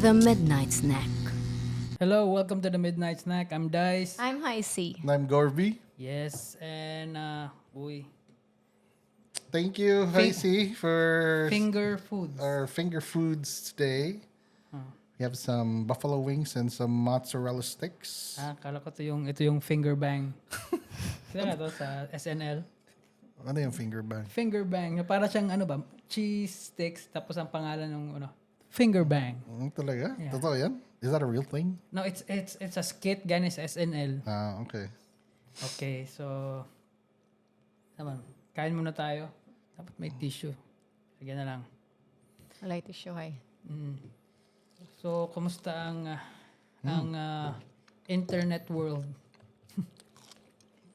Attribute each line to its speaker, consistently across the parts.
Speaker 1: The Midnight Snack.
Speaker 2: Hello, welcome to the Midnight Snack. I'm Dice.
Speaker 1: I'm Heisey.
Speaker 3: I'm Gorby.
Speaker 2: Yes, and
Speaker 3: Thank you, Heisey, for
Speaker 2: finger foods.
Speaker 3: our finger foods today. We have some buffalo wings and some mozzarella sticks.
Speaker 2: Kala ko ito yung finger bang. Kaya to sa SNL.
Speaker 3: Ano yung finger bang?
Speaker 2: Finger bang. Para siyang cheese sticks tapos ang pangalan ng finger bang.
Speaker 3: Talaga?
Speaker 2: Yeah.
Speaker 3: Totoo yan? Is that a real thing?
Speaker 2: No, it's a skit galing sa SNL.
Speaker 3: Okay.
Speaker 2: Okay, so naman, kain muna tayo. Dapat may tissue. Sige na lang.
Speaker 1: I like to show hi.
Speaker 2: So, kumusta ang internet world?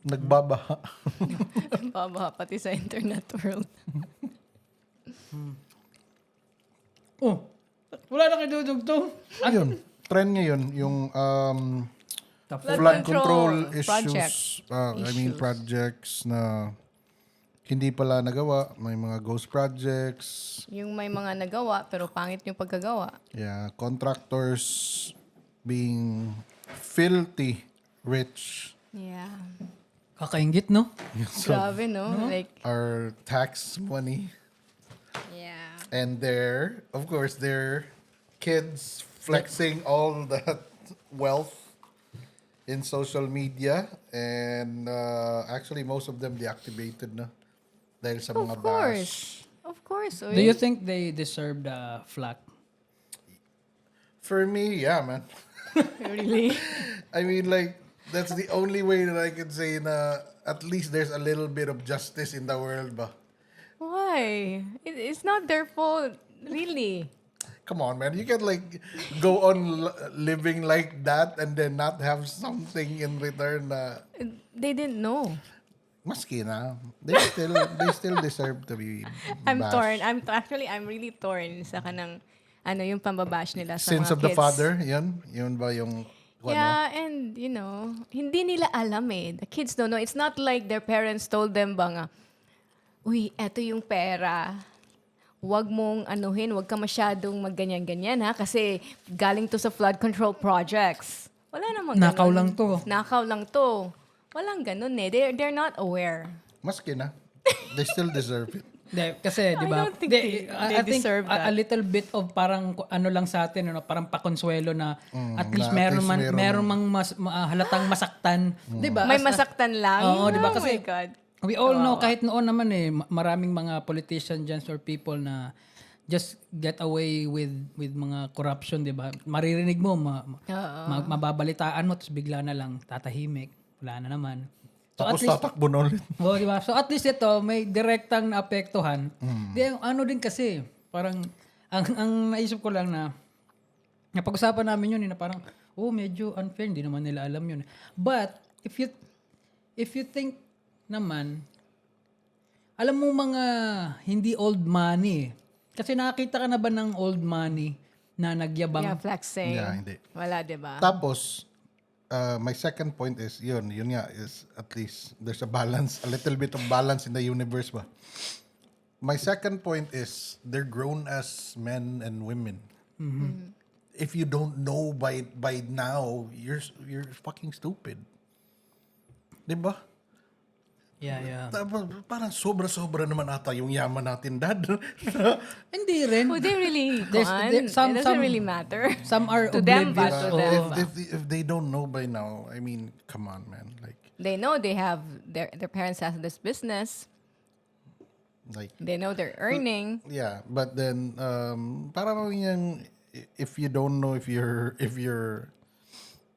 Speaker 3: Nagbabaha.
Speaker 1: Baba pati sa internet world.
Speaker 2: Oh, wala na kayo dudugtong.
Speaker 3: Ayun. Trend ngayon, yung
Speaker 1: control
Speaker 3: flood control
Speaker 1: project.
Speaker 3: issues. Projects na hindi pala nagawa. May mga ghost projects.
Speaker 1: Yung may mga nagawa pero pangit yung pagkagawa.
Speaker 3: Yeah, contractors being filthy rich.
Speaker 1: Yeah.
Speaker 2: Kakaingit, no?
Speaker 3: So
Speaker 1: Grabe, no? Like,
Speaker 3: our tax money
Speaker 1: yeah.
Speaker 3: and of course, their kids flexing all that wealth in social media, and actually most of them deactivated na dahil sa mga
Speaker 1: Of
Speaker 3: bash.
Speaker 1: course. Of course.
Speaker 2: Do you think they deserve the flack?
Speaker 3: For me, yeah, man.
Speaker 1: Really?
Speaker 3: I mean, like, that's the only way that I can say na at least there's a little bit of justice in the world ba.
Speaker 1: Why? It's not their fault. Really?
Speaker 3: Come on, man. You can like go on living like that and then not have something in return na
Speaker 1: They didn't know.
Speaker 3: maski na. They still deserve to be
Speaker 1: I'm
Speaker 3: bashed.
Speaker 1: torn. I'm really torn sa kanang yung pambabash nila sa
Speaker 3: Sins
Speaker 1: mga
Speaker 3: of the
Speaker 1: kids.
Speaker 3: father, yun ba yung
Speaker 1: Yeah, and hindi nila alam eh. The kids don't know. It's not like their parents told them ba nga, uy, eto yung pera. Huwag mong huwag ka masyadong magganyan-ganyan ha, kasi galing to sa flood control projects. Wala namang
Speaker 2: Nakaw
Speaker 1: ganun.
Speaker 2: lang to.
Speaker 1: Nakaw lang to. Walang ganun eh. They're not aware.
Speaker 3: maski na. They still deserve it.
Speaker 2: Hindi, kasi, di ba?
Speaker 1: don't think they
Speaker 2: I think
Speaker 1: deserve
Speaker 2: a
Speaker 1: that.
Speaker 2: little bit of parang lang sa atin, parang pakonsuelo na at least
Speaker 3: na at
Speaker 2: meron
Speaker 3: least
Speaker 2: meron mang halatang masaktan. Di ba?
Speaker 1: May
Speaker 2: As-
Speaker 1: masaktan lang.
Speaker 2: Oo, di ba?
Speaker 1: Oh
Speaker 2: Kasi
Speaker 1: my God.
Speaker 2: we all know, kahit noon naman maraming mga politicians dyan or people na just get away with mga corruption, di ba? Maririnig mo, mababalitaan mo, tapos bigla na lang tatahimik. Wala na naman. So
Speaker 3: Tapos tatakbo na ulit.
Speaker 2: Oh, di ba? So at least ito may direktang naapektuhan. Di din kasi parang ang naisip ko lang na napag-usapan namin yun na parang medyo unfair, hindi naman nila alam yun. But if you think naman alam mo mga hindi old money. Kasi nakakita ka na ba ng old money na nagyabang?
Speaker 1: Yeah, flexing.
Speaker 3: Yeah, hindi.
Speaker 1: Wala, di ba?
Speaker 3: Tapos, my second point is, yun nga, is at least there's a balance, a little bit of balance in the universe ba. My second point is, they're grown as men and women. If you don't know by now, you're fucking stupid. Diba?
Speaker 2: Yeah.
Speaker 3: Tapos, parang sobra-sobra naman ata yung yaman natin, Dad.
Speaker 2: Hindi rin.
Speaker 1: Would they really
Speaker 2: There's-
Speaker 1: it doesn't
Speaker 2: some-
Speaker 1: really matter.
Speaker 2: Some are
Speaker 1: To them ba?
Speaker 2: oblivious.
Speaker 1: To
Speaker 2: Oo.
Speaker 1: them.
Speaker 3: if they don't know by now, I mean, come on, man.
Speaker 1: They know they have their parents have this business.
Speaker 3: Like,
Speaker 1: They know they're earning.
Speaker 3: yeah, but then parang yung if you don't know if your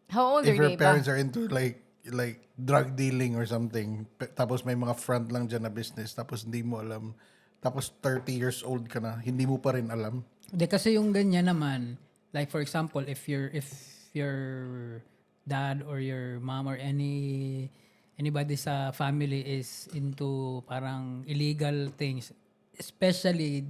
Speaker 1: How old are they ba?
Speaker 3: parents are into like drug dealing or something, tapos may mga front lang dyan na business, tapos hindi mo alam, tapos 30 years old ka na, hindi mo pa rin alam.
Speaker 2: Hindi kasi yung ganyan naman, like for example, if your dad or your mom or anybody sa family is into parang illegal things, especially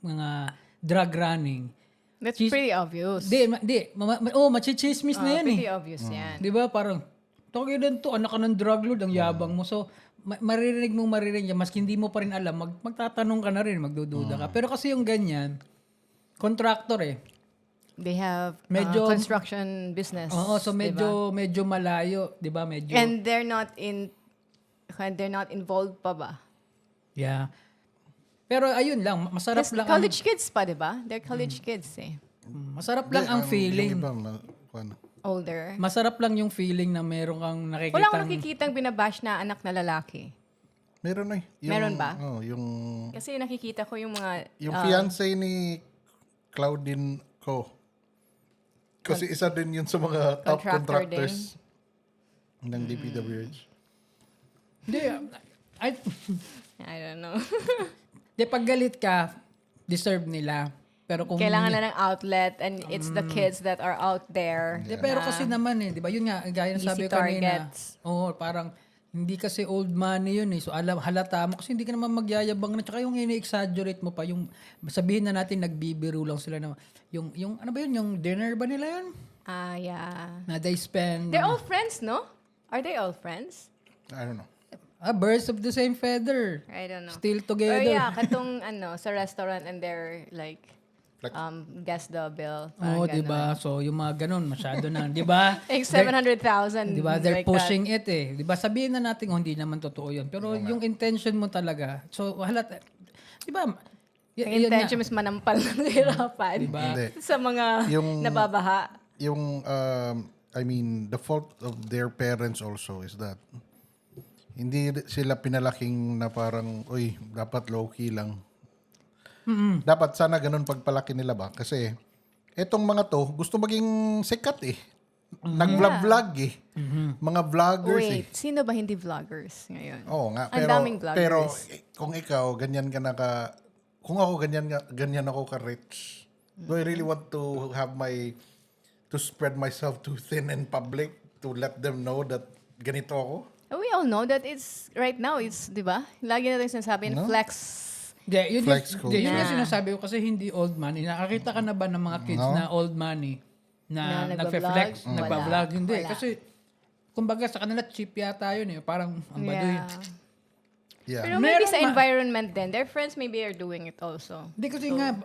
Speaker 2: mga drug running.
Speaker 1: That's pretty obvious.
Speaker 2: Machichismis na yan
Speaker 1: Pretty obvious yan.
Speaker 2: Di ba? Parang, tawag yun to, anak ka ng drug lord, ang yabang mo. So, maririnig yan, maski hindi mo pa rin alam, magtatanong ka na rin, magdududa ka. Pero kasi yung ganyan, contractor
Speaker 1: They have
Speaker 2: Medyo-
Speaker 1: construction business.
Speaker 2: Oo, so
Speaker 1: diba?
Speaker 2: medyo malayo, 'di ba? Medyo
Speaker 1: And they're not involved pa ba?
Speaker 2: yeah. Pero ayun lang, masarap
Speaker 1: Yes,
Speaker 2: lang
Speaker 1: college kids pa, di ba? They're college kids eh.
Speaker 2: masarap lang ang feeling.
Speaker 3: Yung iba, ano.
Speaker 1: Older.
Speaker 2: Masarap lang yung feeling na meron kang nakikita.
Speaker 1: Wala akong nakikitang binabash na anak na lalaki.
Speaker 3: Meron na eh.
Speaker 1: Meron ba?
Speaker 3: Oh, yung
Speaker 1: Kasi nakikita ko yung mga...
Speaker 3: fiancé ni Claudine Ko. Kasi isa din yun sa mga top
Speaker 1: Contractor
Speaker 3: contractors ng DPWH.
Speaker 2: Hindi, I
Speaker 1: I don't know.
Speaker 2: di pag galit ka, deserve nila. Pero kung
Speaker 1: Kailangan na ng outlet and it's the kids that are out there.
Speaker 2: Di, pero kasi naman di ba? Yun nga, gaya ng
Speaker 1: Easy
Speaker 2: sabi ko kanina.
Speaker 1: targets.
Speaker 2: Oo, parang hindi kasi old money yun eh. So halata mo kasi hindi ka naman magyayabang na. Tsaka yung ini-exaggerate mo pa, yung sabihin na natin nagbibiro lang sila na yung ano ba yun, yung dinner ba nila yun?
Speaker 1: Yeah.
Speaker 2: Na they spend
Speaker 1: They're all friends, no? Are they all friends?
Speaker 3: I don't know.
Speaker 2: birds of the same feather.
Speaker 1: I don't know.
Speaker 2: Still
Speaker 1: Or
Speaker 2: together.
Speaker 1: yeah, katong sa restaurant and they're like,
Speaker 3: Flex.
Speaker 1: guess the bill.
Speaker 2: Oo,
Speaker 1: Parang
Speaker 2: di ba? So, yung mga ganun, masyado na. Di ba?
Speaker 1: Like 700,000.
Speaker 2: Di ba? They're
Speaker 1: like
Speaker 2: pushing it eh. Di ba? Sabihin na natin, hindi naman totoo yun. Pero yung intention mo talaga, so, halata. Di ba?
Speaker 1: That. Ang intention is manampal ng hirapan
Speaker 3: Hindi.
Speaker 1: sa mga nababaha.
Speaker 3: Yung, I mean, the fault of their parents also is that hindi sila pinalaking na parang, uy, dapat low-key lang. Dapat sana ganun pagpalaki nila ba? Kasi etong mga to, gusto maging sikat eh. Nag-vlog eh. Mga vloggers eh.
Speaker 1: Wait, sino ba hindi vloggers ngayon?
Speaker 3: Oo nga,
Speaker 1: Ang daming vloggers.
Speaker 3: pero kung ikaw, ganyan ka na kung ako ganyan ako ka-rich, do I really want to have to spread myself too thin in public to let them know that ganito ako?
Speaker 1: We all know that it's, right now, it's, di ba? Lagi natin sinasabi, flex.
Speaker 2: Yun
Speaker 3: Flex
Speaker 2: yung
Speaker 1: culture.
Speaker 2: sinasabi ko kasi hindi old money. Nakakita ka na ba ng mga kids na old money na
Speaker 1: Na
Speaker 2: nagfe-flex,
Speaker 1: nagbablog?
Speaker 2: nagpa-vlog?
Speaker 1: Wala.
Speaker 2: Hindi.
Speaker 1: Wala.
Speaker 2: Kasi, kumbaga sa kanila, cheap yata yun eh. Parang, ang baduy.
Speaker 3: Yeah.
Speaker 1: Pero maybe
Speaker 2: Meron
Speaker 1: sa environment din. Their friends maybe are doing it also.
Speaker 2: Hindi kasi nga,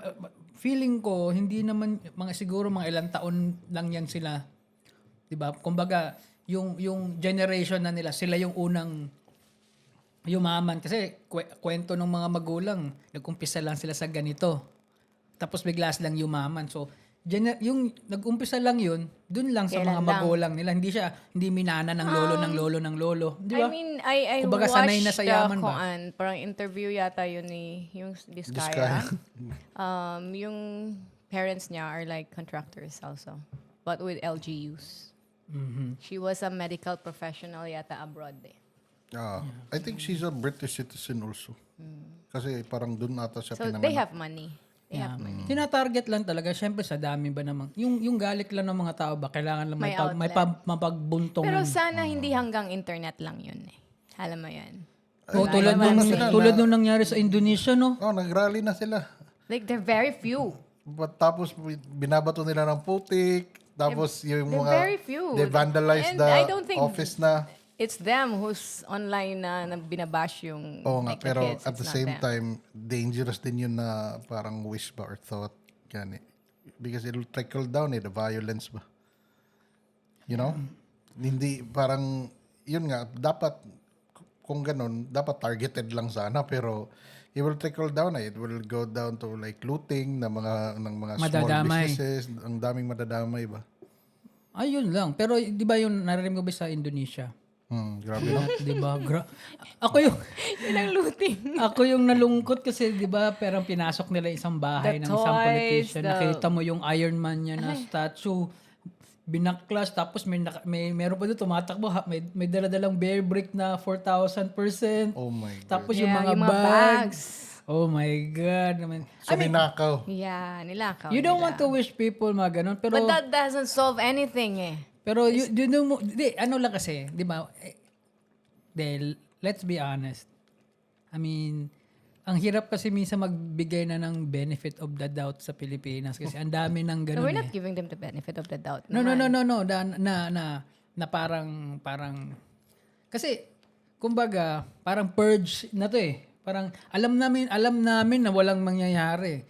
Speaker 2: feeling ko, hindi naman, siguro mga ilang taon lang yan sila. Diba? Kumbaga, yung generation na nila, sila yung unang yumaman. Kasi kwento ng mga magulang, nag-umpisa lang sila sa ganito. Tapos bigla silang yumaman. So, yung nag-umpisa lang yun, dun lang sa
Speaker 1: Kailan
Speaker 2: mga
Speaker 1: lang?
Speaker 2: magulang nila. Hindi minana ng lolo. Di ba?
Speaker 1: I mean, I
Speaker 2: Kumbaga,
Speaker 1: watched
Speaker 2: sanay na sa yaman ba?
Speaker 1: parang interview yata yun ni yung
Speaker 3: Vizcaya.
Speaker 1: Vizcaya. Yung parents niya are like contractors also, but with LGUs. She was a medical professional yata abroad eh.
Speaker 3: I think she's a British citizen also. Kasi parang dun ata siya
Speaker 1: So
Speaker 3: pinanganak.
Speaker 1: they have money. They have money.
Speaker 2: Tinatarget lang talaga. Siyempre, sa dami ba naman. Yung galit lang ng mga tao ba, kailangan lang
Speaker 1: May
Speaker 2: mapagbuntongan.
Speaker 1: Pero sana hindi hanggang internet lang yun eh. Alam mo yan.
Speaker 2: Tulad nung nangyari sa Indonesia, no?
Speaker 3: Oh, nag-rally na sila.
Speaker 1: Like they're very few.
Speaker 3: Tapos binabato nila ng putik. Tapos yung
Speaker 1: they're
Speaker 3: mga
Speaker 1: very few.
Speaker 3: they vandalized
Speaker 1: And I don't
Speaker 3: the
Speaker 1: think
Speaker 3: office na.
Speaker 1: It's them who's online na binabash yung
Speaker 3: Oo nga,
Speaker 1: like, the
Speaker 3: pero
Speaker 1: kids.
Speaker 3: at
Speaker 1: It's
Speaker 3: the
Speaker 1: not
Speaker 3: same
Speaker 1: them.
Speaker 3: time, dangerous din yun na parang wish ba or thought. Yan eh. Because it'll trickle down the violence ba. You know? Hindi, parang, yun nga, dapat, kung ganun, dapat targeted lang sana, pero it will trickle down It will go down to like looting ng mga small
Speaker 2: Madadamay.
Speaker 3: businesses. Ang daming madadamay ba?
Speaker 2: Ayun lang. Pero di ba yung narinig ko ba sa Indonesia?
Speaker 3: Grabe no?
Speaker 2: Di ba? Ako yung
Speaker 1: Yun ang looting.
Speaker 2: ako yung nalungkot kasi di ba perang pinasok nila isang bahay
Speaker 1: The
Speaker 2: ng isang
Speaker 1: toys,
Speaker 2: politician. Nakita mo yung Iron Man niya na statue. Binaklas tapos may meron pa doon tumatakbo may dala-dalang bear brick na 4,000%.
Speaker 3: Oh my God.
Speaker 2: Tapos yung
Speaker 1: Yeah,
Speaker 2: mga
Speaker 1: yung mga
Speaker 2: bags. Oh my God. Naman.
Speaker 3: So, ninakaw.
Speaker 1: Yeah, nilakaw
Speaker 2: You don't
Speaker 1: nila.
Speaker 2: want to wish people mga ganun. Pero
Speaker 1: But that doesn't solve anything eh.
Speaker 2: Pero ano lang kasi, di ba? Let's be honest. I mean, ang hirap kasi minsan magbigay na ng benefit of the doubt sa Pilipinas kasi ang dami ng
Speaker 1: No,
Speaker 2: ganun
Speaker 1: we're
Speaker 2: eh.
Speaker 1: not giving them the benefit of the doubt.
Speaker 2: No.
Speaker 1: naman.
Speaker 2: Na parang kasi kumbaga, parang purge na to eh. Parang alam namin na walang mangyayari.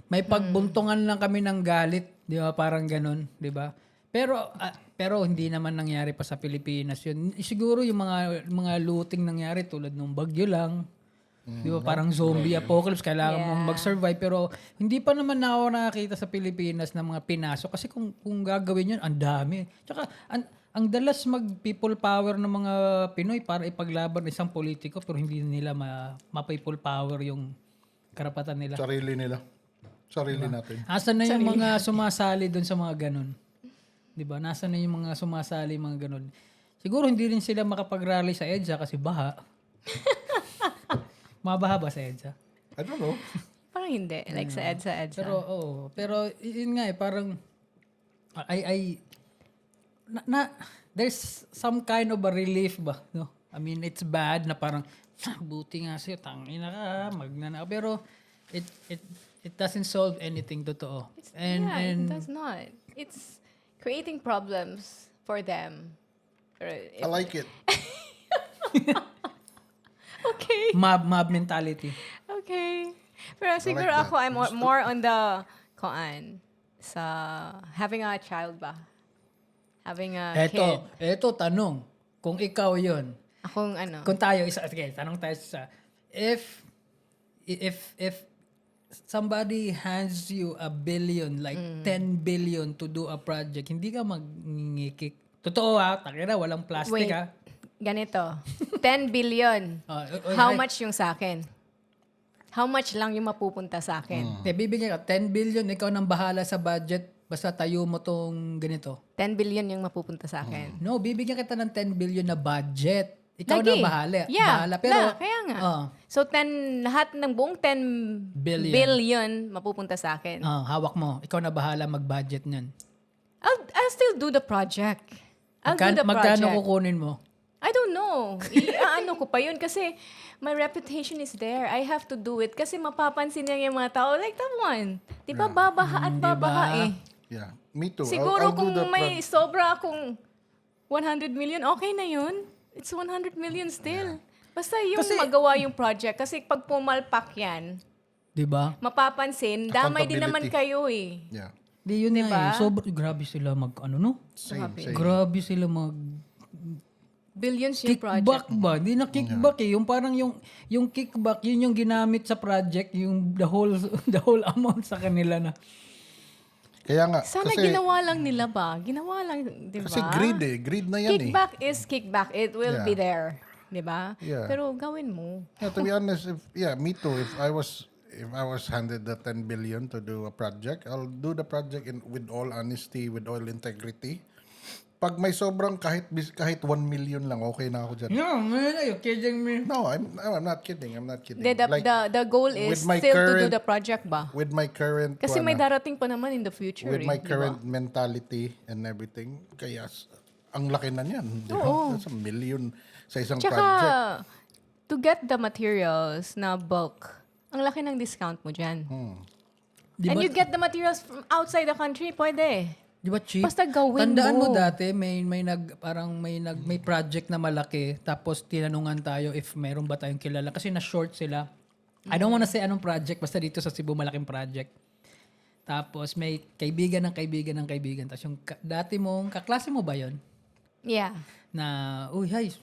Speaker 2: May pagbuntungan lang kami ng galit Di ba? Parang ganun, di ba? Pero hindi naman nangyari pa sa Pilipinas yun. Siguro yung mga looting nangyari tulad nung bagyo lang. Di ba? Parang zombie apocalypse. Kailangan mong mag-survive. Pero hindi pa naman na ako nakakita sa Pilipinas ng mga pinasok. Kasi kung gagawin yun, ang dami. Tsaka, ang dalas mag-people power ng mga Pinoy para ipaglaban isang politiko pero hindi nila ma-people power yung karapatan nila.
Speaker 3: Sarili nila. Sarili natin.
Speaker 2: Asan na yung mga sumasali doon sa mga ganun? 'Di ba? Nasaan na yung mga sumasali mga ganun? Siguro hindi rin sila makapag-rally sa EDSA kasi baha. Mabaha ba sa EDSA?
Speaker 3: I don't know.
Speaker 1: Parang hindi. Like sa EDSA.
Speaker 2: Pero yun nga parang there's some kind of a relief ba, no? I mean, it's bad na parang buti nga sa'yo, tangina ka, magnana. Pero it doesn't solve anything totoo.
Speaker 1: It does not. It's creating problems for them.
Speaker 3: I like it.
Speaker 1: Okay.
Speaker 2: Mob mentality.
Speaker 1: Okay. Pero siguro
Speaker 3: that.
Speaker 1: ako, I'm more on the, sa having a child ba? Having a kid.
Speaker 2: Eto, tanong. Kung ikaw yon,
Speaker 1: Akong ano.
Speaker 2: kung tayo, tanong tayo sa, if somebody hands you $1 billion, like 10 billion to do a project, hindi ka magngikik. Totoo takira, walang plastic
Speaker 1: Wait. Ganito. 10 billion. How much yung sa akin? How much lang yung mapupunta sa akin?
Speaker 2: Bibigyan ka, 10 billion, ikaw nang bahala sa budget, basta tayo mo tong ganito.
Speaker 1: 10 billion yung mapupunta sa akin.
Speaker 2: No, bibigyan kita ng 10 billion na budget. Ikaw
Speaker 1: Lagi.
Speaker 2: na bahala.
Speaker 1: Yeah.
Speaker 2: Bahala. Pero,
Speaker 1: kaya nga.
Speaker 2: Oh.
Speaker 1: So, lahat ng buong 10 billion mapupunta sa akin.
Speaker 2: Hawak mo. Ikaw na bahala mag-budget niyan.
Speaker 1: I'll still do the project. I'll do the project.
Speaker 2: Magkano kukunin mo?
Speaker 1: I don't know. Ano ko pa yun kasi my reputation is there. I have to do it kasi mapapansin niya yung mga tao. Like that one. Di ba babaha at babaha eh.
Speaker 3: Yeah, me too.
Speaker 1: Siguro
Speaker 3: I'll do
Speaker 1: kung
Speaker 3: the
Speaker 1: may sobra akong 100 million, okay na yun. It's 100 million still. Basta yung magawa yung project. Kasi pag pumalpak yan,
Speaker 2: Di ba?
Speaker 1: mapapansin, damay din naman
Speaker 3: Accountability.
Speaker 1: kayo eh.
Speaker 3: Yeah.
Speaker 2: Di yun
Speaker 1: Diba?
Speaker 2: eh. Grabe sila no?
Speaker 3: Same.
Speaker 2: Grabe sila
Speaker 1: Billions yung project.
Speaker 2: kickback ba? Hindi na kickback eh. Yung parang yung kickback, yun yung ginamit sa project, yung the whole amount sa kanila na.
Speaker 3: Kaya nga.
Speaker 1: Sana
Speaker 3: kasi,
Speaker 1: ginawa lang nila ba? Ginawa lang, di ba?
Speaker 3: Kasi greed eh. Greed na yan
Speaker 1: Kickback is kickback. It will
Speaker 3: Yeah.
Speaker 1: be there. Di ba?
Speaker 3: Yeah.
Speaker 1: Pero gawin mo.
Speaker 3: Yeah, to be honest, me too. If I was handed the 10 billion to do a project, I'll do the project with all honesty, with all integrity. Pag may sobrang kahit 1 million lang, okay na ako dyan.
Speaker 2: No, man, are you kidding me?
Speaker 3: No, I'm not kidding.
Speaker 1: The goal is
Speaker 3: with my
Speaker 1: still to do
Speaker 3: current-
Speaker 1: the project ba?
Speaker 3: With my current
Speaker 1: Kasi may darating pa naman in the future.
Speaker 3: with my
Speaker 1: di ba?
Speaker 3: current mentality and everything, kaya ang laki na niyan. Di ba?
Speaker 1: Oo.
Speaker 3: That's 1 million sa isang
Speaker 1: Tsaka,
Speaker 3: project.
Speaker 1: to get the materials na bulk, ang laki ng discount mo dyan.
Speaker 2: Di
Speaker 1: And
Speaker 2: ba,
Speaker 1: you get the materials from outside the country, pwede.
Speaker 2: di ba cheap?
Speaker 1: Basta gawin
Speaker 2: Tandaan mo
Speaker 1: mo.
Speaker 2: dati, may project na malaki, tapos tinanungan tayo if meron ba tayong kilala. Kasi na-short sila. I don't wanna say anong project, basta dito sa Cebu, malaking project. Tapos may kaibigan ng kaibigan ng kaibigan. Tapos yung dati mong, kaklase mo ba yon?
Speaker 1: Yeah.
Speaker 2: Na, uy, hi,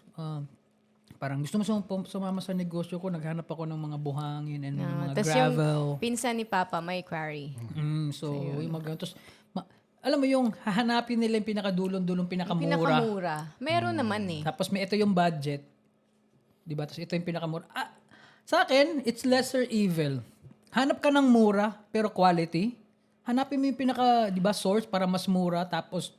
Speaker 2: parang gusto mo sumama sa negosyo ko, naghanap ako ng mga buhangin and mga
Speaker 1: Tapos
Speaker 2: gravel.
Speaker 1: yung pinsan ni Papa, may quarry.
Speaker 2: So, yung mga ganun. Tapos, alam mo yung hahanapin nila yung pinakadulong-dulong pinakamura.
Speaker 1: Pinakamura. Meron naman eh.
Speaker 2: Tapos may ito yung budget. Di ba? Tapos ito yung pinakamura. Sa akin, it's lesser evil. Hanap ka ng mura, pero quality. Hanapin mo yung di ba, source para mas mura. Tapos,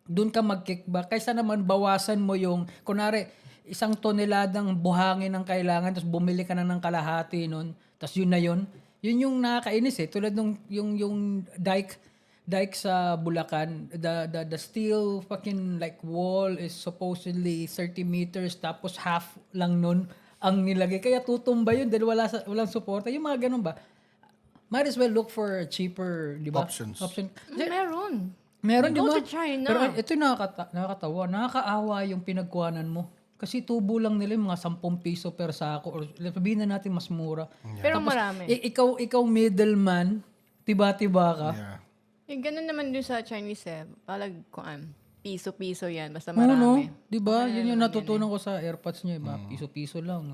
Speaker 2: doon ka mag-kickback. Kaysa naman bawasan mo yung, kunwari, 1 toneladang buhangin ang kailangan, tapos bumili ka na ng kalahati nun. Tapos yun na yun. Yun yung nakakainis eh. Tulad nung yung dike sa Bulacan, the steel fucking like wall is supposedly 30 meters tapos half lang nun ang nilagay. Kaya tutumba yun dahil walang suporta. Yung mga ganun ba? Might as well look for cheaper, di ba?
Speaker 3: Options.
Speaker 1: Meron,
Speaker 2: di
Speaker 1: Go
Speaker 2: ba?
Speaker 1: to China.
Speaker 2: Pero ito yung nakakatawa. Nakakaawa yung pinagkuhanan mo. Kasi tubo lang nila yung mga 10 piso per sako. Or sabihin na natin mas mura.
Speaker 1: Pero marami.
Speaker 2: Ikaw middleman, tiba-tiba ka.
Speaker 3: Yeah.
Speaker 1: Ganun naman din sa Chinese eh. Palag, piso-piso yan. Basta
Speaker 2: Oo, no?
Speaker 1: marami.
Speaker 2: Di ba?
Speaker 1: Okay
Speaker 2: Yun yung
Speaker 1: naman
Speaker 2: natutunan ko sa AirPods niya. Iba, piso-piso lang.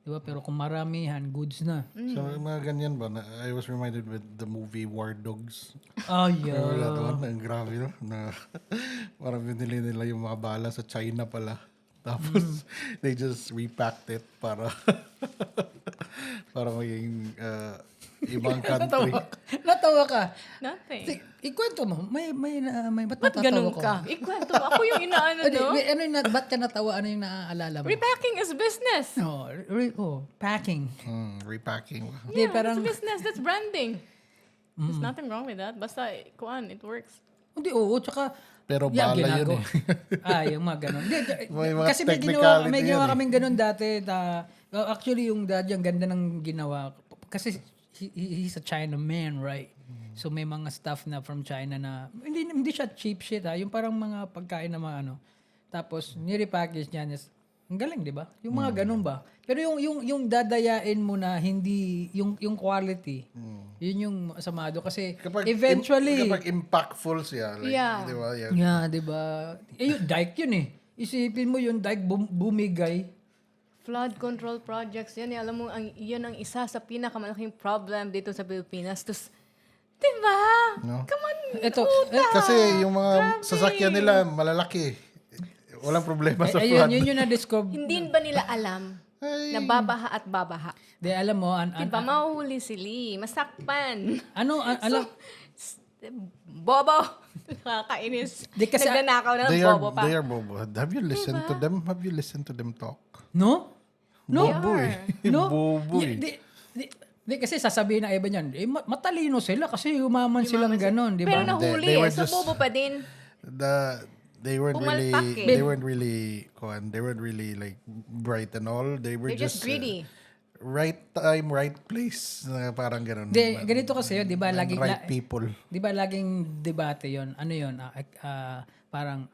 Speaker 2: Di ba? Pero kung maramihan, goods na.
Speaker 3: So, mga ganyan ba? I was reminded with the movie War Dogs.
Speaker 2: Oh,
Speaker 3: Remember
Speaker 2: yeah.
Speaker 3: that one? Ang grabe, no? Na parang binili nila yung mga bala sa China pala. Tapos, they just repacked it para para maging ibang country.
Speaker 2: Natawa ka.
Speaker 1: Nothing.
Speaker 2: Ikwento mo. Ba't
Speaker 1: Ba't
Speaker 2: natatawa
Speaker 1: ganun
Speaker 2: ko?
Speaker 1: ka? Ikwento mo. Ako yung inaano,
Speaker 2: Hindi,
Speaker 1: no?
Speaker 2: ano yung, ba't ka natawa? Ano yung naaalala mo?
Speaker 1: Repacking is business.
Speaker 2: No, packing.
Speaker 3: Repacking.
Speaker 2: Hindi,
Speaker 1: Yeah,
Speaker 2: parang,
Speaker 1: it's business. That's branding. There's nothing wrong with that. Basta, it works.
Speaker 2: hindi, oo, tsaka,
Speaker 3: Pero bala yun
Speaker 2: ginagawa. Yung mga ganun. Hindi,
Speaker 3: May mga
Speaker 2: kasi may
Speaker 3: technicality
Speaker 2: ginawa
Speaker 3: yan
Speaker 2: kaming ganun dati. Actually, yung dad, yung ganda ng ginawa. Kasi, he's a China man, right? So, may mga stuff na from China na, hindi siya cheap shit, ha? Yung parang mga pagkain na mga ano. Tapos, nirepackage niya. Ang galing, di ba? Yung mga ganun ba? Pero yung dadayain mo na hindi, yung quality, yun yung masamado. Kasi, eventually,
Speaker 3: kapag impactful siya. Like,
Speaker 1: Yeah.
Speaker 3: Di ba? Yeah.
Speaker 2: yeah, di ba? Yung dike yun eh. Isipin mo yung dike bumigay.
Speaker 1: Flood control projects, yan. Alam mo, yan ang isa sa pinakamalaking problem dito sa Pilipinas. Tapos, diba?
Speaker 3: No?
Speaker 1: Come on,
Speaker 2: Ito,
Speaker 3: Kasi yung mga sasakyan nila malalaki. Walang problema sa flood.
Speaker 2: yun yung na-discover.
Speaker 1: hindi ba nila alam na babaha at babaha?
Speaker 2: Di, alam mo,
Speaker 1: Diba, mahuhuli sila, masakpan.
Speaker 2: alam,
Speaker 1: Bobo! Nakakainis.
Speaker 2: Di kasi-
Speaker 1: Nagnanakaw ng
Speaker 3: They
Speaker 1: bobo pa.
Speaker 3: are bobo. Have you listened to them? Have you listened to them talk?
Speaker 2: no? No?
Speaker 3: Bobo eh.
Speaker 2: No?
Speaker 3: Bobo eh.
Speaker 2: Di, kasi sasabihin na iba niyan, matalino sila kasi umaman silang ganon, di
Speaker 1: Pero
Speaker 2: ba?
Speaker 1: nahuli
Speaker 3: They were
Speaker 1: so
Speaker 3: just-
Speaker 1: bobo pa din.
Speaker 3: They weren't really
Speaker 1: Pumalpak eh.
Speaker 3: they weren't really like bright and all. They were
Speaker 1: They're just
Speaker 3: just
Speaker 1: greedy.
Speaker 3: right time, right place. Parang ganun.
Speaker 2: Di, ganito kasi yun, di ba?
Speaker 3: And
Speaker 2: Lagi,
Speaker 3: right people.
Speaker 2: di ba laging debate yon? Ano yon? Parang,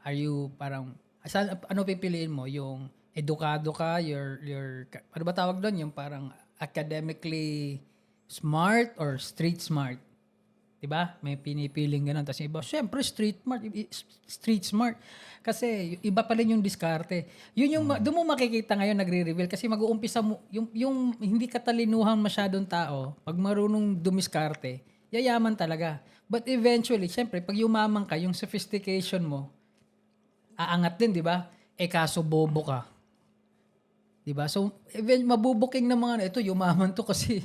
Speaker 2: ano pipiliin mo? Yung edukado ka, ano ba tawag doon? Yung parang academically smart or street smart? Diba? May pinipiling ganun. Tapos yung iba, syempre, street smart. Kasi iba pa rin yung diskarte. Yun yung, doon mo makikita ngayon, nagre-reveal. Kasi mag-uumpisa mo, yung hindi katalinuhan masyadong tao, pag marunong dumiskarte, yayaman talaga. But eventually, syempre, pag yumaman ka, yung sophistication mo, aangat din, di ba? Kaso bobo ka. Di ba? So, mabubuking ng mga ito, yumaman to kasi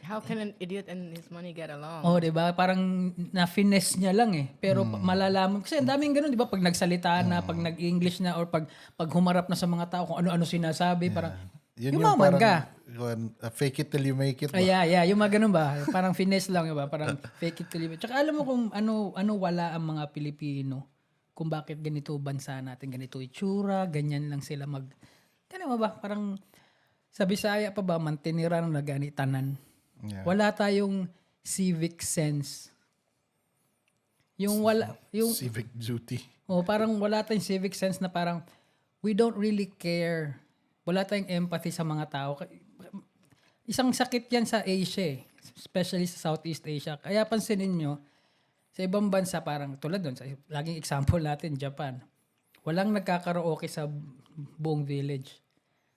Speaker 1: How can an idiot and his money get along?
Speaker 2: oh, 'di ba? Parang na-finesse niya lang eh. Pero malalaman kasi ang daming ganoon, 'di ba? Pag nagsalita na, pag nag-English na or pag humarap na sa mga tao kung ano-ano sinasabi, parang
Speaker 3: Yun yung
Speaker 2: yumaman
Speaker 3: parang
Speaker 2: ka.
Speaker 3: fake it till you make it. Ba?
Speaker 2: Yeah, yung mga ganun ba? Parang finesse lang, 'di ba? Parang fake it till you make it. Tsaka alam mo kung ano wala ang mga Pilipino, kung bakit ganito bansa natin, ganito itsura, ganyan lang sila mo ba? Parang sa Bisaya pa ba, mantiniran na ganitanan.
Speaker 3: Yeah.
Speaker 2: Wala tayong civic sense. Yung
Speaker 3: Civic duty.
Speaker 2: parang wala tayong civic sense na parang we don't really care. Wala tayong empathy sa mga tao. Isang sakit yan sa Asia, especially sa Southeast Asia. Kaya pansinin nyo, sa ibang bansa parang tulad doon, laging example natin, Japan. Walang nagkakaraoke sa buong village.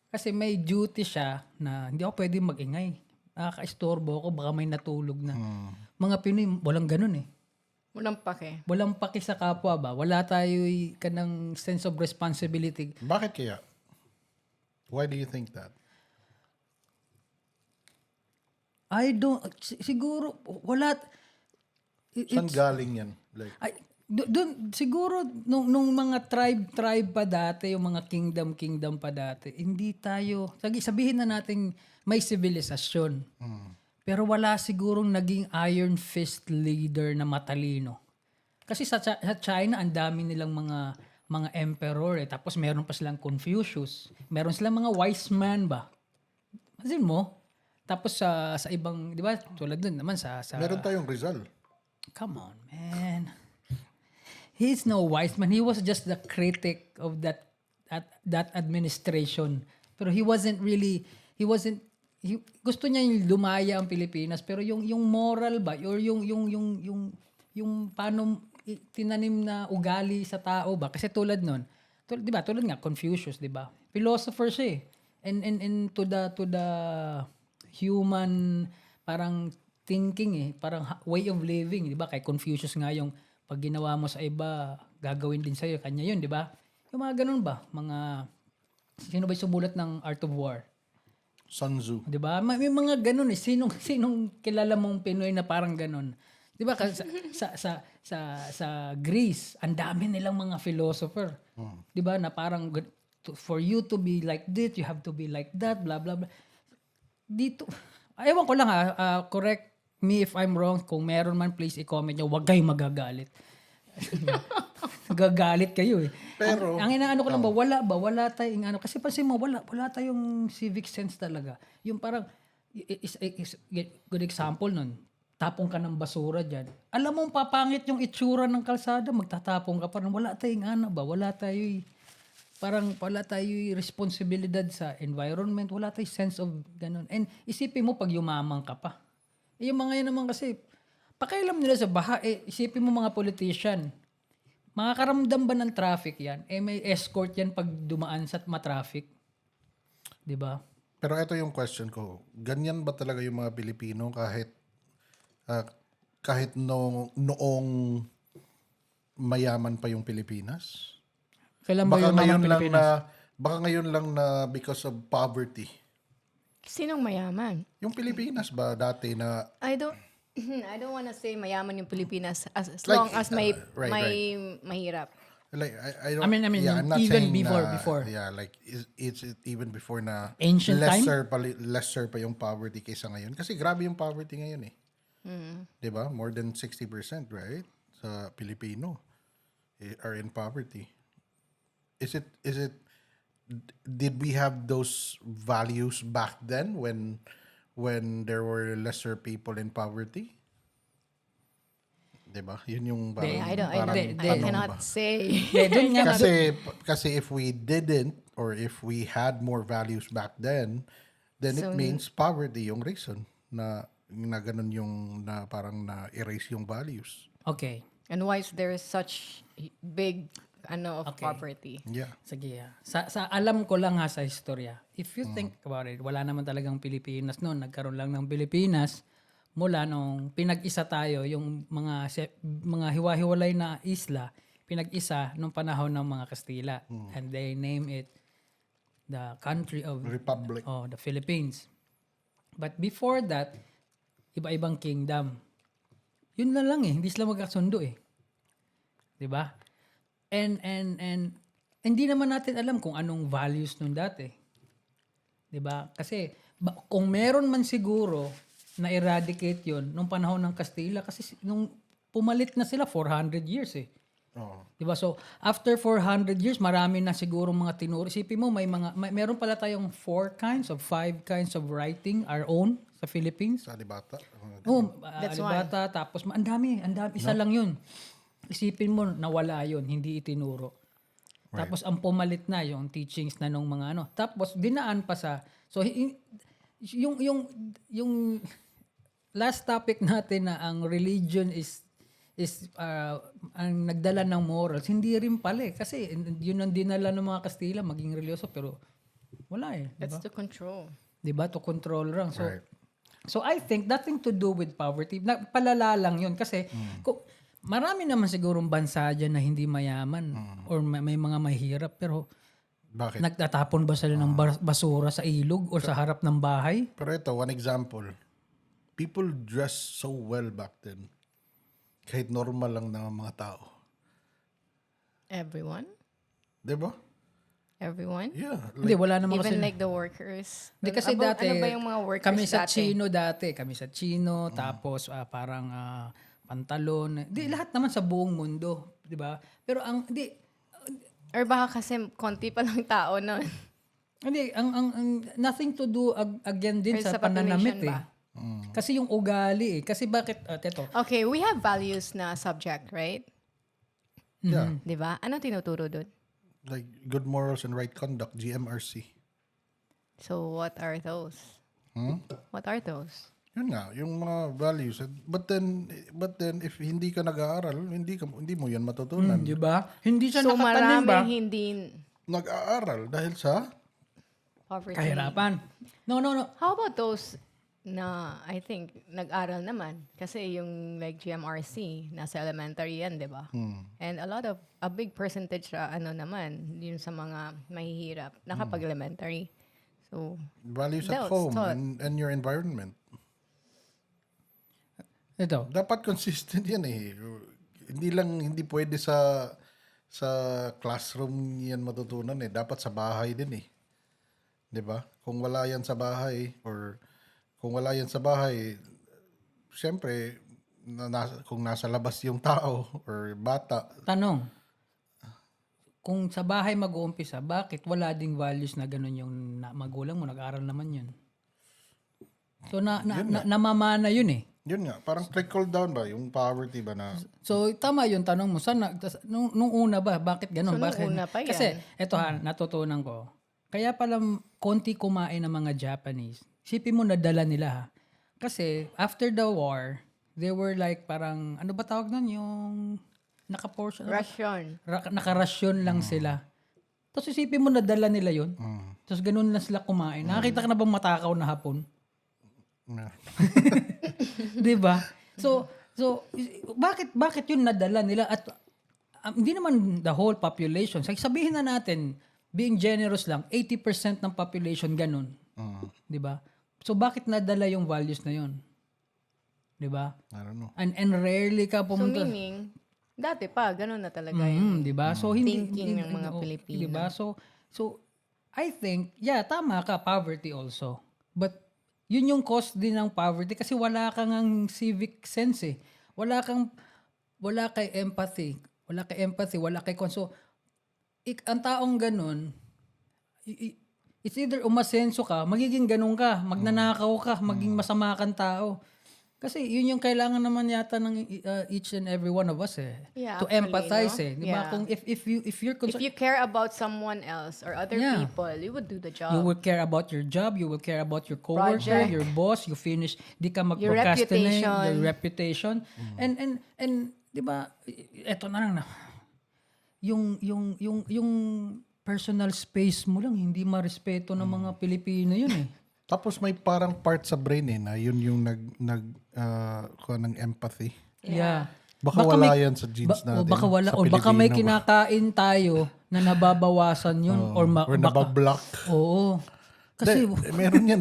Speaker 2: Kasi may duty siya na hindi ako pwede mag-ingay. Nakaka-istorbo ako, baka may natulog na. Mga Pinoy, walang ganun eh.
Speaker 1: Walang pake.
Speaker 2: Walang paki sa kapwa ba? Wala tayo kanang sense of responsibility.
Speaker 3: Bakit kaya? Why do you think that?
Speaker 2: Siguro, wala.
Speaker 3: Saan galing yan? Like,
Speaker 2: Doon, siguro, nung mga tribe pa dati, yung mga kingdom pa dati, hindi tayo, sabihin na natin may sibilisasyon. Pero wala sigurong naging iron fist leader na matalino. Kasi sa China, ang dami nilang mga emperor eh. Tapos meron pa silang Confucius. Meron silang mga wise man ba? Masin mo? Tapos sa ibang, di ba, tulad dun naman sa
Speaker 3: meron tayong Rizal.
Speaker 2: come on, man. He's no wise man. He was just the critic of that administration. Pero he gusto niya yung lumaya ang Pilipinas, pero yung moral ba or yung yung paano tinanim na ugali sa tao ba? Kasi tulad nun, 'di ba? Tulad nga Confucius, 'di ba? Philosopher siya eh. And to the human parang thinking eh, parang way of living, 'di ba? Kay Confucius nga yung pag ginawa mo sa iba, gagawin din sa iyo, kanya 'yun, 'di ba? Yung mga ganun ba? Mga sino ba yung sumulat ng Art of War?
Speaker 3: Sun Tzu.
Speaker 2: 'Di ba? May mga ganun eh. Sinong kilala mong Pinoy na parang ganun? 'Di ba? Sa Greece, ang dami nilang mga philosopher. 'Di ba? Na parang for you to be like this, you have to be like that, blah blah blah. Dito, ewan ko lang correct me if I'm wrong. Kung meron man, please i-comment nyo. Huwag kayong magagalit. Gagalit kayo eh.
Speaker 3: Pero,
Speaker 2: ang inaano ko lang wala tayong ano, kasi pansin mo, wala tayong civic sense talaga. Yung parang, is good example nun, tapong ka ng basura dyan. Alam mo, papangit yung itsura ng kalsada, magtatapong ka pa rin. Wala tayong ano ba, wala tayong responsibilidad sa environment, wala tayong sense of ganun. And isipin mo pag yumamang ka pa. Yung mga yan naman kasi, pakialam nila sa baha, isipin mo mga politician, makakaramdam ba ng traffic yan? May escort yan pag dumaan sa matraffic. Di ba?
Speaker 3: pero ito yung question ko. Ganyan ba talaga yung mga Pilipino kahit noong mayaman pa yung Pilipinas?
Speaker 2: Kailan ba yung mga Pilipinas?
Speaker 3: Baka ngayon lang na because of poverty.
Speaker 1: Sinong mayaman?
Speaker 3: Yung Pilipinas ba dati na
Speaker 1: I don't want to say mayaman yung Pilipinas as
Speaker 3: Like,
Speaker 1: long as may
Speaker 3: right.
Speaker 1: mahirap.
Speaker 3: like I don't
Speaker 2: I mean,
Speaker 3: I'm not
Speaker 2: even
Speaker 3: saying
Speaker 2: before.
Speaker 3: yeah, like it's even before na
Speaker 2: Ancient time?
Speaker 3: lesser pa yung poverty kaysa ngayon kasi grabe yung poverty ngayon eh. 'Di ba? More than 60%, right? Sa Pilipino are in poverty. Is it did we have those values back then when there were lesser people in poverty? 'Di ba? Yun yung parang,
Speaker 1: I
Speaker 3: tanong
Speaker 1: cannot
Speaker 3: ba?
Speaker 1: say.
Speaker 2: Doon nga,
Speaker 3: Kasi if we didn't or if we had more values back then it means poverty yung reason na ganun yung na parang na erase yung values.
Speaker 2: okay.
Speaker 1: And why is there such big of
Speaker 2: Okay.
Speaker 1: poverty?
Speaker 3: Yeah.
Speaker 2: Sige. Sa alam ko lang sa istorya. If you think about it, wala naman talagang Pilipinas noon. Nagkaroon lang ng Pilipinas mula nung pinag-isa tayo, yung mga hiwa-hiwalay na isla, pinag-isa nung panahon ng mga Kastila. And they name it the country of
Speaker 3: Republic.
Speaker 2: the Philippines. But before that, iba-ibang kingdom. Yun na lang eh, hindi sila magkasundo eh. 'Di ba? And hindi naman natin alam kung anong values nung dati. 'Di ba? Kasi kung meron man siguro na eradicate 'yon nung panahon ng Kastila kasi nung pumalit na sila 400 years eh.
Speaker 3: Oo.
Speaker 2: 'Di ba? So after 400 years, marami na siguro mga tinuro. Isipin mo meron pala tayong 5 kinds of writing our own sa Philippines.
Speaker 3: Sa Alibata.
Speaker 1: That's
Speaker 2: Alibata, tapos ang dami, isa lang 'yun. Isipin mo nawala 'yun, hindi itinuro.
Speaker 3: Right.
Speaker 2: Tapos ang pumalit na yung teachings na nung mga ano. Tapos dinaan pa sa yung last topic natin na ang religion is ang nagdala ng morals, hindi rin pala eh. Kasi yun ang dinala ng mga Kastila, maging religyoso, pero wala eh.
Speaker 1: That's to control.
Speaker 2: Diba? To control lang. So,
Speaker 3: Right.
Speaker 2: so I think nothing to do with poverty. Palala lang yun. Kasi marami naman sigurong bansa dyan na hindi mayaman or may mga mahirap. Pero
Speaker 3: Bakit?
Speaker 2: nagtatapon ba sila ng basura sa ilog or sa harap ng bahay?
Speaker 3: Pero ito, one example. People dress so well back then. Kahit normal lang ng mga tao.
Speaker 1: Everyone?
Speaker 3: Diba?
Speaker 1: Everyone?
Speaker 3: Yeah.
Speaker 2: Hindi, wala naman kasi.
Speaker 1: Even like the workers?
Speaker 2: Hindi kasi dati,
Speaker 1: ano ba yung mga workers
Speaker 2: kami sa
Speaker 1: dati?
Speaker 2: Chino, tapos parang pantalon. Di, lahat naman sa buong mundo. Di ba? Pero
Speaker 1: Or baka kasi konti pa lang tao nun.
Speaker 2: ang nothing to do again din
Speaker 1: Or
Speaker 2: sa
Speaker 1: sa
Speaker 2: pananamit
Speaker 1: population
Speaker 2: eh.
Speaker 1: ba?
Speaker 2: Kasi yung ugali eh. Kasi bakit, teto,
Speaker 1: Okay, we have values na subject, right?
Speaker 3: Yeah.
Speaker 1: Di ba? Ano tinuturo doon?
Speaker 3: Like good morals and right conduct, GMRC.
Speaker 1: So, what are those? What are those?
Speaker 3: Yun nga, yung mga values. But then if hindi ka nag-aaral, hindi mo yan matutunan.
Speaker 2: Di ba? Hindi siya
Speaker 1: So
Speaker 2: nakatanim ba?
Speaker 1: marami hindi
Speaker 3: Nag-aaral dahil sa
Speaker 1: poverty.
Speaker 2: Kahirapan. No.
Speaker 1: How about those na I think nag-aral naman? Kasi yung like GMRC, nasa elementary yan, di ba? And a big percentage naman, yun sa mga mahihirap, nakapag-elementary. So,
Speaker 3: values at
Speaker 1: That's
Speaker 3: home
Speaker 1: taught.
Speaker 3: and your environment.
Speaker 2: Ito.
Speaker 3: Dapat consistent yan eh. Hindi pwede sa classroom yan matutunan eh. Dapat sa bahay din eh. 'Di ba? Kung wala yan sa bahay syempre kung nasa labas yung tao or bata,
Speaker 2: Tanong. Kung sa bahay mag-uumpisa, bakit wala ding values na ganun yung magulang mo? Nag-aaral naman yun. So, namamana yun eh.
Speaker 3: yun nga, parang trickle down ba yung poverty ba na
Speaker 2: So, tama yung tanong mo. Nung una ba? Bakit ganun?
Speaker 1: So, nung
Speaker 2: bakit?
Speaker 1: una pa yan.
Speaker 2: Kasi, eto natutunan ko. Kaya pala konti kumain ng mga Japanese. Isipin mo nadala nila ha. Kasi, after the war, they were like parang, ano ba tawag nun? Yung naka-portion.
Speaker 1: Ration.
Speaker 2: Nakarasyon lang sila. Tapos isipin mo nadala nila yun. Tapos ganun lang sila kumain. Nakakita ka na bang matakaw na hapon?
Speaker 3: na
Speaker 2: 'Di ba? So bakit yun nadala nila at hindi naman the whole population. Sabihin na natin being generous lang 80% ng population ganun. 'Di ba? So bakit nadala yung values na yun? 'Di ba?
Speaker 3: I don't know.
Speaker 2: And rarely ka
Speaker 1: So
Speaker 2: pumunta.
Speaker 1: meaning, dati pa, ganun na talaga yung
Speaker 2: 'Di ba? So hindi
Speaker 1: thinking ng mga Pilipino.
Speaker 2: 'Di ba? So I think tama ka poverty also. But yun yung cause din ng poverty kasi wala kang ang civic sense eh. Wala kay empathy, wala kay so ang taong ganun it's either umasenso ka, magiging ganun ka, magnanakaw ka, maging masama kang tao. Kasi yun yung kailangan naman yata ng each and every one of us eh.
Speaker 1: Yeah,
Speaker 2: To
Speaker 1: actually,
Speaker 2: empathize
Speaker 1: no?
Speaker 2: eh. Di ba?
Speaker 1: Yeah.
Speaker 2: Kung if you're
Speaker 1: If
Speaker 2: concerned,
Speaker 1: you care about someone else or other
Speaker 2: Yeah.
Speaker 1: people, you would do the job.
Speaker 2: you will care about your job, you will care about your coworker,
Speaker 1: Project.
Speaker 2: your boss, you finish, di ka
Speaker 1: Your
Speaker 2: mag-procrastinate,
Speaker 1: reputation.
Speaker 2: your reputation. And di ba, eto na lang na, yung personal space mo lang, hindi marespeto ng mga Pilipino yun eh.
Speaker 3: Tapos may parang part sa brain eh na yun yung kuha ng empathy.
Speaker 2: Yeah.
Speaker 3: Baka wala yan sa genes
Speaker 2: O
Speaker 3: natin.
Speaker 2: baka wala,
Speaker 3: sa
Speaker 2: o baka may
Speaker 3: Pilipino ba?
Speaker 2: kinakain tayo na nababawasan yun.
Speaker 3: Or
Speaker 2: baka,
Speaker 3: nabablock.
Speaker 2: oo. Kasi,
Speaker 3: Meron yan.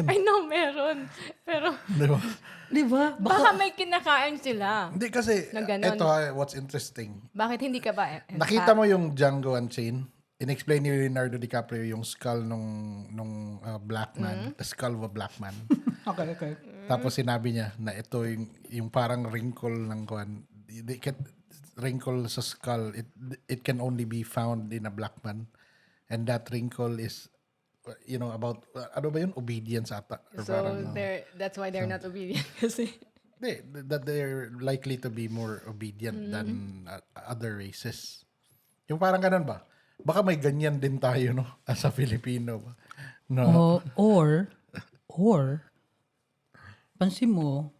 Speaker 1: I know, meron. Pero,
Speaker 3: Di ba?
Speaker 2: di ba?
Speaker 1: baka may kinakain sila.
Speaker 3: Hindi kasi,
Speaker 1: Na ganun.
Speaker 3: ito what's interesting.
Speaker 1: Bakit hindi ka ba?
Speaker 3: Nakita mo yung Django Unchained? In-explain ni Leonardo DiCaprio yung skull nung black man. The skull of a black man.
Speaker 2: Okay.
Speaker 3: Tapos sinabi niya na ito yung parang wrinkle ng kuan. Wrinkle sa skull, it can only be found in a black man. And that wrinkle is, about, ano ba yun? Obedience ata. Or
Speaker 1: So,
Speaker 3: parang,
Speaker 1: that's why they're not obedient. Kasi,
Speaker 3: that they're likely to be more obedient than other races. Yung parang ganun ba? Baka may ganyan din tayo, no? As a Filipino. No?
Speaker 2: Or, pansin mo,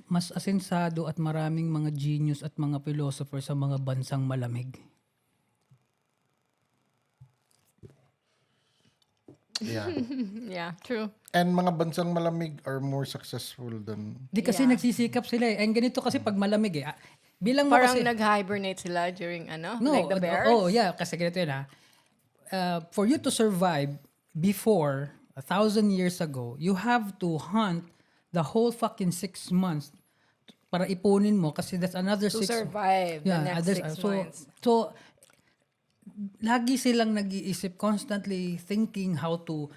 Speaker 2: mas asensado at maraming mga genius at mga philosopher sa mga bansang malamig.
Speaker 3: Yeah.
Speaker 1: yeah, true.
Speaker 3: And mga bansang malamig are more successful than...
Speaker 2: Di kasi nagsisikap sila eh. And ganito kasi pag malamig eh. Bilang mo
Speaker 1: Parang
Speaker 2: kasi...
Speaker 1: nag-hibernate sila during
Speaker 2: No,
Speaker 1: like the bears.
Speaker 2: Kasi ganito yun ha. For you to survive before 1,000 years ago, you have to hunt the whole fucking 6 months para ipunin mo kasi that's another
Speaker 1: To
Speaker 2: 6
Speaker 1: survive the next 6 months.
Speaker 2: So, lagi silang nag-iisip, constantly thinking how to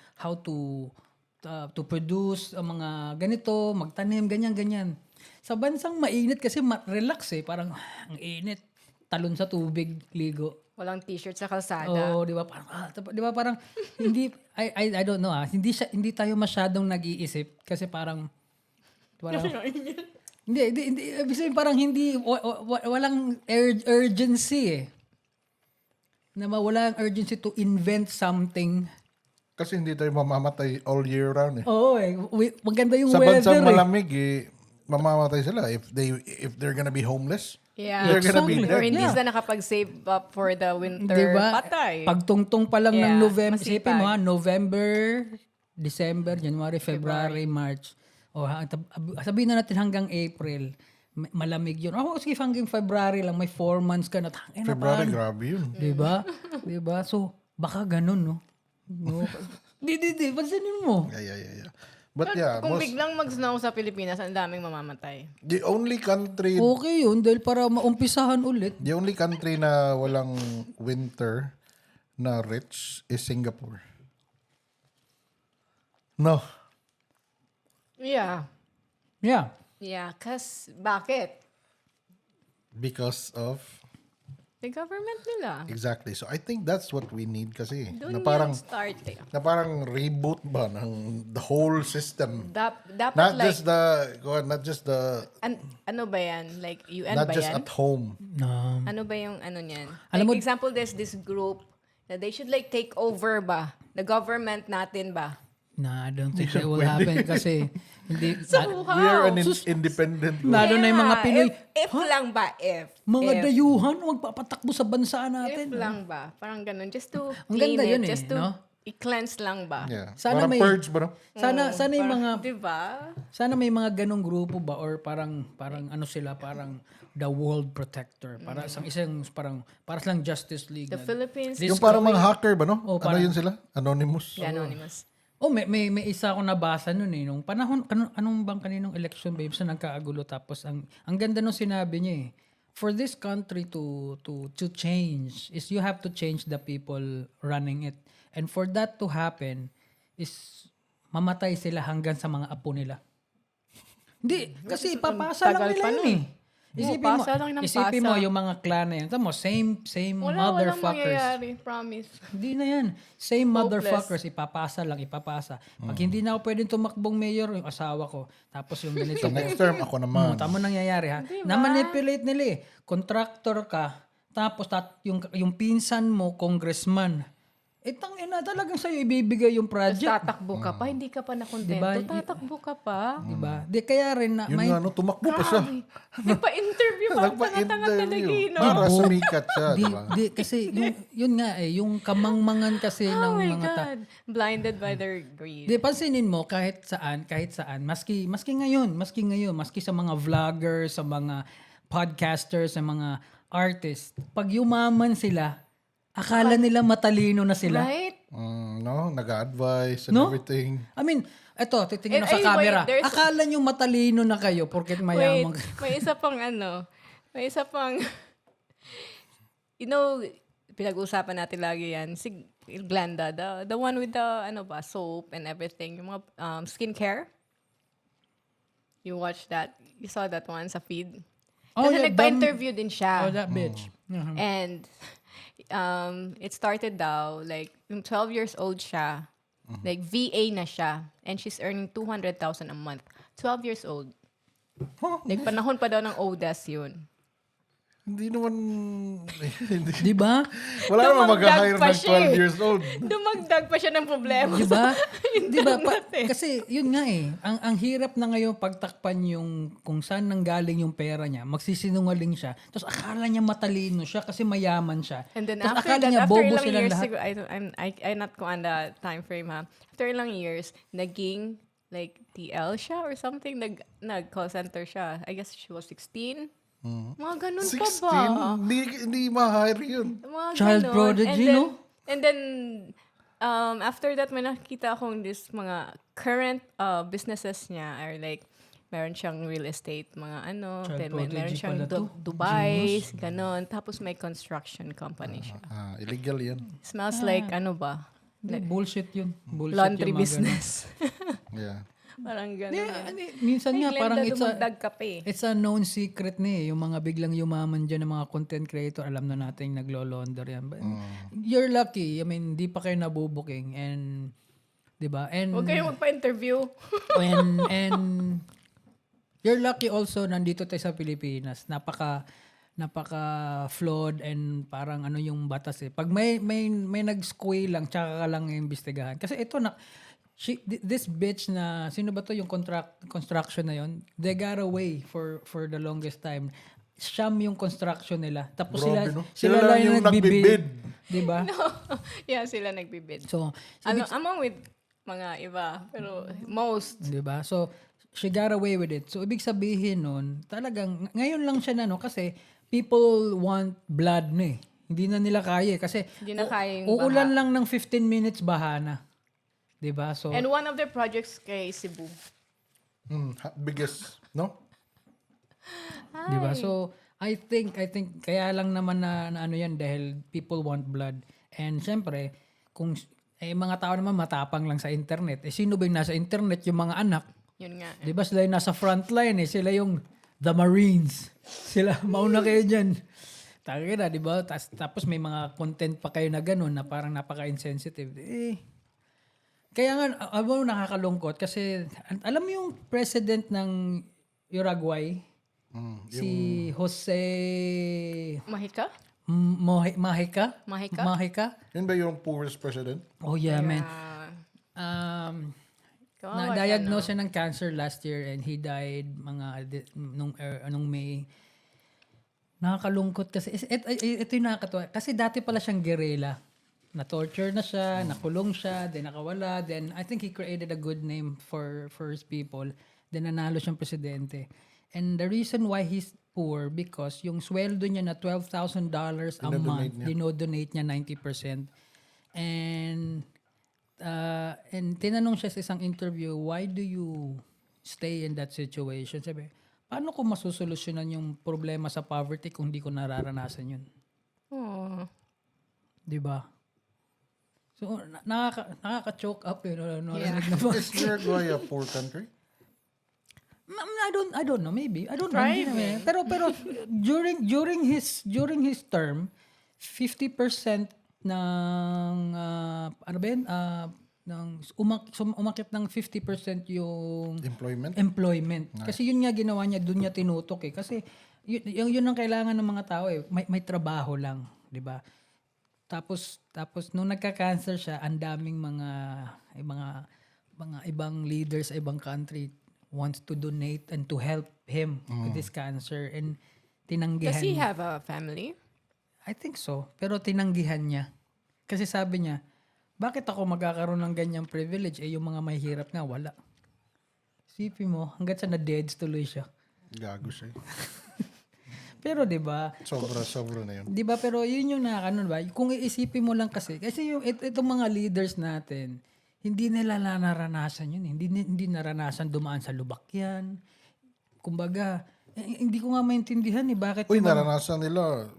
Speaker 2: produce ang mga ganito, magtanim, ganyan. Sa bansang mainit kasi relax eh, parang ang init, talon sa tubig, ligo.
Speaker 1: Walang t-shirt sa kalsada.
Speaker 2: Oo, di ba? Parang hindi I don't know hindi tayo masyadong nag-iisip kasi parang hindi ibig sabihin parang hindi walang urgency eh. Na wala ang urgency to invent something
Speaker 3: Kasi hindi tayo mamamatay all year round eh.
Speaker 2: Oo maganda yung
Speaker 3: Sa
Speaker 2: weather
Speaker 3: bansang
Speaker 2: eh.
Speaker 3: malamig mamamatay sila if they're gonna be homeless.
Speaker 1: Yeah.
Speaker 3: They're gonna be
Speaker 2: Exactly.
Speaker 1: Or
Speaker 3: dead.
Speaker 1: hindi
Speaker 2: Yeah.
Speaker 1: sila nakapag-save up for the winter.
Speaker 2: Diba?
Speaker 1: Patay.
Speaker 2: Pagtungtong pa lang ng
Speaker 1: Yeah,
Speaker 2: November,
Speaker 1: masipag.
Speaker 2: isipin mo ha, November, December, January, February, March. Sabihin na natin hanggang April, malamig yun. Sige, hanggang February lang, may 4 months ka na.
Speaker 3: February, grabe yun.
Speaker 2: Diba? Diba? So, baka ganun, no? No. Di, pansinin mo.
Speaker 3: Yeah. But yeah,
Speaker 1: Kung biglang mag-snow sa Pilipinas, ang daming mamamatay.
Speaker 3: the only country
Speaker 2: Okay yun, dahil para maumpisahan ulit.
Speaker 3: The only country na walang winter na rich is Singapore. No.
Speaker 1: Yeah.
Speaker 2: Yeah.
Speaker 1: Yeah, bakit?
Speaker 3: Because of
Speaker 1: The government nila.
Speaker 3: exactly. So I think that's what we need kasi.
Speaker 1: Doon
Speaker 3: Na parang
Speaker 1: yung start eh.
Speaker 3: na parang reboot ba ng the whole system.
Speaker 1: Dapat
Speaker 3: Not
Speaker 1: like,
Speaker 3: just the
Speaker 1: ano ba yan? Like, UN
Speaker 3: not
Speaker 1: ba
Speaker 3: just
Speaker 1: yan?
Speaker 3: at home.
Speaker 2: No.
Speaker 1: Ano ba yung ano niyan?
Speaker 2: Alam
Speaker 1: Like,
Speaker 2: mo-
Speaker 1: example, there's this group na they should like take over ba? The government natin ba?
Speaker 2: Nah, I don't think that will happen kasi hindi
Speaker 3: We are an independent.
Speaker 2: lalo na yung mga Pinoy.
Speaker 1: If lang ba? If.
Speaker 2: Mga
Speaker 1: if,
Speaker 2: dayuhan magpapatakbo sa bansa
Speaker 1: if
Speaker 2: natin.
Speaker 1: lang ba? Parang ganun. Just to
Speaker 2: Ang
Speaker 1: clean
Speaker 2: ganda
Speaker 1: it.
Speaker 2: yun
Speaker 1: Just to
Speaker 2: no?
Speaker 1: i-cleanse lang ba?
Speaker 3: Yeah.
Speaker 2: Sana
Speaker 3: Parang
Speaker 2: may-
Speaker 3: purge ba no?
Speaker 2: Sana yung mga
Speaker 1: Diba?
Speaker 2: sana may mga ganong grupo ba or parang ano sila parang the world protector para isang parang para silang Justice League.
Speaker 1: The
Speaker 2: na-
Speaker 1: Philippines,
Speaker 3: Yung parang mga hacker ba no? Ano
Speaker 2: parang-
Speaker 3: yun sila? Anonymous.
Speaker 1: the Anonymous.
Speaker 2: may isa akong nabasa noon nung panahon anong bang kaninong election babe sa nagkaagulo tapos ang ganda nung sinabi niya for this country to change is you have to change the people running it and for that to happen is mamatay sila hanggang sa mga apo nila. Hindi kasi ipapasa lang
Speaker 1: tagal
Speaker 2: nila
Speaker 1: pa
Speaker 2: yun
Speaker 1: nun.
Speaker 2: eh.
Speaker 1: pasa lang ng
Speaker 2: Isipin mo
Speaker 1: pasa.
Speaker 2: yung mga clan na yan. Tama mo, same
Speaker 1: Walang
Speaker 2: motherfuckers.
Speaker 1: mangyayari. Promise.
Speaker 2: Hindi na yan. Same motherfuckers, ipapasa. Pag hindi na ako pwedeng tumakbong mayor, yung asawa ko. Tapos yung ganito.
Speaker 3: So next term ako naman.
Speaker 2: Tama nangyayari ha. Na-manipulate nila eh. Contractor ka, tapos yung pinsan mo, congressman. Tangina talagang sa'yo ibibigay yung project.
Speaker 1: Tatakbo ka pa, hindi ka pa nakontento.
Speaker 2: Diba?
Speaker 1: Tatakbo ka pa.
Speaker 2: Diba? Di kaya rin na
Speaker 3: Yun nga no, tumakbo pa siya.
Speaker 1: Nagpa-interview pa. Tanga-tanga talaga
Speaker 3: Nagpa-interview.
Speaker 1: no?
Speaker 3: Para sumikat siya,
Speaker 2: di,
Speaker 3: diba?
Speaker 2: di, kasi yun nga yung kamangmangan kasi
Speaker 1: Oh
Speaker 2: ng
Speaker 1: my
Speaker 2: mga
Speaker 1: God. Blinded by their greed.
Speaker 2: Di pansinin mo kahit saan, maski ngayon, maski sa mga vloggers, sa mga podcasters, sa mga artists, pag yumaman sila, akala nila matalino na sila.
Speaker 1: Right?
Speaker 3: No, nag-advise and
Speaker 2: No?
Speaker 3: everything.
Speaker 2: I mean, eto, titingin mo
Speaker 1: Eh,
Speaker 2: sa
Speaker 1: wait,
Speaker 2: camera.
Speaker 1: there's-
Speaker 2: Akala nyo matalino na kayo porket
Speaker 1: Wait,
Speaker 2: mayaman kayo.
Speaker 1: may isa pang you know, pinag-uusapan natin lagi yan. Si Glenda, the one with the, soap and everything. Yung mga skincare. You watched that? You saw that one sa feed?
Speaker 2: Oh,
Speaker 1: Kasi
Speaker 2: yeah,
Speaker 1: nagpa-interview din siya.
Speaker 2: Oh, that bitch. Mhm.
Speaker 1: And it started daw, like, yung 12 years old siya, like, VA na siya, and she's earning 200,000 a month. 12 years old. Like, panahon pa daw ng ODAS yun.
Speaker 3: Hindi naman, hindi.
Speaker 2: Di ba?
Speaker 3: Wala naman
Speaker 1: Dumagdag
Speaker 3: mag-hire
Speaker 1: pa
Speaker 3: ng
Speaker 1: siya
Speaker 3: 12
Speaker 1: eh.
Speaker 3: years old.
Speaker 1: Dumagdag pa siya ng problema.
Speaker 2: Di ba? Di ba?
Speaker 1: natin.
Speaker 2: Kasi yun nga eh. Ang hirap na ngayon pagtakpan yung kung saan nanggaling yung pera niya. Magsisinungaling siya. Tapos akala niya matalino siya kasi mayaman siya.
Speaker 1: And then
Speaker 2: Tapos
Speaker 1: after
Speaker 2: akala
Speaker 1: that,
Speaker 2: niya
Speaker 1: after
Speaker 2: bobo
Speaker 1: ilang
Speaker 2: silang
Speaker 1: years,
Speaker 2: lahat.
Speaker 1: siguro, I not ko on the time frame ha. After ilang years, naging like TL siya or something. Nag-call center siya. I guess she was 16. Mga ganun pa ba?
Speaker 3: 16? Hindi ma-hire yun.
Speaker 1: Mga
Speaker 2: Child
Speaker 1: ganon.
Speaker 2: prodigy,
Speaker 1: and then,
Speaker 2: no?
Speaker 1: And then, after that, may nakita akong this mga current businesses niya are like, meron siyang real estate, mga
Speaker 2: Child
Speaker 1: then meron
Speaker 2: prodigy
Speaker 1: siyang
Speaker 2: pala to.
Speaker 1: Dubai, ganon. Tapos may construction company siya.
Speaker 3: Illegal yan.
Speaker 1: Smells like,
Speaker 2: Hindi, bullshit yun. Bullshit
Speaker 1: laundry
Speaker 2: yung mga
Speaker 1: business.
Speaker 3: Yeah.
Speaker 1: Parang
Speaker 2: ganun.
Speaker 1: ganon.
Speaker 2: Minsan nga parang
Speaker 1: dumagdag ka pa eh.
Speaker 2: it's a known secret na eh. Yung mga biglang yumaman dyan ng mga content creator, alam na natin naglo-launder yan. But you're lucky. I mean, di pa kayo nabubuking. And, di ba? And,
Speaker 1: Huwag kayong magpa-interview.
Speaker 2: and you're lucky also nandito tayo sa Pilipinas. napaka-flawed and parang ano yung batas eh. Pag may nag-squay lang, tsaka ka lang imbestigahan. Kasi ito na, this bitch na, sino ba to yung construction na yon? They got away for the longest time. Siyam yung construction nila. Tapos
Speaker 3: Grabe, no?
Speaker 2: sila
Speaker 3: Sila lang yung nagbibid.
Speaker 2: Diba?
Speaker 1: Yeah, sila nagbibid.
Speaker 2: So,
Speaker 1: Among with mga iba, pero most.
Speaker 2: diba? So, she got away with it. So, ibig sabihin nun, talagang, ngayon lang siya na, no? Kasi, people want blood na eh. Hindi na nila kaya eh. Kasi,
Speaker 1: Hindi na kaya yung
Speaker 2: uulan lang ng 15 minutes, baha na. Diba? So,
Speaker 1: And one of their projects kay Cebu.
Speaker 3: Biggest, no?
Speaker 2: diba? So, I think, kaya lang naman na ano yan, dahil people want blood. And, syempre, kung, mga tao naman matapang lang sa internet. Sino ba yung nasa internet? Yung mga anak.
Speaker 1: Yun nga.
Speaker 2: Di ba sila yung nasa front line eh. Sila yung the Marines. Sila, mauna kayo dyan. Taka na, di ba? Tapos may mga content pa kayo na gano'n na parang napaka-insensitive. Kaya nga, alam mo nakakalungkot kasi alam mo yung president ng Uruguay? Si Jose
Speaker 1: Mahika?
Speaker 2: Mahika? Mahika?
Speaker 3: Yun ba yung poorest president?
Speaker 2: Oh yeah, man.
Speaker 1: Kawawa
Speaker 2: Na-diagnose siya ng cancer last year and he died nung May. Nakakalungkot kasi ito yung nakakatawa. Kasi dati pala siyang guerrilla. Na-torture na siya, nakulong siya, then nakawala, then I think he created a good name for his people. Then nanalo siyang presidente. And the reason why he's poor because yung sweldo niya na $12,000 a month, dinodonate niya 90%. And tinanong siya sa isang interview, why do you stay in that situation? Sabi, paano ko masusolusyonan yung problema sa poverty kung di ko nararanasan yun?
Speaker 1: Oh.
Speaker 2: Diba? So, nakaka-choke up yun.
Speaker 3: Is Uruguay a poor country?
Speaker 2: I don't know, maybe. I don't know.
Speaker 1: Thriving.
Speaker 2: Pero during his term, 50% ng ano ba yun? Ng umakyat ng 50% yung employment. Kasi yun nga ginawa niya, doon niya tinutok eh. Kasi yun ang kailangan ng mga tao eh. May trabaho lang, 'di ba? Tapos nung nagka-cancer siya, ang daming mga ibang leaders sa ibang country wants to donate and to help him with this cancer and tinanggihan.
Speaker 1: Does he have a family?
Speaker 2: I think so. Pero tinanggihan niya. Kasi sabi niya, bakit ako magkakaroon ng ganyang privilege? Yung mga mahihirap nga, wala. Sipin mo, hanggat sa na-deads tuloy siya.
Speaker 3: Gago siya.
Speaker 2: Pero 'di ba?
Speaker 3: Sobra na yun.
Speaker 2: 'Di ba pero yun yung nakakanon ba? Kung iisipin mo lang kasi yung itong mga leaders natin, hindi nila naranasan yun. Hindi naranasan dumaan sa lubak yan. Kumbaga, hindi ko nga maintindihan bakit.
Speaker 3: Uy, naranasan nila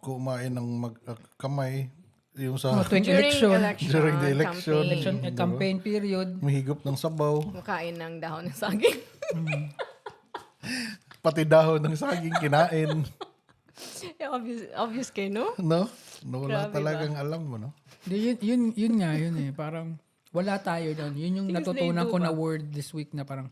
Speaker 3: kumain ng kamay yung sa
Speaker 2: tuwing election.
Speaker 3: During the election.
Speaker 2: Campaign period.
Speaker 3: Mahigop ng sabaw.
Speaker 1: Makain ng dahon ng saging.
Speaker 3: Pati dahon ng saging kinain.
Speaker 1: Obvious kayo, no?
Speaker 3: No? Wala
Speaker 1: Grabe
Speaker 3: talagang alam mo, no?
Speaker 2: Yun nga, yun eh. Parang wala tayo doon. Yun yung natutunan ko na word this week na parang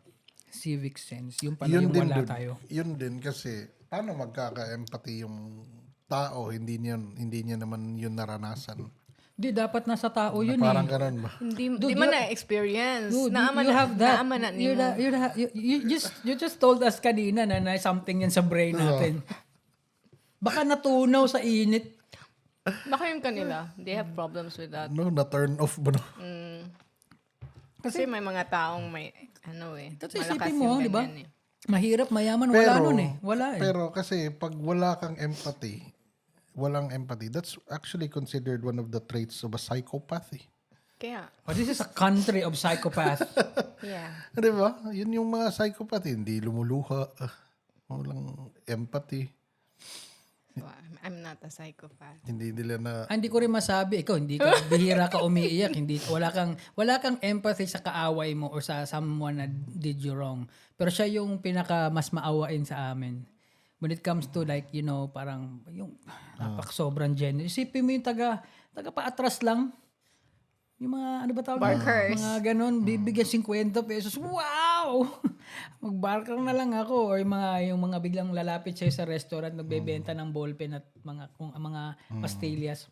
Speaker 2: civic sense. Yung pala yung wala tayo.
Speaker 3: Yun din kasi paano magkaka-empathy yung tao, hindi niya naman yun naranasan.
Speaker 2: Di, dapat nasa tao yun
Speaker 3: Parang
Speaker 2: eh.
Speaker 3: ganun ba?
Speaker 1: Hindi man na-experience.
Speaker 2: Dude,
Speaker 1: Naaman
Speaker 2: you have that.
Speaker 1: Naaman na
Speaker 2: You just told us kanina na something yan sa brain natin. Baka natunaw sa init.
Speaker 1: Baka yung kanila, they have problems with that.
Speaker 3: No, na-turn off ba, no?
Speaker 1: Kasi may mga taong may,
Speaker 2: Kasi
Speaker 1: malakas
Speaker 2: isipin mo,
Speaker 1: yung
Speaker 2: di ba?
Speaker 1: ganyan eh.
Speaker 2: Mahirap, mayaman, wala nun eh. Wala eh.
Speaker 3: Pero kasi pag wala kang empathy, walang empathy, that's actually considered one of the traits of a psychopath.
Speaker 1: Kaya,
Speaker 2: But this is a country of psychopaths.
Speaker 1: yeah.
Speaker 3: Di ba? Yun yung mga psychopath, hindi lumuluha, walang empathy.
Speaker 1: So, I'm not a psychopath.
Speaker 3: Hindi nila na
Speaker 2: Hindi ko rin masabi, ikaw, hindi ka, bihira ka umiiyak, wala kang empathy sa kaaway mo or sa someone na did you wrong. Pero siya yung pinaka mas maawain sa amin. When it comes to like, parang yung sobrang generous. Isipin mo yung taga paatras lang. Yung mga, ano ba tawag?
Speaker 1: Barkers.
Speaker 2: Mga ganun, bibigyan 50 pesos. Wow! wow! Mag-barker na lang ako. Or yung mga biglang lalapit sa'yo sa restaurant, nagbebenta ng ballpen at mga pastillas.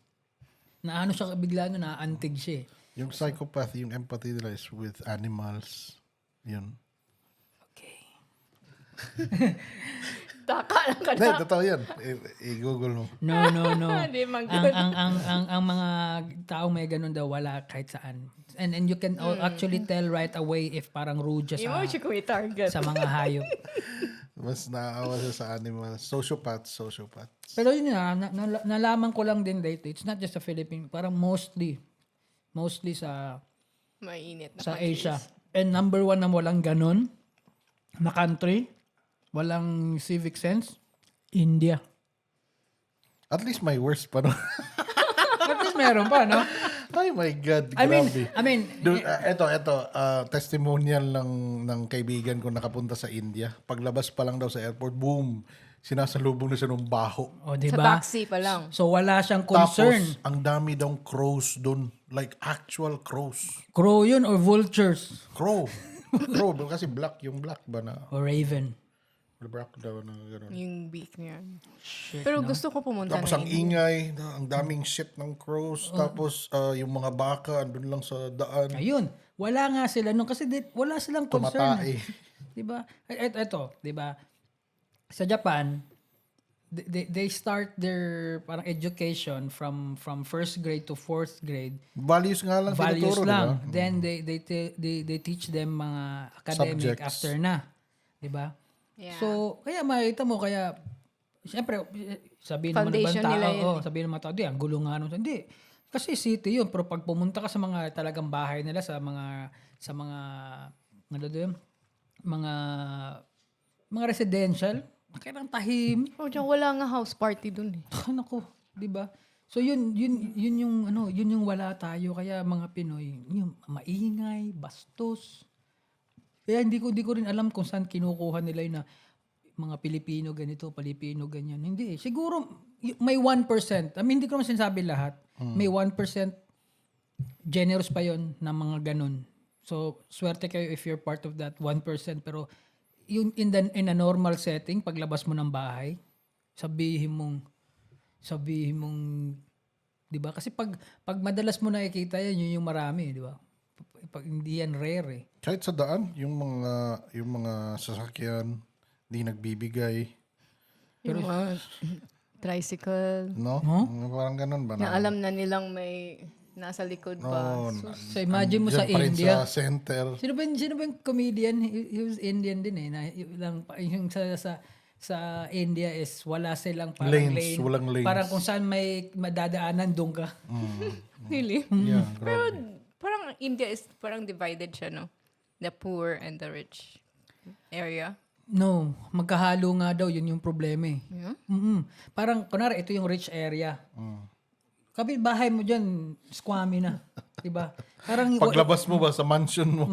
Speaker 2: Na ano siya bigla naantig siya eh.
Speaker 3: Yung psychopath, yung empathy nila is with animals. Yun.
Speaker 2: Okay.
Speaker 1: Taka lang ka
Speaker 3: Hindi,
Speaker 1: na.
Speaker 3: totoo yan. I-google mo.
Speaker 2: No.
Speaker 1: Hindi man
Speaker 2: ang mga taong may ganun daw wala kahit saan. And you can actually tell right away if parang rude siya
Speaker 1: Yung siya kung i-target.
Speaker 2: sa mga hayop.
Speaker 3: Mas naaawa siya sa animals. Sociopaths.
Speaker 2: Pero yun nalaman ko lang din dito. It's not just sa Philippines. Parang mostly sa
Speaker 1: Mainit na
Speaker 2: sa
Speaker 1: countries.
Speaker 2: Asia. And number 1 na walang ganun na country, walang civic sense, India.
Speaker 3: At least may worst pa, no?
Speaker 2: At least meron pa, no?
Speaker 3: Ay, my God.
Speaker 2: I
Speaker 3: Grabe.
Speaker 2: mean,
Speaker 3: Dude, ito, testimonial ng kaibigan ko nakapunta sa India. Paglabas pa lang daw sa airport, boom, sinasalubong na siya ng baho.
Speaker 2: o
Speaker 1: Sa
Speaker 2: diba?
Speaker 1: taxi pa lang.
Speaker 2: So wala siyang concern.
Speaker 3: Tapos, ang dami daw crows dun. Like, actual crows.
Speaker 2: Crow yun or vultures
Speaker 3: Crow. Crow, kasi black, yung black ba na?
Speaker 2: or raven.
Speaker 3: Black daw na gano'n.
Speaker 1: Yung beak niya.
Speaker 2: Shit,
Speaker 1: Pero
Speaker 2: no?
Speaker 1: gusto ko pumunta
Speaker 3: Tapos
Speaker 1: na
Speaker 3: ang ingay, ang daming shit ng crows. Tapos yung mga baka, andun lang sa daan.
Speaker 2: Ayun, wala nga sila nung kasi wala silang concern.
Speaker 3: Tumatae.
Speaker 2: 'Di ba? Ito, 'di ba? Sa Japan, they start their parang education from first grade to fourth grade.
Speaker 3: Values nga lang
Speaker 2: Values
Speaker 3: tinuturo,
Speaker 2: lang.
Speaker 3: diba?
Speaker 2: Then they teach them mga academic
Speaker 3: Subjects.
Speaker 2: after na. 'Di ba?
Speaker 1: Yeah.
Speaker 2: So, kaya makita mo siyempre sabihin naman ng
Speaker 1: Foundation
Speaker 2: ibang
Speaker 1: nila
Speaker 2: tao,
Speaker 1: yun.
Speaker 2: sabihin ng mga tao, di, ang gulo nga nun. Hindi. Kasi city yun, pero pag pumunta ka sa mga talagang bahay nila, sa mga ano doon, mga residential, kailang tahim.
Speaker 1: Oh, diyan wala nga house party dun eh.
Speaker 2: Ano ko, 'di ba? So yun yung wala tayo kaya mga Pinoy, yung maingay, bastos. Kaya hindi ko rin alam kung saan kinukuha nila yun na mga Pilipino ganito, Pilipino ganyan. Hindi. Siguro may 1%. I mean, hindi ko naman sinasabi lahat. May 1% generous pa yon na mga ganun. So, swerte kayo if you're part of that 1%. Pero yun in a normal setting, paglabas mo ng bahay, sabihin mong 'di ba? Kasi pag madalas mo nakikita yan, yun yung marami, 'di ba? Pag hindi yan rare eh.
Speaker 3: Kahit sa daan, yung mga sasakyan, di nagbibigay.
Speaker 1: Yung mga tricycle.
Speaker 3: No? Parang ganun ba?
Speaker 1: Na alam na nilang may nasa likod pa.
Speaker 3: No,
Speaker 2: So imagine mo sa
Speaker 3: dyan pa rin
Speaker 2: India.
Speaker 3: sa center.
Speaker 2: Sino ba yung comedian? He was Indian din eh. Yung sa India is wala silang parang
Speaker 3: Lanes,
Speaker 2: lane.
Speaker 3: walang lanes.
Speaker 2: Parang kung saan may madadaanan, doon ka.
Speaker 1: Really?
Speaker 3: Yeah,
Speaker 1: Pero
Speaker 3: grabe.
Speaker 1: parang India is parang divided siya, no? The poor and the rich area.
Speaker 2: No, magkahalo nga daw. Yun yung problema eh.
Speaker 1: Yeah?
Speaker 2: Parang, kunwari, ito yung rich area. Bahay mo dyan, squammy na. Diba? Parang,
Speaker 3: Paglabas mo ba sa mansion mo?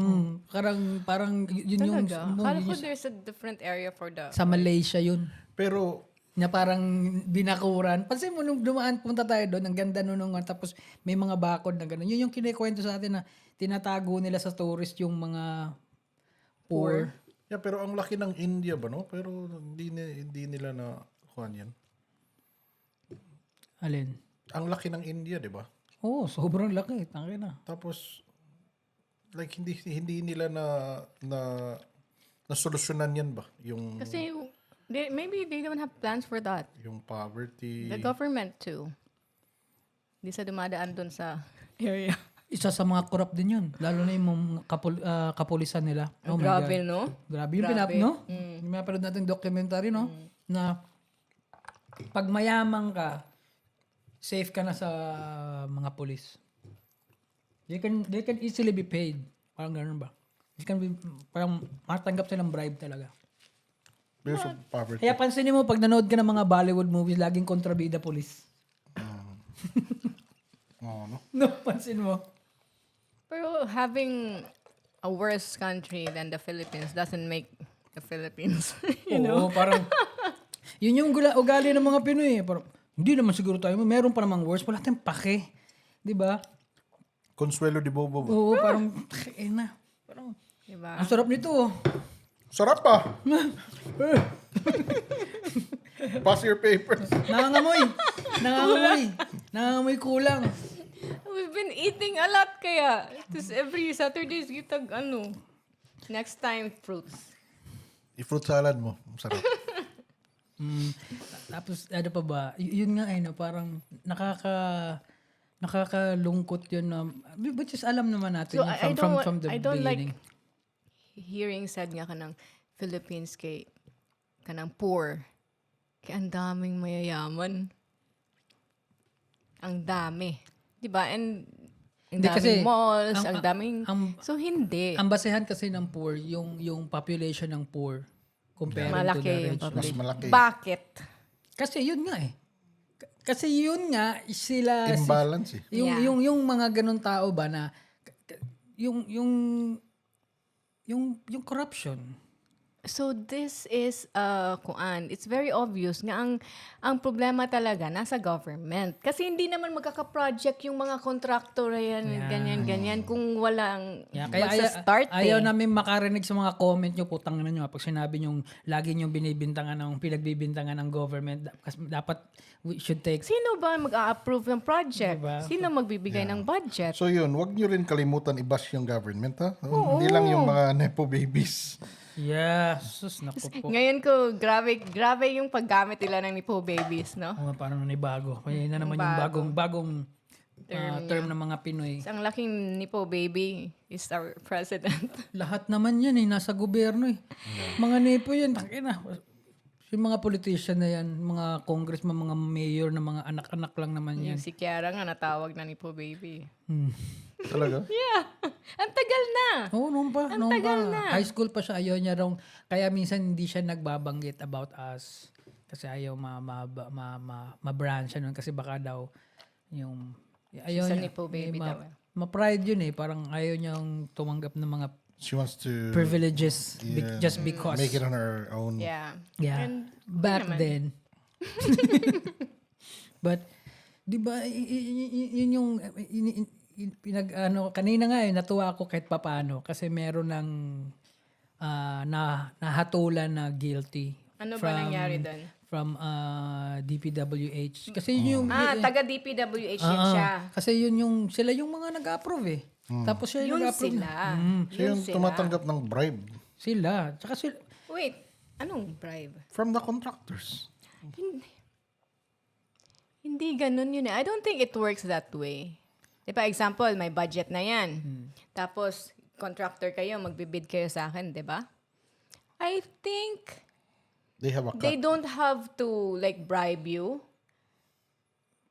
Speaker 2: parang yun yung,
Speaker 1: Talaga? Akala ko there's a different area for the...
Speaker 2: sa Malaysia yun.
Speaker 3: Pero,
Speaker 2: Na parang binakuran. Pansin mo nung dumaan, punta tayo doon, ang ganda nun, tapos may mga bakod na gano'n. Yun yung kinikwento sa atin na tinatago nila sa tourist yung mga poor.
Speaker 3: yeah, pero ang laki ng India ba, no? Pero hindi nila na kuhan yan.
Speaker 2: Alin?
Speaker 3: Ang laki ng India, di ba?
Speaker 2: Oo, sobrang laki. Tangin na.
Speaker 3: Tapos, like, hindi nila na solusyonan yan ba? Yung
Speaker 1: Kasi maybe they don't have plans for that.
Speaker 3: yung poverty.
Speaker 1: The government too. Hindi sa dumadaan dun sa area.
Speaker 2: Isa sa mga corrupt din yun. Lalo na yung mga kapulisan nila. Oh my
Speaker 1: Grabe,
Speaker 2: God.
Speaker 1: no?
Speaker 2: Grabe yung no? Yung pinapanood natin documentary, no? Na pag mayaman ka, safe ka na sa mga pulis. They can easily be paid. Parang ganun ba? Parang matanggap silang bribe talaga.
Speaker 3: Because of poverty.
Speaker 2: Kaya pansinin mo, pag nanood ka ng mga Bollywood movies, laging kontrabida pulis.
Speaker 3: Oh, no?
Speaker 2: No, pansin mo.
Speaker 1: Pero having a worse country than the Philippines doesn't make the Philippines, you know?
Speaker 2: Oo, parang, yun yung ugali ng mga Pinoy. Parang, hindi naman siguro tayo, meron pa namang worse, wala tayong pake. Di ba?
Speaker 3: Consuelo de Bobo ba?
Speaker 2: Oo, parang, na. Parang,
Speaker 1: Diba?
Speaker 2: Ang sarap nito.
Speaker 3: Sarap pa. Pass your papers.
Speaker 2: Nangangamoy. Nangangamoy. Nangangamoy kulang.
Speaker 1: We've been eating a lot kaya. Tapos every Saturdays kita next time fruits.
Speaker 3: I-fruit salad mo. Sarap.
Speaker 2: Tapos ano pa ba? Yun nga no, parang nakakalungkot yun na which is alam naman natin
Speaker 1: So
Speaker 2: yun from the
Speaker 1: I don't
Speaker 2: beginning.
Speaker 1: like hearing said nga kanang Philippines kay kanang poor. Kaya ang daming mayayaman. Ang dami. 'Di ba? And ang
Speaker 2: Hindi,
Speaker 1: daming
Speaker 2: kasi
Speaker 1: malls,
Speaker 2: ang-
Speaker 1: ang daming so hindi.
Speaker 2: Ang basehan kasi ng poor, yung population ng poor compared to the
Speaker 1: Malaki yung
Speaker 2: rich.
Speaker 3: Mas
Speaker 1: population.
Speaker 3: malaki.
Speaker 1: Bakit?
Speaker 2: Kasi yun nga eh. Kasi yun nga sila
Speaker 3: Imbalance eh.
Speaker 1: Yeah.
Speaker 2: yung mga ganun tao ba na yung corruption.
Speaker 1: So this is it's very obvious nga ang problema talaga nasa government. Kasi hindi naman magkaka-project yung mga contractor yan, ganyan kung walang
Speaker 2: Kaya
Speaker 1: start
Speaker 2: ayaw namin makarinig sa mga comment nyo, putang naman nyo, pag sinabi nyo, lagi nyo pinagbibintangan ng government, kasi dapat we should take.
Speaker 1: Sino ba mag-a-approve ng project?
Speaker 2: Diba?
Speaker 1: Sino magbibigay ng budget?
Speaker 3: So yun, wag nyo rin kalimutan i-bash yung government, ha? Hindi lang yung mga nepo babies.
Speaker 2: Yeah, sus, naku po.
Speaker 1: Ngayon ko, grabe yung paggamit nila ng Nipo Babies, no?
Speaker 2: Oo, parang nanibago. Kaya na naman yung bagong term ng mga Pinoy.
Speaker 1: Ang laking Nipo Baby is our president.
Speaker 2: Lahat naman yan nasa gobyerno eh. Mga nepo yan, takina. Yung mga politician na yan, mga congressman, mga mayor na mga anak-anak lang naman yan.
Speaker 1: Yung si Kiara nga natawag na Nipo Baby.
Speaker 3: Talaga?
Speaker 1: Yeah. Ang tagal na.
Speaker 2: Oo, noon pa.
Speaker 1: tagal na.
Speaker 2: High school pa siya, ayaw niya raw. Kaya minsan hindi siya nagbabanggit about us. Kasi ayaw ma-brand siya nun. Kasi baka daw yung... Ayaw
Speaker 1: Sa
Speaker 2: niya,
Speaker 1: Nipo Baby daw.
Speaker 2: ma-pride yun eh. Parang ayaw niyang tumanggap ng mga
Speaker 3: She wants to
Speaker 2: privileges
Speaker 3: yeah,
Speaker 2: just because.
Speaker 3: make it on her own.
Speaker 1: Yeah.
Speaker 2: Yeah.
Speaker 1: And
Speaker 2: Back
Speaker 1: naman.
Speaker 2: then. But, di ba, yun yung kanina nga natuwa ako kahit papaano kasi meron ng nahatulan na guilty.
Speaker 1: Ano ba nangyari doon?
Speaker 2: From DPWH. Kasi yun yung...
Speaker 1: Taga DPWH yun siya.
Speaker 2: Kasi yun yung... Sila yung mga nag-approve eh. Tapos siya yung
Speaker 1: Yun
Speaker 2: nag-approve.
Speaker 1: sila.
Speaker 3: Siya yung tumatanggap ng bribe
Speaker 2: Sila. Tsaka sila...
Speaker 1: Wait, anong bribe?
Speaker 3: from the contractors.
Speaker 1: Hindi ganun yun eh. I don't think it works that way. Di ba, example, may budget na yan. Tapos, contractor kayo, magbibid kayo sa akin, di ba? I think
Speaker 3: They have a cut.
Speaker 1: they don't have to like bribe you.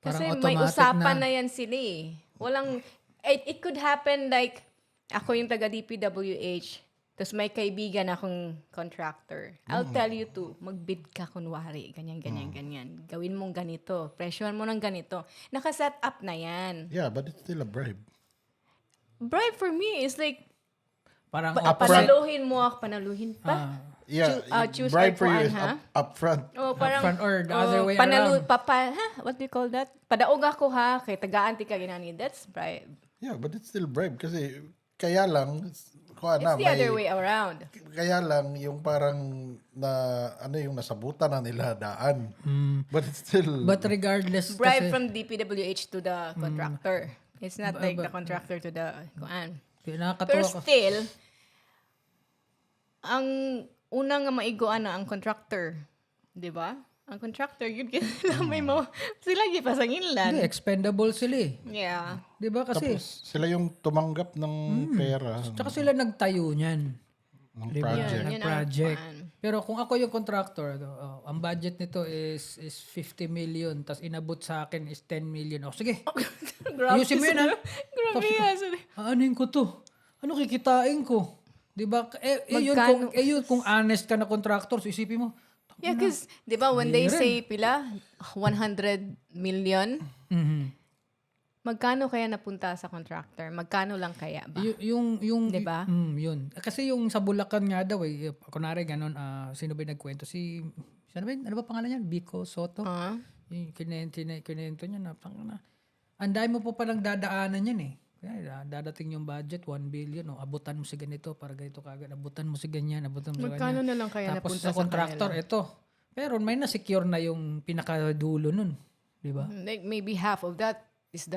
Speaker 1: Kasi
Speaker 2: Parang
Speaker 1: may
Speaker 2: automatic
Speaker 1: usapan
Speaker 2: na.
Speaker 1: na yan sila eh. Walang, it could happen like, ako yung taga DPWH, tapos may kaibigan akong contractor. I'll tell you to, magbid ka kunwari, ganyan. Gawin mong ganito, presyohan mo ng ganito. Nakaset up na yan.
Speaker 3: Yeah, but it's still a bribe.
Speaker 1: Bribe for me is like,
Speaker 2: Parang
Speaker 1: panaluhin mo ako, panaluhin pa.
Speaker 3: Yeah,
Speaker 1: choose
Speaker 3: bribe for you
Speaker 1: upuan,
Speaker 3: is
Speaker 1: ha?
Speaker 3: upfront.
Speaker 1: Oh, parang,
Speaker 2: upfront or the other way
Speaker 1: panalu,
Speaker 2: around.
Speaker 1: What do you call that? Padaog ako ha, kay tagaan ti ka ginani. That's bribe.
Speaker 3: Yeah, but it's still bribe kasi kaya lang kuha na
Speaker 1: It's the other way around.
Speaker 3: kaya lang yung parang na yung nasabutan na nila daan. But it's still
Speaker 2: But regardless
Speaker 1: Bribe
Speaker 2: kasi...
Speaker 1: from DPWH to the contractor. It's not like the contractor to the kuan.
Speaker 2: Nakakatawa
Speaker 1: Pero
Speaker 2: ko.
Speaker 1: still, ang unang nga maiguan na ang contractor. Di ba? Ang contractor, yun kailangan may mo. Sila
Speaker 2: Hindi,
Speaker 1: gipasanginlan.
Speaker 2: expendable sila eh.
Speaker 1: Yeah.
Speaker 2: Di ba kasi?
Speaker 3: tapos sila yung tumanggap ng pera
Speaker 2: Tsaka sila nagtayo niyan.
Speaker 3: ng
Speaker 2: Di ba?
Speaker 3: project.
Speaker 1: Yun ang
Speaker 2: Project.
Speaker 1: kuan.
Speaker 2: Pero kung ako yung contractor, ang budget nito is 50 million, tas inabot sa akin is 10 million. O sige,
Speaker 1: Grabe
Speaker 2: ayusin mo yun ha.
Speaker 1: Grabe yan.
Speaker 2: Aanin ko to. Ano kikitain ko? Di ba?
Speaker 1: Magkano?
Speaker 2: Yun kung honest ka na contractor, so isipin mo,
Speaker 1: Yeah, because, di ba, when they say pila, 100 million, magkano kaya napunta sa contractor? Magkano lang kaya ba?
Speaker 2: yung
Speaker 1: Diba?
Speaker 2: yun. Kasi yung sa Bulacan nga daw eh, kunwari ganun, sino ba yung nagkwento? Ano ba pangalan niyan? Vico Soto?
Speaker 1: Ah?
Speaker 2: Yung kinento niya na, ang dami mo pa palang dadaanan yan eh. Kaya dadating yung budget, 1 billion, abutan mo si ganito para ganito kagad, abutan mo si ganyan, abutan mo si
Speaker 1: Magkano
Speaker 2: ganyan.
Speaker 1: na lang kaya
Speaker 2: Tapos
Speaker 1: napunta
Speaker 2: sa contractor,
Speaker 1: kanila?
Speaker 2: ito. Pero may na-secure na yung pinakadulo nun. Di ba?
Speaker 1: Like maybe half of that is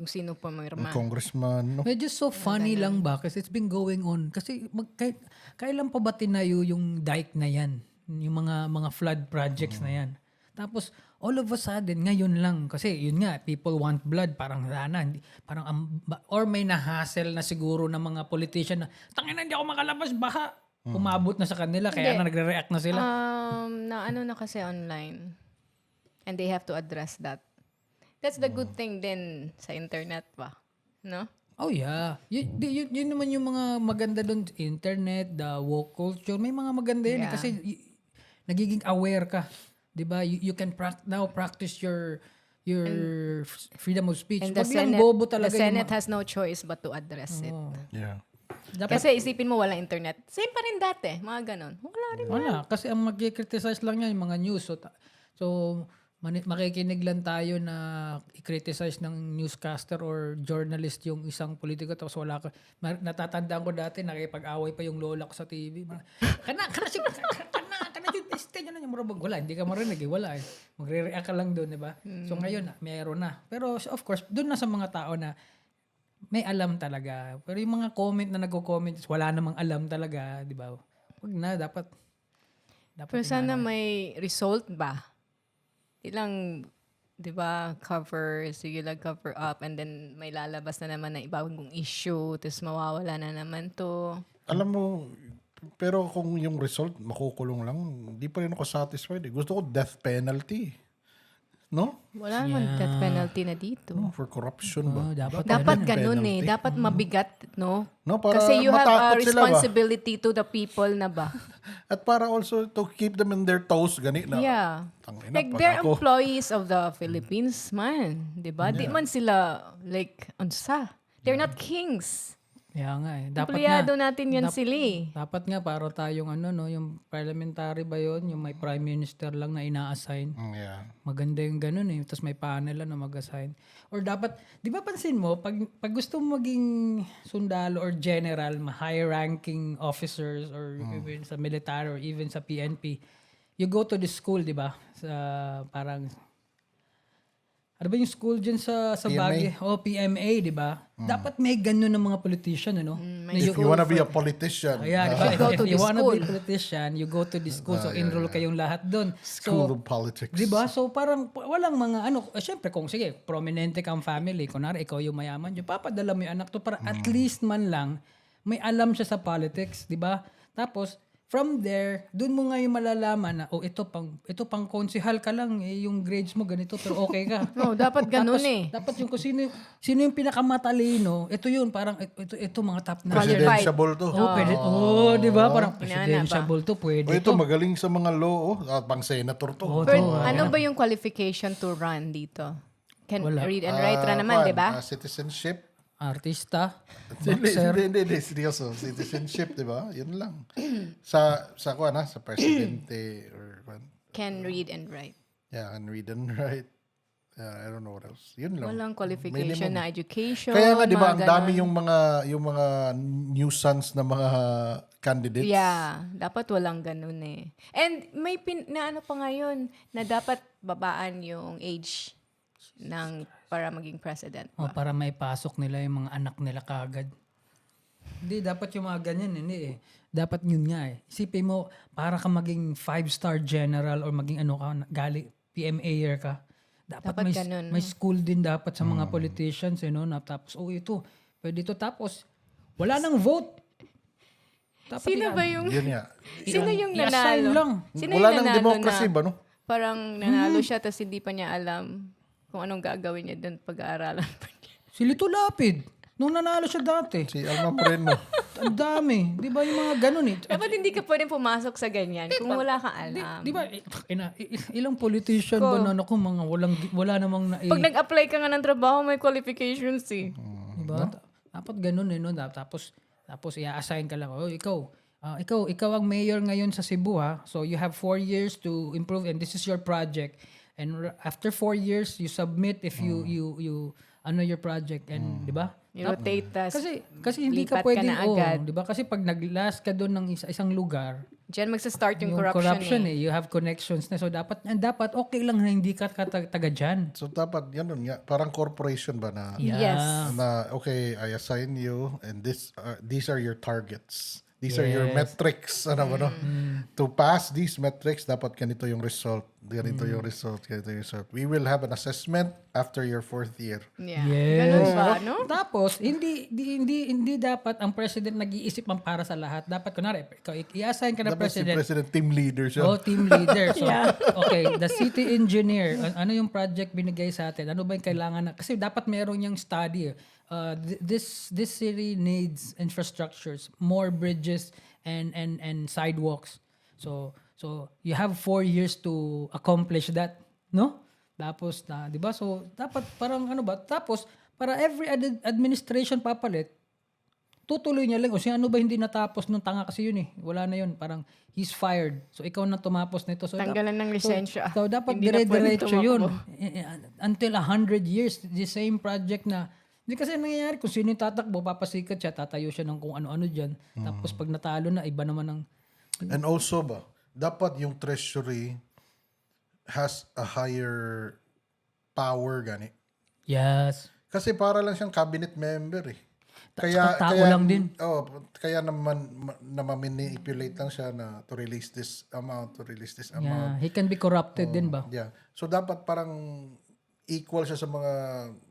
Speaker 1: kung sino pa mayroon.
Speaker 3: Congressman, no?
Speaker 2: Medyo so funny lang ba? Kasi it's been going on. Kasi kailan pa ba tinayo yung dike na yan? Yung mga flood projects na yan. Tapos, all of a sudden, ngayon lang. Kasi yun nga, people want blood. Parang sana. Parang, or may nahassle na siguro ng mga politician na, tangina, hindi ako makalabas, baha. Umabot na sa kanila, kaya
Speaker 1: Hindi.
Speaker 2: na nagre-react na sila.
Speaker 1: Na ano na kasi online. And they have to address that. That's the good thing din sa internet ba? No?
Speaker 2: Oh yeah. Yun naman yung mga maganda doon. Internet, the woke culture. May mga maganda yun.
Speaker 1: Yeah.
Speaker 2: Kasi nagiging aware ka. Diba? You can now practice your freedom of speech.
Speaker 1: And the
Speaker 2: Wag lang
Speaker 1: Senate,
Speaker 2: bobo
Speaker 1: the
Speaker 2: talaga
Speaker 1: Senate has no choice but to address it.
Speaker 3: Yeah.
Speaker 2: Dapat,
Speaker 1: Kasi isipin mo walang internet. Same pa rin dati. Mga ganon. Wala rin.
Speaker 2: wala. Kasi ang mag-criticize lang yan, yung mga news. So makikinig lang tayo na i-criticize ng newscaster or journalist yung isang politiko tapos wala ka. Natatandaan ko dati, nakipag-away pa yung lola ko sa TV. Kana yun na yung marabag. Wala, hindi ka marinig eh. Wala eh. Magre-react ka lang doon, di ba? So ngayon, meron na. Pero of course, doon na sa mga tao na may alam talaga. Pero yung mga comment na nagko-comment, wala namang alam talaga, di ba? Wag na, dapat
Speaker 1: Pero sana may result ba? Ilang, di ba, sige lang cover up and then may lalabas na naman na ibang issue tapos mawawala na naman to.
Speaker 3: Alam mo, pero kung yung result, makukulong lang, hindi pa rin ako satisfied. Gusto ko death penalty. No?
Speaker 1: Wala naman death penalty na dito.
Speaker 3: For corruption ba?
Speaker 1: Dapat ganun
Speaker 3: penalty.
Speaker 1: Dapat mabigat, no?
Speaker 3: No, para
Speaker 1: Kasi you have a
Speaker 3: matakot sila ba?
Speaker 1: responsibility to the people na ba?
Speaker 3: At para also to keep them in their toes, gani na.
Speaker 1: Yeah.
Speaker 3: Tangina,
Speaker 1: Like,
Speaker 3: pag
Speaker 1: they're
Speaker 3: ako-
Speaker 1: employees of the Philippines, man. Diba? Di man sila, like, unsa. They're not kings.
Speaker 2: Kaya nga eh. Dapat
Speaker 1: Empleyado
Speaker 2: nga,
Speaker 1: natin yan sila eh.
Speaker 2: dapat nga para tayong yung parliamentary ba yun? Yung may prime minister lang na ina-assign.
Speaker 3: Yeah.
Speaker 2: Maganda yung ganun eh. Tapos may panel lang na mag-assign. Or dapat, di ba pansin mo, pag gusto mo maging sundalo or general, high-ranking officers or even sa military or even sa PNP, you go to the school, di ba? Sa parang, ano ba yung school dyan sa
Speaker 3: PMA?
Speaker 2: Baguio? PMA, di ba? Dapat may ganun ng mga politician, ano? Na
Speaker 3: If you wanna be a politician,
Speaker 2: Ayan, di ba?
Speaker 1: You go to
Speaker 2: If you
Speaker 1: the
Speaker 2: wanna
Speaker 1: school.
Speaker 2: be a politician, you go to the school. So, enroll kayong lahat doon.
Speaker 3: School of Politics.
Speaker 2: Di ba? So, parang walang mga syempre kung sige, prominente kang family, kunwari ikaw yung mayaman, yung papadala mo yung anak to para at least man lang may alam siya sa politics, di ba? Tapos, from there, doon mo nga yung malalaman na, ito pang konsihal ka lang, yung grades mo ganito, pero okay ka.
Speaker 1: Oh, dapat ganun
Speaker 2: Tapos,
Speaker 1: eh.
Speaker 2: dapat yung kung sino yung pinakamatalino, ito yun, parang ito mga top na.
Speaker 3: Presidentiable to.
Speaker 2: Di ba? Parang
Speaker 1: Inana
Speaker 2: presidential to, pwede
Speaker 3: O ito, magaling sa mga law, pang senator to.
Speaker 1: Pero ano ba yung qualification to run dito? Can read and write ra naman, di ba?
Speaker 3: Citizenship.
Speaker 2: Artista.
Speaker 3: Hindi, seryoso. Citizenship, di ba? Yun lang. Sa presidente or what?
Speaker 1: Can read and write.
Speaker 3: Yeah, and read and write. I don't know what else. Yun lang.
Speaker 1: Walang qualification na education.
Speaker 3: Kaya nga, di ba, ang
Speaker 1: mga
Speaker 3: dami
Speaker 1: ganon.
Speaker 3: yung mga nuisance na mga candidates.
Speaker 1: Yeah, dapat walang ganun eh. And may na ano pa ngayon, na dapat babaan yung age para maging president.
Speaker 2: Para may pasok nila yung mga anak nila kagad. Hindi, dapat yung mga ganyan, hindi eh. Dapat yun nga eh. Isipin mo, para ka maging 5-star general or maging PMA ka, dapat
Speaker 1: ganun.
Speaker 2: may school din dapat sa mga politicians, na tapos, ito, pwede ito. Tapos, wala nang vote. Dapat
Speaker 1: Sino ba yung
Speaker 3: Yun nga.
Speaker 1: sino yung
Speaker 2: i-assign
Speaker 1: nanalo?
Speaker 2: lang.
Speaker 1: Sino
Speaker 3: Wala
Speaker 1: yung
Speaker 3: nang
Speaker 1: nanalo
Speaker 3: democracy
Speaker 1: na
Speaker 3: ba, no?
Speaker 1: parang nanalo siya tapos hindi pa niya alam kung anong gagawin niya doon pag-aaralan pa niya.
Speaker 2: Si Lito Lapid, nung nanalo siya dati.
Speaker 3: Si Alma Moreno.
Speaker 2: Ang dami. Di ba yung mga ganun eh?
Speaker 1: Dapat hindi ka pwedeng pumasok sa ganyan kung wala kang alam.
Speaker 2: Di ba, ilang politician ba na naku, mga wala namang
Speaker 1: Pag nag-apply ka nga ng trabaho, may qualifications eh.
Speaker 2: Diba? Dapat ganun no? Tapos i-assign ka lang, ikaw ang mayor ngayon sa Cebu ha. So you have 4 years to improve and this is your project. And after 4 years, you submit if you ano your project and 'di ba?
Speaker 1: I-rotate tas
Speaker 2: Kasi hindi ka
Speaker 1: lipat ka
Speaker 2: pwedeng
Speaker 1: na agad.
Speaker 2: 'di ba? Kasi pag nag-last ka doon ng isang lugar,
Speaker 1: Diyan magsa-start yung
Speaker 2: yung
Speaker 1: corruption,
Speaker 2: corruption you have connections na so dapat okay lang na hindi ka taga diyan.
Speaker 3: So dapat ganun nga, parang corporation ba na
Speaker 1: Yes.
Speaker 3: na okay, I assign you and these are your targets. These are your metrics, ano ba, no? To pass these metrics, dapat ganito yung result. Ganito yung result. Ganito yung result. We will have an assessment after your 4th year.
Speaker 1: Yeah.
Speaker 2: Yes.
Speaker 1: Ganun ba, no?
Speaker 2: Tapos hindi dapat ang president nag-iisip ang para sa lahat. Dapat kunwari ikaw i-assign ka na
Speaker 3: Dapat si
Speaker 2: president.
Speaker 3: President team leader siya.
Speaker 2: Oh, team leader. So, okay, the city engineer, ano yung project binigay sa atin? Ano ba yung kailangan na? Kasi dapat meron yung study. This city needs infrastructures, more bridges and sidewalks. So you have 4 years to accomplish that, no? Tapos 'di ba? So dapat parang ano ba? Tapos para every administration papalit, tutuloy niya lang. O siya ano ba hindi natapos nung tanga kasi yun eh. Wala na yun. Parang he's fired. So ikaw na tumapos nito. So,
Speaker 1: Tanggalan ng lisensya.
Speaker 2: So dapat
Speaker 1: Hindi na pwedeng
Speaker 2: dire-diretso yun.
Speaker 1: tumakbo.
Speaker 2: Until 100 years, the same project na. Hindi kasi nangyayari kung sino yung tatakbo, papasikat siya, tatayo siya ng kung ano-ano dyan. Tapos pag natalo na, iba naman ang...
Speaker 3: And also ba, dapat yung treasury has a higher power gani.
Speaker 2: Yes.
Speaker 3: Kasi para lang siyang cabinet member eh.
Speaker 2: Saka tao lang din.
Speaker 3: Oh, kaya naman na manipulate lang siya na to release this amount, to release this amount.
Speaker 2: Yeah. He can be corrupted din ba?
Speaker 3: Yeah. So dapat parang equal siya sa mga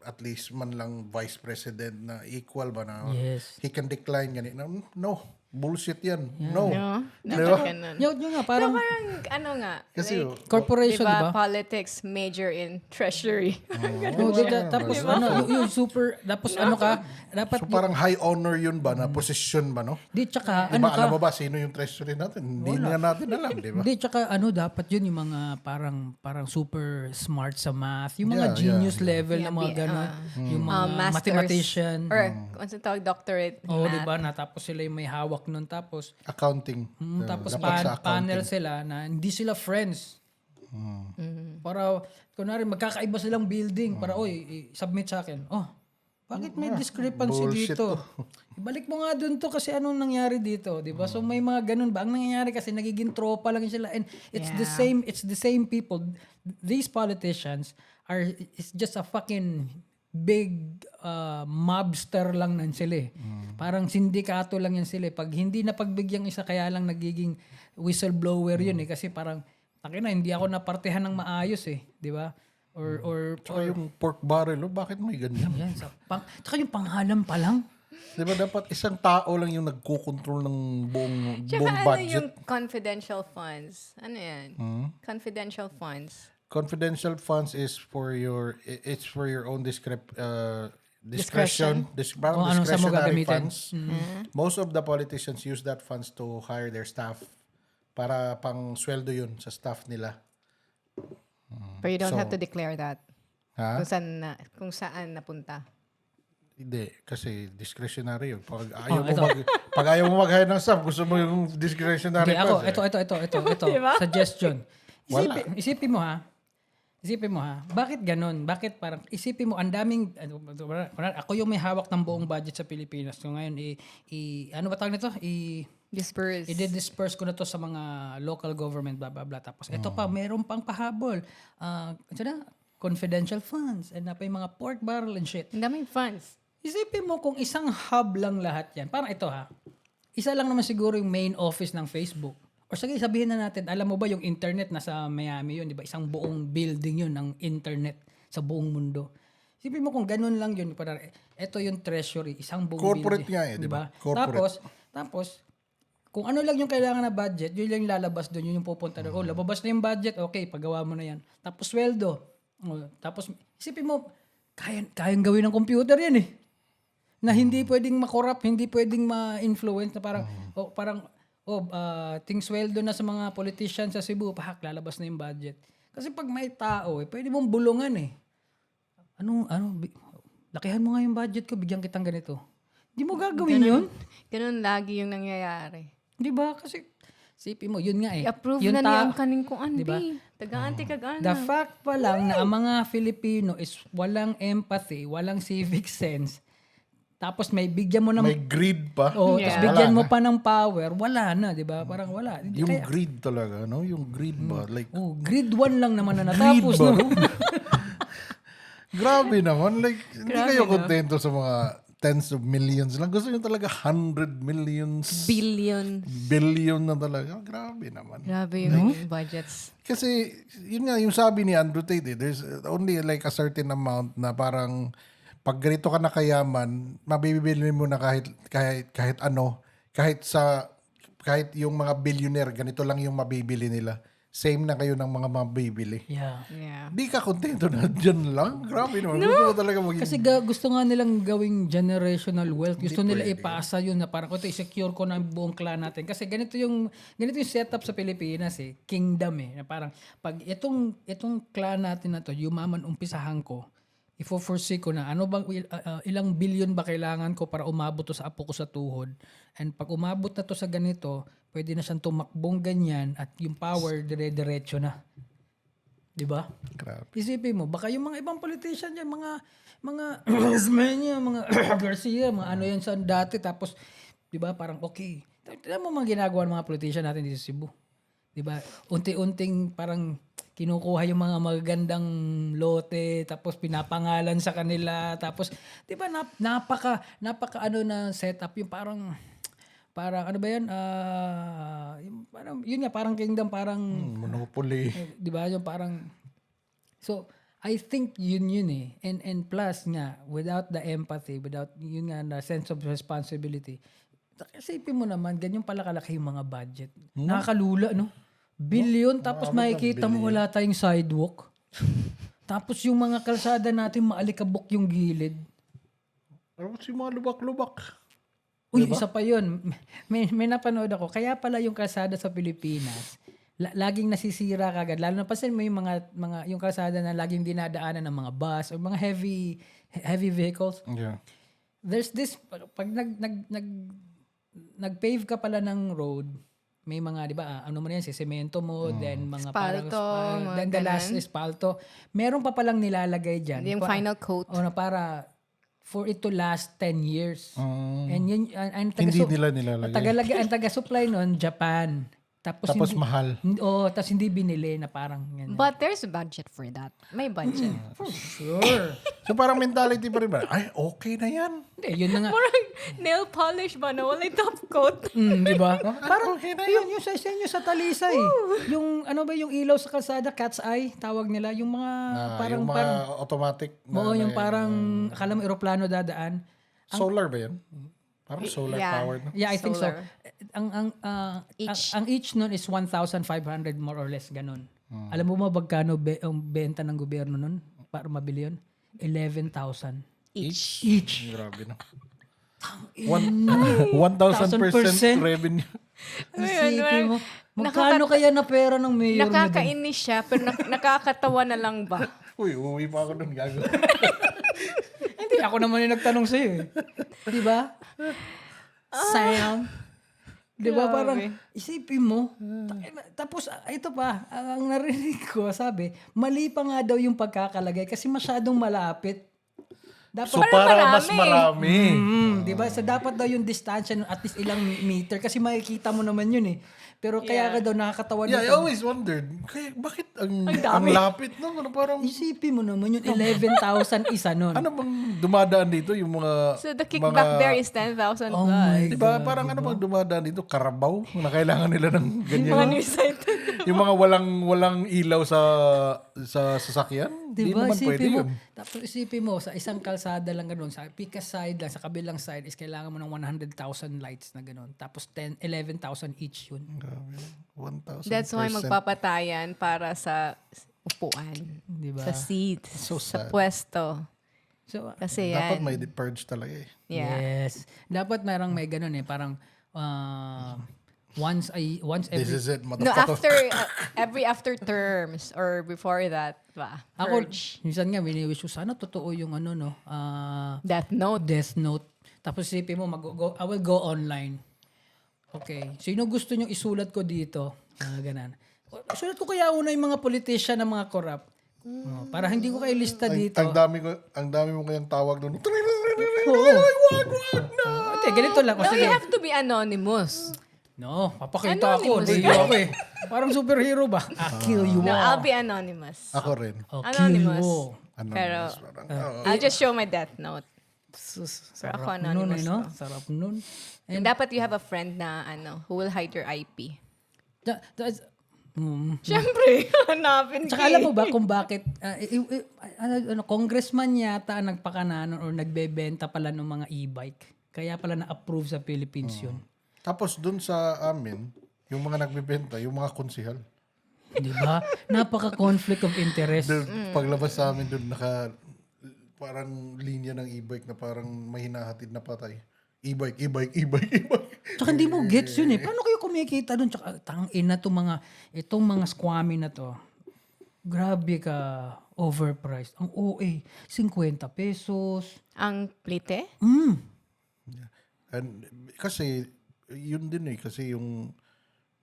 Speaker 3: at least man lang vice president na equal ba na
Speaker 2: Yes.
Speaker 3: he can decline gani. No, bullshit yan. No.
Speaker 1: No?
Speaker 3: Diba?
Speaker 1: Dapat ganun.
Speaker 2: Yun nga,
Speaker 1: So
Speaker 2: parang
Speaker 1: parang ano nga,
Speaker 3: Kasi
Speaker 1: like,
Speaker 2: corporation,
Speaker 1: diba,
Speaker 2: diba?
Speaker 1: politics major in treasury.
Speaker 2: Tapos ano, yung super, tapos ano ka, dapat,
Speaker 3: So parang high honor yun ba na position ba no?
Speaker 2: di tsaka,
Speaker 3: Diba,
Speaker 2: ano ka,
Speaker 3: alam mo ba sino yung treasury natin? Hindi nga natin alam, di ba?
Speaker 2: Hindi, tsaka ano, dapat yun yung mga parang super smart sa math. Yung mga
Speaker 3: Yeah,
Speaker 2: genius
Speaker 3: yeah.
Speaker 2: level na mga gano'n. Yung mga
Speaker 1: Masters.
Speaker 2: mathematician.
Speaker 1: Or, kung saan tawag, doctorate in
Speaker 2: Oo,
Speaker 1: math.
Speaker 2: di ba? Na tapos sila yung may hawak nun. Tapos,
Speaker 3: Accounting.
Speaker 2: tapos
Speaker 3: Dapat sa
Speaker 2: panel
Speaker 3: accounting.
Speaker 2: sila na hindi sila friends. Para, kunwari, magkakaiba silang building. Para, submit sa akin. Oh, bakit may discrepancy
Speaker 3: bullshit
Speaker 2: dito? Ibalik mo nga dun to kasi anong nangyari dito, 'di ba? So may mga ganun ba? Ang nangyayari kasi nagiging tropa lang sila and it's the same people. These politicians it's just a fucking big mobster lang nan sila eh. Parang sindikato lang yan sila. Pag hindi na pagbigyan isa kaya lang nagiging whistleblower yun eh kasi parang takina hindi ako napartehan ng maayos eh, 'di ba? Or
Speaker 3: Tsaka yung pork barrel, bakit may ganyan?
Speaker 2: yan tsaka yung panghalam pa lang.
Speaker 3: Di ba dapat isang tao lang yung nagkukontrol ng buong
Speaker 1: Tsaka ano
Speaker 3: budget?
Speaker 1: yung confidential funds? Ano yan? Confidential funds.
Speaker 3: Confidential funds is for your own
Speaker 1: Discretion.
Speaker 3: parang
Speaker 2: Kung anong saan mo
Speaker 3: discretionary
Speaker 2: gagamitin.
Speaker 3: funds. Most of the politicians use that funds to hire their staff para pang sweldo yun sa staff nila.
Speaker 1: But you don't have to declare that.
Speaker 3: Ha?
Speaker 1: Kung saan napunta.
Speaker 3: Hindi, kasi discretionary yun.
Speaker 2: ito.
Speaker 3: Pag ayaw mo mag-hire ng staff, gusto mo yung discretionary
Speaker 2: Okay, ako,
Speaker 3: funds.
Speaker 2: ito.
Speaker 1: Diba?
Speaker 2: Suggestion.
Speaker 3: Wala.
Speaker 2: Isipin mo ha. Bakit ganun? Bakit parang, isipin mo, ang daming, ako yung may hawak ng buong budget sa Pilipinas. So ngayon, ano ba tawag nito?
Speaker 1: Disperse.
Speaker 2: I-disperse ko na to sa mga local government, blah, blah, blah. Tapos, ito pa, meron pang pahabol. Confidential funds. And pa yung mga pork barrel and shit.
Speaker 1: Ang daming funds.
Speaker 2: Isipin mo kung isang hub lang lahat yan. Parang ito ha. Isa lang naman siguro yung main office ng Facebook. Or sige, sabihin na natin, alam mo ba yung internet nasa Miami yun, di ba? Isang buong building yun ng internet sa buong mundo. Isipin mo kung ganun lang yun. Parang, ito yung treasury, isang buong
Speaker 3: Corporate
Speaker 2: building.
Speaker 3: nga eh, di ba? Corporate.
Speaker 2: Tapos, kung ano lang yung kailangan na budget, yun lang yung lalabas doon, yun yung pupunta doon. Oh, lababas na yung budget, okay, pagawa mo na yan. Tapos sweldo. Tapos, isipin mo, kayang gawin ng computer yan eh. Na hindi pwedeng makorrupt, hindi pwedeng ma-influence na parang ting sweldo na sa mga politicians sa Cebu, lalabas na yung budget. Kasi pag may tao, pwede mong bulungan eh. Lakihan mo nga yung budget ko, bigyan kitang ganito. Hindi mo gagawin yun.
Speaker 1: Ganun lagi yung nangyayari.
Speaker 2: Di ba? Kasi Isipin mo, yun nga eh.
Speaker 1: I-approve
Speaker 2: Yung
Speaker 1: na niya ang kaning kung
Speaker 2: Diba?
Speaker 1: Taga-anti kag-ana.
Speaker 2: The fact pa lang na ang mga Filipino is walang empathy, walang civic sense, tapos may bigyan mo ng
Speaker 3: May greed pa.
Speaker 2: tapos
Speaker 1: Yeah.
Speaker 2: bigyan
Speaker 3: Wala
Speaker 2: mo
Speaker 3: na.
Speaker 2: pa ng power, wala na, 'di ba? Parang wala.
Speaker 3: Yung greed talaga, no? Yung greed ba? Like,
Speaker 2: Grade 1 lang naman na
Speaker 3: greed
Speaker 2: natapos,
Speaker 3: ba?
Speaker 2: no?
Speaker 3: Grabe naman. Like, hindi
Speaker 1: Grabe,
Speaker 3: kayo
Speaker 1: no?
Speaker 3: kontento sa mga tens of millions lang. Gusto nyo talaga 100 millions,
Speaker 1: Billion.
Speaker 3: billion na talaga. Grabe naman.
Speaker 1: Grabe yung budgets.
Speaker 3: Kasi, yun nga, yung sabi ni Andrew Tate, there's only like a certain amount na parang pag ganito ka na kayaman, mabibili mo na kahit ano, kahit yung mga billionaire, ganito lang yung mabibili nila. Same na kayo ng mga mabibili.
Speaker 2: Yeah.
Speaker 1: Yeah.
Speaker 3: Di ka kontento na dyan lang. Grabe naman. Gusto mo talaga maging...
Speaker 2: Kasi gusto nga nilang gawing generational wealth. Gusto nila ipasa yun na parang ito i-secure ko na ang buong clan natin. Kasi ganito yung setup sa Pilipinas eh. Kingdom eh. Na parang pag itong clan natin na to, yumaman umpisahan ko, ifo-foresee ko na ano bang ilang billion ba kailangan ko para umabot to sa apo ko sa tuhod. And pag umabot na to sa ganito, pwede na siyang tumakbong ganyan at yung power dire-diretso na. 'Di ba?
Speaker 3: Grabe.
Speaker 2: Isipin mo, baka yung mga ibang politician yan, mga Esmenia, mga Garcia, mga ano yan sa dati, tapos, di ba, parang okay. Tignan mo mga ginagawa ng mga politician natin dito sa Cebu. Di ba? Unti-unting parang kinukuha yung mga magagandang lote, tapos pinapangalan sa kanila, tapos, di ba, napaka ano na setup, yung parang ano ba yan? Yun nga, parang kingdom, parang,
Speaker 3: Monopoly.
Speaker 2: di ba, yung parang, so, I think yun eh. And plus nga, without the empathy, without yun nga na sense of responsibility, isipin mo naman, ganyan pala kalaki yung mga budget. Nakakalula, no? Billion, tapos makikita mo wala tayong sidewalk. Tapos yung mga kalsada natin, maalikabok yung gilid.
Speaker 3: Tapos yung mga lubak-lubak.
Speaker 2: Uy, isa pa yun. May napanood ako. Kaya pala yung kalsada sa Pilipinas, laging nasisira kagad. Lalo na pasin mo yung mga yung kalsada na laging dinadaanan ng mga bus o mga heavy vehicles.
Speaker 3: Yeah.
Speaker 2: There's this, pag nag-pave ka pala ng road, may mga, di ba, ano mo na yan, semento mo, then mga
Speaker 1: Espalto, mga
Speaker 2: then the last
Speaker 1: ganun.
Speaker 2: espalto. Meron pa palang nilalagay dyan.
Speaker 1: Yung final coat.
Speaker 2: O na para for it to last 10 years. And yun, ang
Speaker 3: Hindi nila nilalagay.
Speaker 2: ang taga-supply nun, Japan. Tapos
Speaker 3: Mahal.
Speaker 2: tapos hindi binili na parang ganyan.
Speaker 1: But there's a budget for that. May budget.
Speaker 2: Sure.
Speaker 3: So parang mentality pa rin ba? Ay, okay na yan.
Speaker 2: Hindi, yun na nga.
Speaker 1: Parang nail polish ba na wala top coat?
Speaker 2: Di ba? Parang
Speaker 3: okay na
Speaker 2: yun, yung sa inyo sa Talisay. Yung ano ba yung ilaw sa kalsada, cat's eye, tawag nila. Yung mga parang
Speaker 3: yung mga automatic.
Speaker 2: oo, yung parang akala mo eroplano dadaan.
Speaker 3: Solar ba yan? Parang solar
Speaker 1: Yeah.
Speaker 3: powered. No?
Speaker 2: Yeah, I think so.
Speaker 1: Solar.
Speaker 2: Ang each nun is 1,500 more or less ganun. Alam mo ba magkano ang benta ng gobyerno nun para mabili yun? 11,000. Each.
Speaker 3: Grabe na. 1,000% revenue.
Speaker 2: Isipin mo, magkano kaya na pera ng mayor na dun?
Speaker 1: Nakakainis siya, pero nakakatawa na lang ba?
Speaker 3: Uy, uuwi pa ako nun. Gago.
Speaker 2: Hindi, ako naman yung nagtanong sa'yo eh. Di ba? Sam. Di ba parang, isipin mo. Tapos, ito pa, ang narinig ko, sabi, mali pa nga daw yung pagkakalagay kasi masyadong malapit. Dapat,
Speaker 3: So para mas marami.
Speaker 2: di ba? So, dapat daw yung distansya at least ilang meter kasi makikita mo naman yun eh. Pero kaya ka daw nakakatawa
Speaker 3: Yeah, I
Speaker 2: dito.
Speaker 3: always wondered, kaya bakit ang
Speaker 2: dami.
Speaker 3: lapit no? Ano parang,
Speaker 2: Isipin mo naman yun, 11,000 isa nun.
Speaker 3: ano bang dumadaan dito? Yung mga...
Speaker 1: So the kickback there is 10,000
Speaker 2: Oh
Speaker 1: plus.
Speaker 2: my
Speaker 3: Di ba? Parang ano bang dumadaan dito? Karabaw? Na kailangan nila ng ganyan.
Speaker 1: Mga nearsighted.
Speaker 3: Yung mga walang ilaw sa sasakyan? Di
Speaker 2: Diba?
Speaker 3: naman pwede
Speaker 2: Isipin mo,
Speaker 3: yun.
Speaker 2: tapos isipin mo, sa isang kalsada lang ganun, sa Pika side lang, sa kabilang side is kailangan mo ng 100,000 lights na ganun. Tapos 11,000 each yun.
Speaker 3: Grabe. 1,000%.
Speaker 1: That's why magpapatayan para sa upuan.
Speaker 2: Diba?
Speaker 1: Sa seat.
Speaker 3: So
Speaker 1: sa
Speaker 3: sad.
Speaker 1: pwesto.
Speaker 2: So,
Speaker 1: Kasi
Speaker 3: Dapat
Speaker 1: yan.
Speaker 3: may purge talaga eh.
Speaker 1: Yeah.
Speaker 2: yes. Dapat may ganun eh, parang once
Speaker 3: This
Speaker 2: every...
Speaker 3: is it,
Speaker 1: No,
Speaker 3: motherfucker.
Speaker 1: after terms or before that, ba?
Speaker 2: Ako,
Speaker 1: Purge.
Speaker 2: minsan nga, wini-wish ko, sana totoo yung ano, no,
Speaker 1: Death Note.
Speaker 2: Death Note. Tapos isipin mo, I will go online. Okay. Sino gusto nyo isulat ko dito? Ganan. Isulat ko kaya una yung mga politician na mga corrupt. Para hindi ko kayo lista dito.
Speaker 3: Ang dami mo kayang tawag doon.
Speaker 2: Oo. Ate, ganito lang. O,
Speaker 1: No,
Speaker 2: sige.
Speaker 1: you have to be anonymous.
Speaker 2: No, papakita ako.
Speaker 1: Anonymous.
Speaker 2: Hindi ako eh. Parang superhero ba? I'll kill you
Speaker 1: No,
Speaker 2: all.
Speaker 1: I'll be anonymous.
Speaker 3: Ako rin.
Speaker 2: I'll kill
Speaker 1: Anonymous.
Speaker 2: you all.
Speaker 1: Pero,
Speaker 3: Parang, oo.
Speaker 1: I'll just show my death note.
Speaker 2: Sus,
Speaker 1: Pero ako
Speaker 2: sarap nun
Speaker 1: anonymous
Speaker 2: eh, no?
Speaker 1: to.
Speaker 2: Sarap nun.
Speaker 1: And dapat you have a friend na who will hide your IP. Siyempre, hanapin
Speaker 2: Tsaka alam mo ba kung bakit congressman yata ang nagpakananon or nagbebenta pala ng mga e-bike. Kaya pala na-approve sa Philippines yun.
Speaker 3: Tapos dun sa amin, yung mga nagbebenta, yung mga konsihal.
Speaker 2: Di ba? Napaka-conflict of interest.
Speaker 3: Paglabas sa amin dun, parang linya ng e-bike na parang may hinahatid na patay. E-bike.
Speaker 2: Tsaka hindi mo gets yun eh. Paano kayo kumikita dun? Tsaka tangin na itong mga squammy na to. Grabe ka. Overpriced. Ang OA, 50 pesos.
Speaker 1: Ang plite?
Speaker 3: And kasi, yun din eh. Kasi yung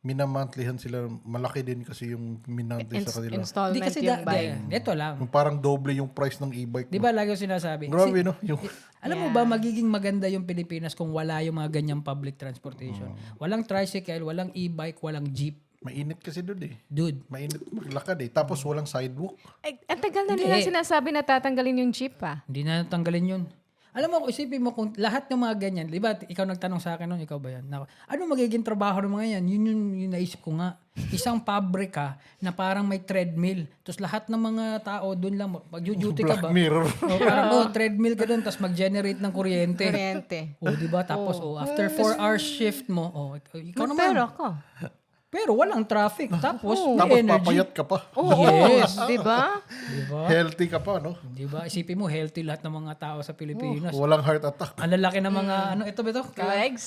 Speaker 3: minamantlihan sila, malaki din kasi yung minantli sa kanila.
Speaker 1: Installment
Speaker 2: Hindi kasi
Speaker 1: yung bike.
Speaker 2: ito lang.
Speaker 3: Yung parang doble yung price ng e-bike.
Speaker 2: Di ba lagi ko sinasabi?
Speaker 3: Grabe, no? Yung,
Speaker 2: Alam mo ba, magiging maganda yung Pilipinas kung wala yung mga ganyang public transportation. Walang tricycle, walang e-bike, walang jeep.
Speaker 3: mainit kasi doon eh.
Speaker 2: Dude,
Speaker 3: Mainit maglakad eh. Tapos walang sidewalk.
Speaker 1: Ay, ang tagal na
Speaker 2: Hindi
Speaker 1: nila
Speaker 2: eh.
Speaker 1: sinasabi na tatanggalin yung jeep
Speaker 2: hindi na natanggalin yun. Alam mo, isipin mo kung lahat ng mga ganyan, di ba, ikaw nagtanong sa akin noon, ikaw ba yan? Ano magiging trabaho ng mga yan? Yun yung naisip ko nga. Isang pabrika na parang may treadmill. Tapos lahat ng mga tao doon lang, pag-duty ka
Speaker 3: Black
Speaker 2: ba?
Speaker 3: Mirror.
Speaker 2: O, parang, treadmill ka doon, tapos mag-generate ng kuryente.
Speaker 1: Kuryente.
Speaker 2: O, di ba? Tapos, after 4 hours shift mo, ikaw naman.
Speaker 1: Pero ako.
Speaker 2: Pero walang traffic. Tapos, may
Speaker 3: Tapos
Speaker 2: energy.
Speaker 3: papayat ka pa.
Speaker 2: Yes.
Speaker 1: Di ba?
Speaker 2: Di ba?
Speaker 3: Healthy ka pa, no?
Speaker 2: Di ba? Isipin mo, healthy lahat ng mga tao sa Pilipinas.
Speaker 3: Walang heart attack.
Speaker 2: Ang lalaki ng mga, ito ba ito?
Speaker 1: Legs.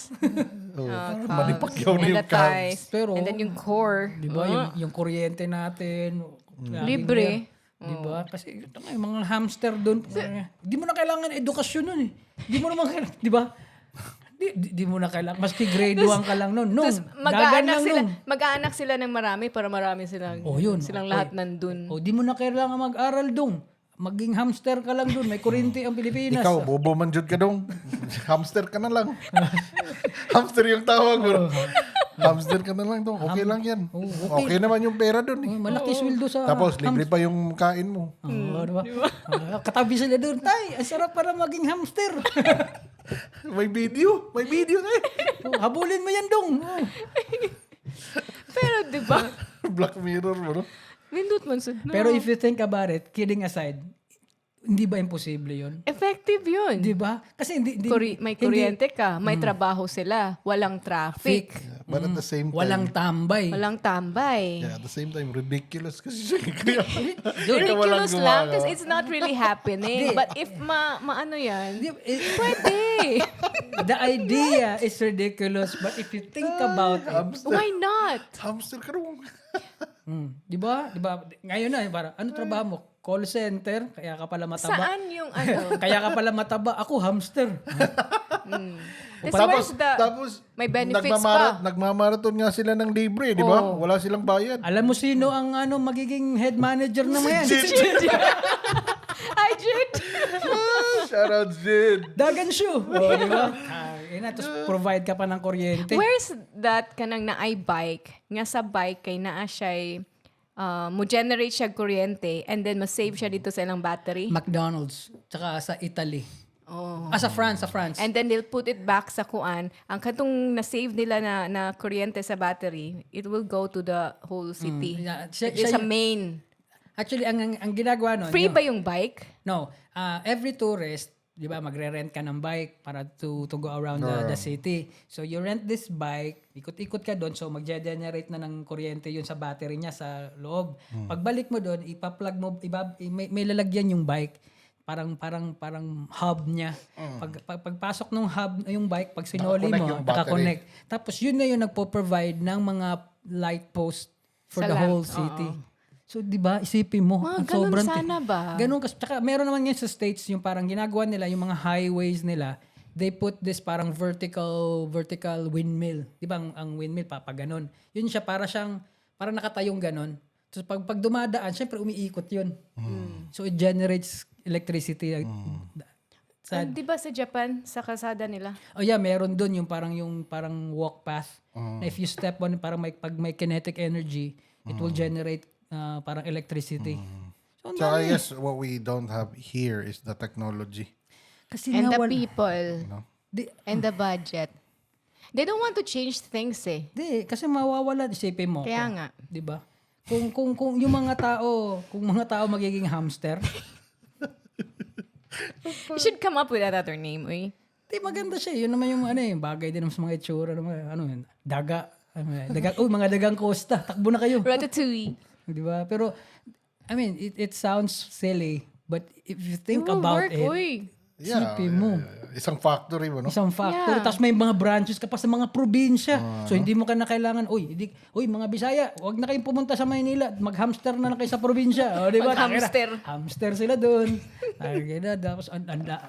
Speaker 3: Manipakyaw na
Speaker 1: And
Speaker 3: yung
Speaker 1: the thighs.
Speaker 2: Pero-
Speaker 1: And then yung core.
Speaker 2: Di ba? Yung kuryente natin. laging
Speaker 1: Libre.
Speaker 2: yan. Di ba? Kasi ito nga, yung mga hamster doon. Di mo na kailangan edukasyon nun eh. Di mo naman kailangan, di ba? Di mo na kailangan. Maski grade 1 ka lang nun.
Speaker 1: Tapos mag-aanak sila ng marami para marami silang,
Speaker 2: Yun.
Speaker 1: silang lahat nandun.
Speaker 2: O, di mo na kailangan mag-aral doon. Maging hamster ka lang doon. May kuryente ang Pilipinas.
Speaker 3: Ikaw, bobo manjud ka dong. Hamster ka na lang. Hamster yung tawag mo. Hamster ka na lang dong. Okay lang yan. Okay naman yung pera dun eh.
Speaker 2: Malaki sweldo sa...
Speaker 3: Tapos, libre pa yung kain mo.
Speaker 2: Diba? Katabi sila doon. Tay, ang sarap para maging hamster.
Speaker 3: May video. May video na eh.
Speaker 2: Habulin mo yan dong.
Speaker 1: Pero di ba?
Speaker 3: Black Mirror mo, no?
Speaker 1: Nindot man sud. No.
Speaker 2: Pero if you think about it, kidding aside, hindi ba imposible yun?
Speaker 1: Effective yun.
Speaker 2: Di ba? Kasi hindi
Speaker 1: May kuryente ka, may trabaho sila, walang traffic,
Speaker 3: But at the same time,
Speaker 2: walang tambay.
Speaker 1: walang tambay.
Speaker 3: yeah, at the same time, ridiculous kasi siya. Kaya,
Speaker 1: Ridiculous
Speaker 3: Ikaw walang
Speaker 1: lang
Speaker 3: gumawa.
Speaker 1: kasi it's not really happening. But if maano yan, pwede.
Speaker 2: The idea is ridiculous, but if you think about it,
Speaker 1: Why not?
Speaker 3: hamster ka dong.
Speaker 2: di ba? Di ba? Ngayon na, parang, ano trabaho mo? Call center, kaya ka pala mataba.
Speaker 1: Saan yung ano?
Speaker 2: Kaya ka pala mataba. Ako, hamster.
Speaker 1: Tapos,
Speaker 3: Tapos,
Speaker 1: may benefits pa.
Speaker 3: nagmamarathon nga sila ng libre, di ba? Wala silang bayad.
Speaker 2: Alam mo sino ang magiging head manager na yan?
Speaker 1: Hi, Jid!
Speaker 3: Shout out, Zid.
Speaker 2: Dagan shoe. Di ba? Tapos provide ka pa ng kuryente.
Speaker 1: Where's that kanang na bike? Nga sa bike kay naa siya mo generate siya kuryente and then ma-save siya dito sa ilang battery.
Speaker 2: McDonald's. Tsaka sa Italy.
Speaker 1: Oh.
Speaker 2: Sa France.
Speaker 1: And then they'll put it back sa kuan. Ang katong na-save nila na kuryente sa battery, it will go to the whole city.
Speaker 2: Yeah,
Speaker 1: It's a main.
Speaker 2: Actually, ang ginagawa nun.
Speaker 1: Free ba yung bike?
Speaker 2: No. Every tourist, di ba, magre-rent ka ng bike para to go around the city. So, you rent this bike, ikot-ikot ka doon, so mag-generate na ng kuryente yun sa battery niya sa loob. Pagbalik mo doon, ipa-plug mo, may lalagyan yung bike. Parang hub niya. Pagpasok ng hub, yung bike, pag sinoli
Speaker 3: Nakakonect
Speaker 2: mo,
Speaker 3: yung battery.
Speaker 2: nakakonect. Tapos yun na yung nagpo-provide ng mga light post for
Speaker 1: Sa
Speaker 2: the
Speaker 1: lamp,
Speaker 2: whole city. So, di ba, isipin mo. ang
Speaker 1: ganun
Speaker 2: sobrang
Speaker 1: sana ba?
Speaker 2: Ganun kasi. Tsaka meron naman yan sa States, yung parang ginagawa nila, yung mga highways nila, they put this parang vertical windmill. Di ba ang windmill papaganon. Yun siya parang nakatayong ganon. So pag dumadaan, syempre umiikot yun. So it generates electricity.
Speaker 1: Di ba sa Japan, sa kalsada nila?
Speaker 2: Oh yeah, meron doon yung parang walk path. Na if you step on, parang pag may kinetic energy, it will generate parang electricity. So,
Speaker 3: So I guess what we don't have here is the technology.
Speaker 2: kasi
Speaker 1: And
Speaker 2: nga
Speaker 1: the people.
Speaker 2: Di,
Speaker 1: And the budget. They don't want to change things eh.
Speaker 2: kasi mawawala, isipin mo.
Speaker 1: Kaya nga.
Speaker 2: 'Di ba? Kung yung mga tao magiging hamster,
Speaker 1: You should come up with another name, uy.
Speaker 2: di maganda siya. Yun naman yung bagay din sa mga itsura ng mga daga. Mga dagang costa. Takbo na kayo.
Speaker 1: Ratatouille.
Speaker 2: Di ba? Pero I mean, it sounds silly, but if you think
Speaker 1: It will
Speaker 2: about
Speaker 1: work,
Speaker 2: it,
Speaker 1: uy.
Speaker 2: isipin mo.
Speaker 3: Isang factory mo, no?
Speaker 2: Isang factory.
Speaker 1: Yeah.
Speaker 2: Tapos may mga branches ka pa sa mga probinsya. So, hindi mo ka na kailangan, mga Bisaya, huwag na kayong pumunta sa Maynila. Mag-hamster na lang kayo sa probinsya. O, di ba?
Speaker 1: Mag-hamster.
Speaker 2: Hamster sila doon. Tapos,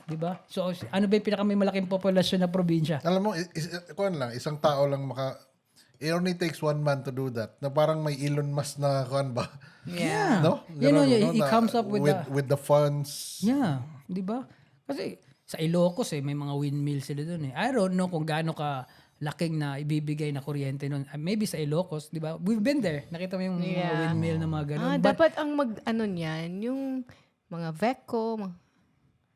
Speaker 2: di ba? So, ano ba yung may malaking populasyon na probinsya?
Speaker 3: Alam mo, kuwan lang, isang tao lang it only takes one man to do that. Na parang may Elon Musk na kuwan ba?
Speaker 1: Yeah.
Speaker 3: No?
Speaker 2: You know,
Speaker 3: Ganun,
Speaker 2: he
Speaker 3: na
Speaker 2: comes up with
Speaker 3: the funds.
Speaker 2: Yeah, di ba? Kasi sa Ilocos may mga windmill sila doon eh. I don't know kung gaano ka laking na ibibigay na kuryente noon. Maybe sa Ilocos, di ba? We've been there. Nakita mo yung mga windmill na mga ganun. But,
Speaker 1: Dapat ang niyan, yung mga VECO,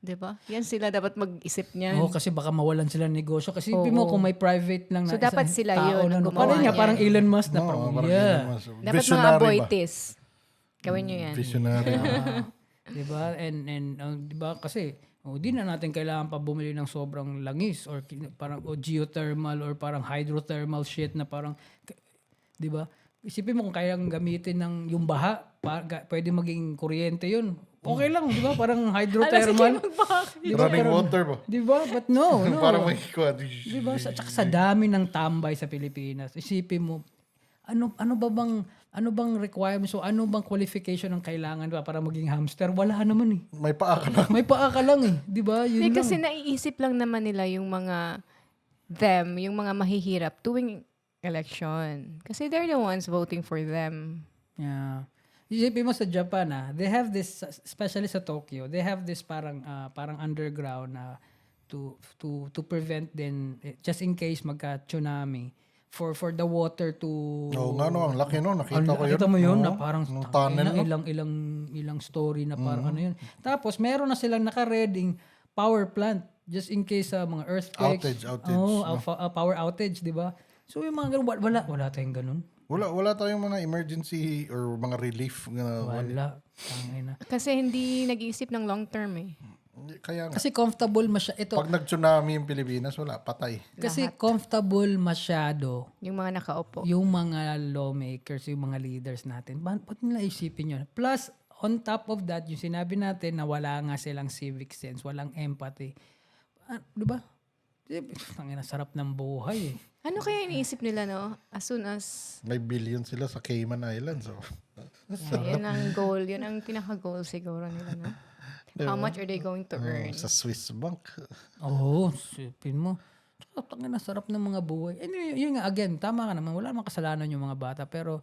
Speaker 1: di ba? Yan sila dapat mag-isip niyan.
Speaker 2: kasi baka mawalan sila ng negosyo. Kasi isipin mo kung may private lang na
Speaker 1: So, dapat
Speaker 2: isang
Speaker 1: sila
Speaker 2: tao
Speaker 1: yun ang gumawa
Speaker 2: parang
Speaker 1: niyan.
Speaker 2: parang Elon Musk na
Speaker 3: No, parang
Speaker 2: yeah.
Speaker 3: Elon Musk.
Speaker 1: Dapat mga
Speaker 3: Visionary ba?
Speaker 1: aboitis. Gawin nyo yan.
Speaker 3: Visionary.
Speaker 2: Di ba? And di ba kasi di na natin kailangan pa bumili ng sobrang langis or parang geothermal or parang hydrothermal shit na parang di ba? Isipin mo kung kayang gamitin ng yung baha, pwede maging kuryente yun. Okay lang, di ba? Parang hydrothermal.
Speaker 3: Running water ba?
Speaker 2: Di ba? But no.
Speaker 3: Parang may kuwan.
Speaker 2: Di ba? Tsaka sa dami ng tambay sa Pilipinas, isipin mo, ano bang requirements o ano bang qualification ang kailangan ba para maging hamster? Wala naman eh.
Speaker 3: May paa ka lang.
Speaker 2: May paa ka lang eh. Di ba? Yun lang.
Speaker 1: Kasi naiisip lang naman nila yung mga yung mga mahihirap tuwing election. Kasi they're the ones voting for them.
Speaker 2: Yeah. Isipin mo sa Japan they have this, especially sa Tokyo, they have this parang underground to prevent din, just in case magka-tsunami, for the water to...
Speaker 3: Oo nga no, ang laki no. Nakita ko yun.
Speaker 2: Nakita mo yun
Speaker 3: Oo,
Speaker 2: na parang
Speaker 3: nung tunnel, no?
Speaker 2: ilang story na parang ano yun. Tapos meron na silang naka-reading power plant just in case mga earthquakes.
Speaker 3: Outage.
Speaker 2: Power outage, di ba? So yung mga ganun, wala tayong ganun.
Speaker 3: Wala tayong mga emergency or mga relief.
Speaker 2: Wala. Tangina.
Speaker 1: Kasi hindi nag-iisip ng long term eh.
Speaker 3: Kaya nga.
Speaker 2: Kasi comfortable masyado.
Speaker 3: Pag nag-tsunami yung Pilipinas, wala, patay.
Speaker 2: Kasi comfortable masyado
Speaker 1: Yung mga nakaupo.
Speaker 2: yung mga lawmakers, yung mga leaders natin. Ba't nila isipin yun? Plus, on top of that, yung sinabi natin na wala nga silang civic sense, walang empathy. Di ba? Ang sarap ng buhay eh.
Speaker 1: Ano kaya iniisip nila, no? As soon as...
Speaker 3: May billion sila sa Cayman Islands. So.
Speaker 1: Yun ang goal. Yun ang pinaka-goal siguro nila, no? How much are they going to earn?
Speaker 3: Sa Swiss bank.
Speaker 2: Oo, sipin mo. Ang sarap ng mga buhay. And yun nga, again, tama ka naman. Wala namang kasalanan yung mga bata. Pero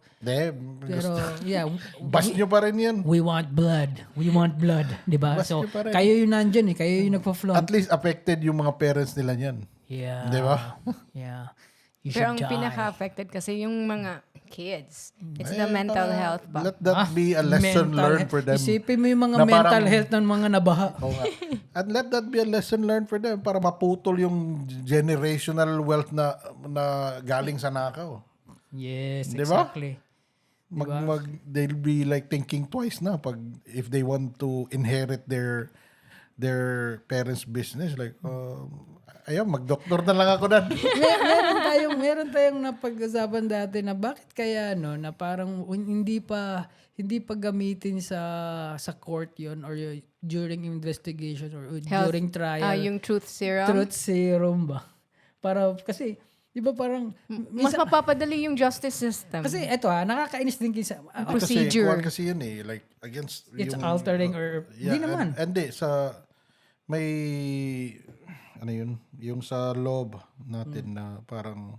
Speaker 2: yeah.
Speaker 3: Bash nyo pa rin yan.
Speaker 2: We want blood. We want blood. Diba?
Speaker 3: Bash
Speaker 2: So,
Speaker 3: nyo pa rin.
Speaker 2: kayo yung nandyan eh. Kayo yung nagpa-flaunt.
Speaker 3: At least affected yung mga parents nila niyan.
Speaker 2: Yeah.
Speaker 3: Di ba?
Speaker 2: Yeah. You
Speaker 1: Pero ang
Speaker 2: should die.
Speaker 1: pinaka-affected kasi yung mga kids. It's the mental health ba?
Speaker 3: Let that be a lesson
Speaker 2: Mental
Speaker 3: learned
Speaker 2: health.
Speaker 3: for them.
Speaker 2: Isipin mo yung mga
Speaker 3: Na
Speaker 2: mental
Speaker 3: parang-
Speaker 2: health ng mga nabaha.
Speaker 3: Oo nga. And let that be a lesson learned for them para maputol yung generational wealth na galing sa nakaw.
Speaker 2: Yes,
Speaker 3: Di ba?
Speaker 2: exactly.
Speaker 3: They'll be like thinking twice na pag if they want to inherit their parents' business, like ayaw, mag-doktor na lang ako dan.
Speaker 2: meron tayong napag-usapan dati na bakit kaya na parang hindi pa gamitin sa court yon or during investigation or during trial.
Speaker 1: Yung truth serum.
Speaker 2: Truth serum ba? Para kasi 'di ba parang
Speaker 1: Mas mapapadali yung justice system.
Speaker 2: kasi eto nakakainis din kasi
Speaker 1: Procedure.
Speaker 3: Kasi yun eh, like against
Speaker 2: it's altering or hindi naman.
Speaker 3: Hindi, may ano yun, yung sa law ba natin na parang,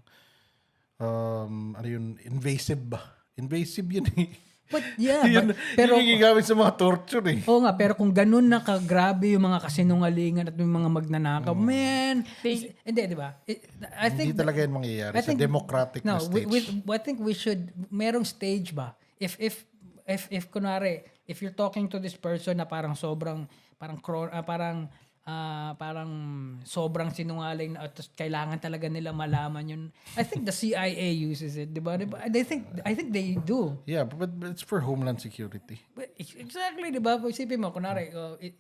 Speaker 3: ano yun, invasive ba? Invasive yun eh.
Speaker 2: But yeah,
Speaker 3: Yun,
Speaker 2: pero
Speaker 3: yun yung gigamit sa mga torture eh.
Speaker 2: oo nga, pero kung ganun na kagrabe yung mga kasinungalingan at yung mga magnanakaw, man, hindi, di ba? I think
Speaker 3: Hindi talaga yun mangyayari sa democratic na stage.
Speaker 2: I think we should, merong stage ba? If kunwari, if you're talking to this person na parang sobrang, parang sobrang sinungaling na at kailangan talaga nila malaman yun. I think the CIA uses it, di ba? I think they do.
Speaker 3: Yeah, but it's for homeland security.
Speaker 2: But exactly, di ba? Isipin mo, kunwari,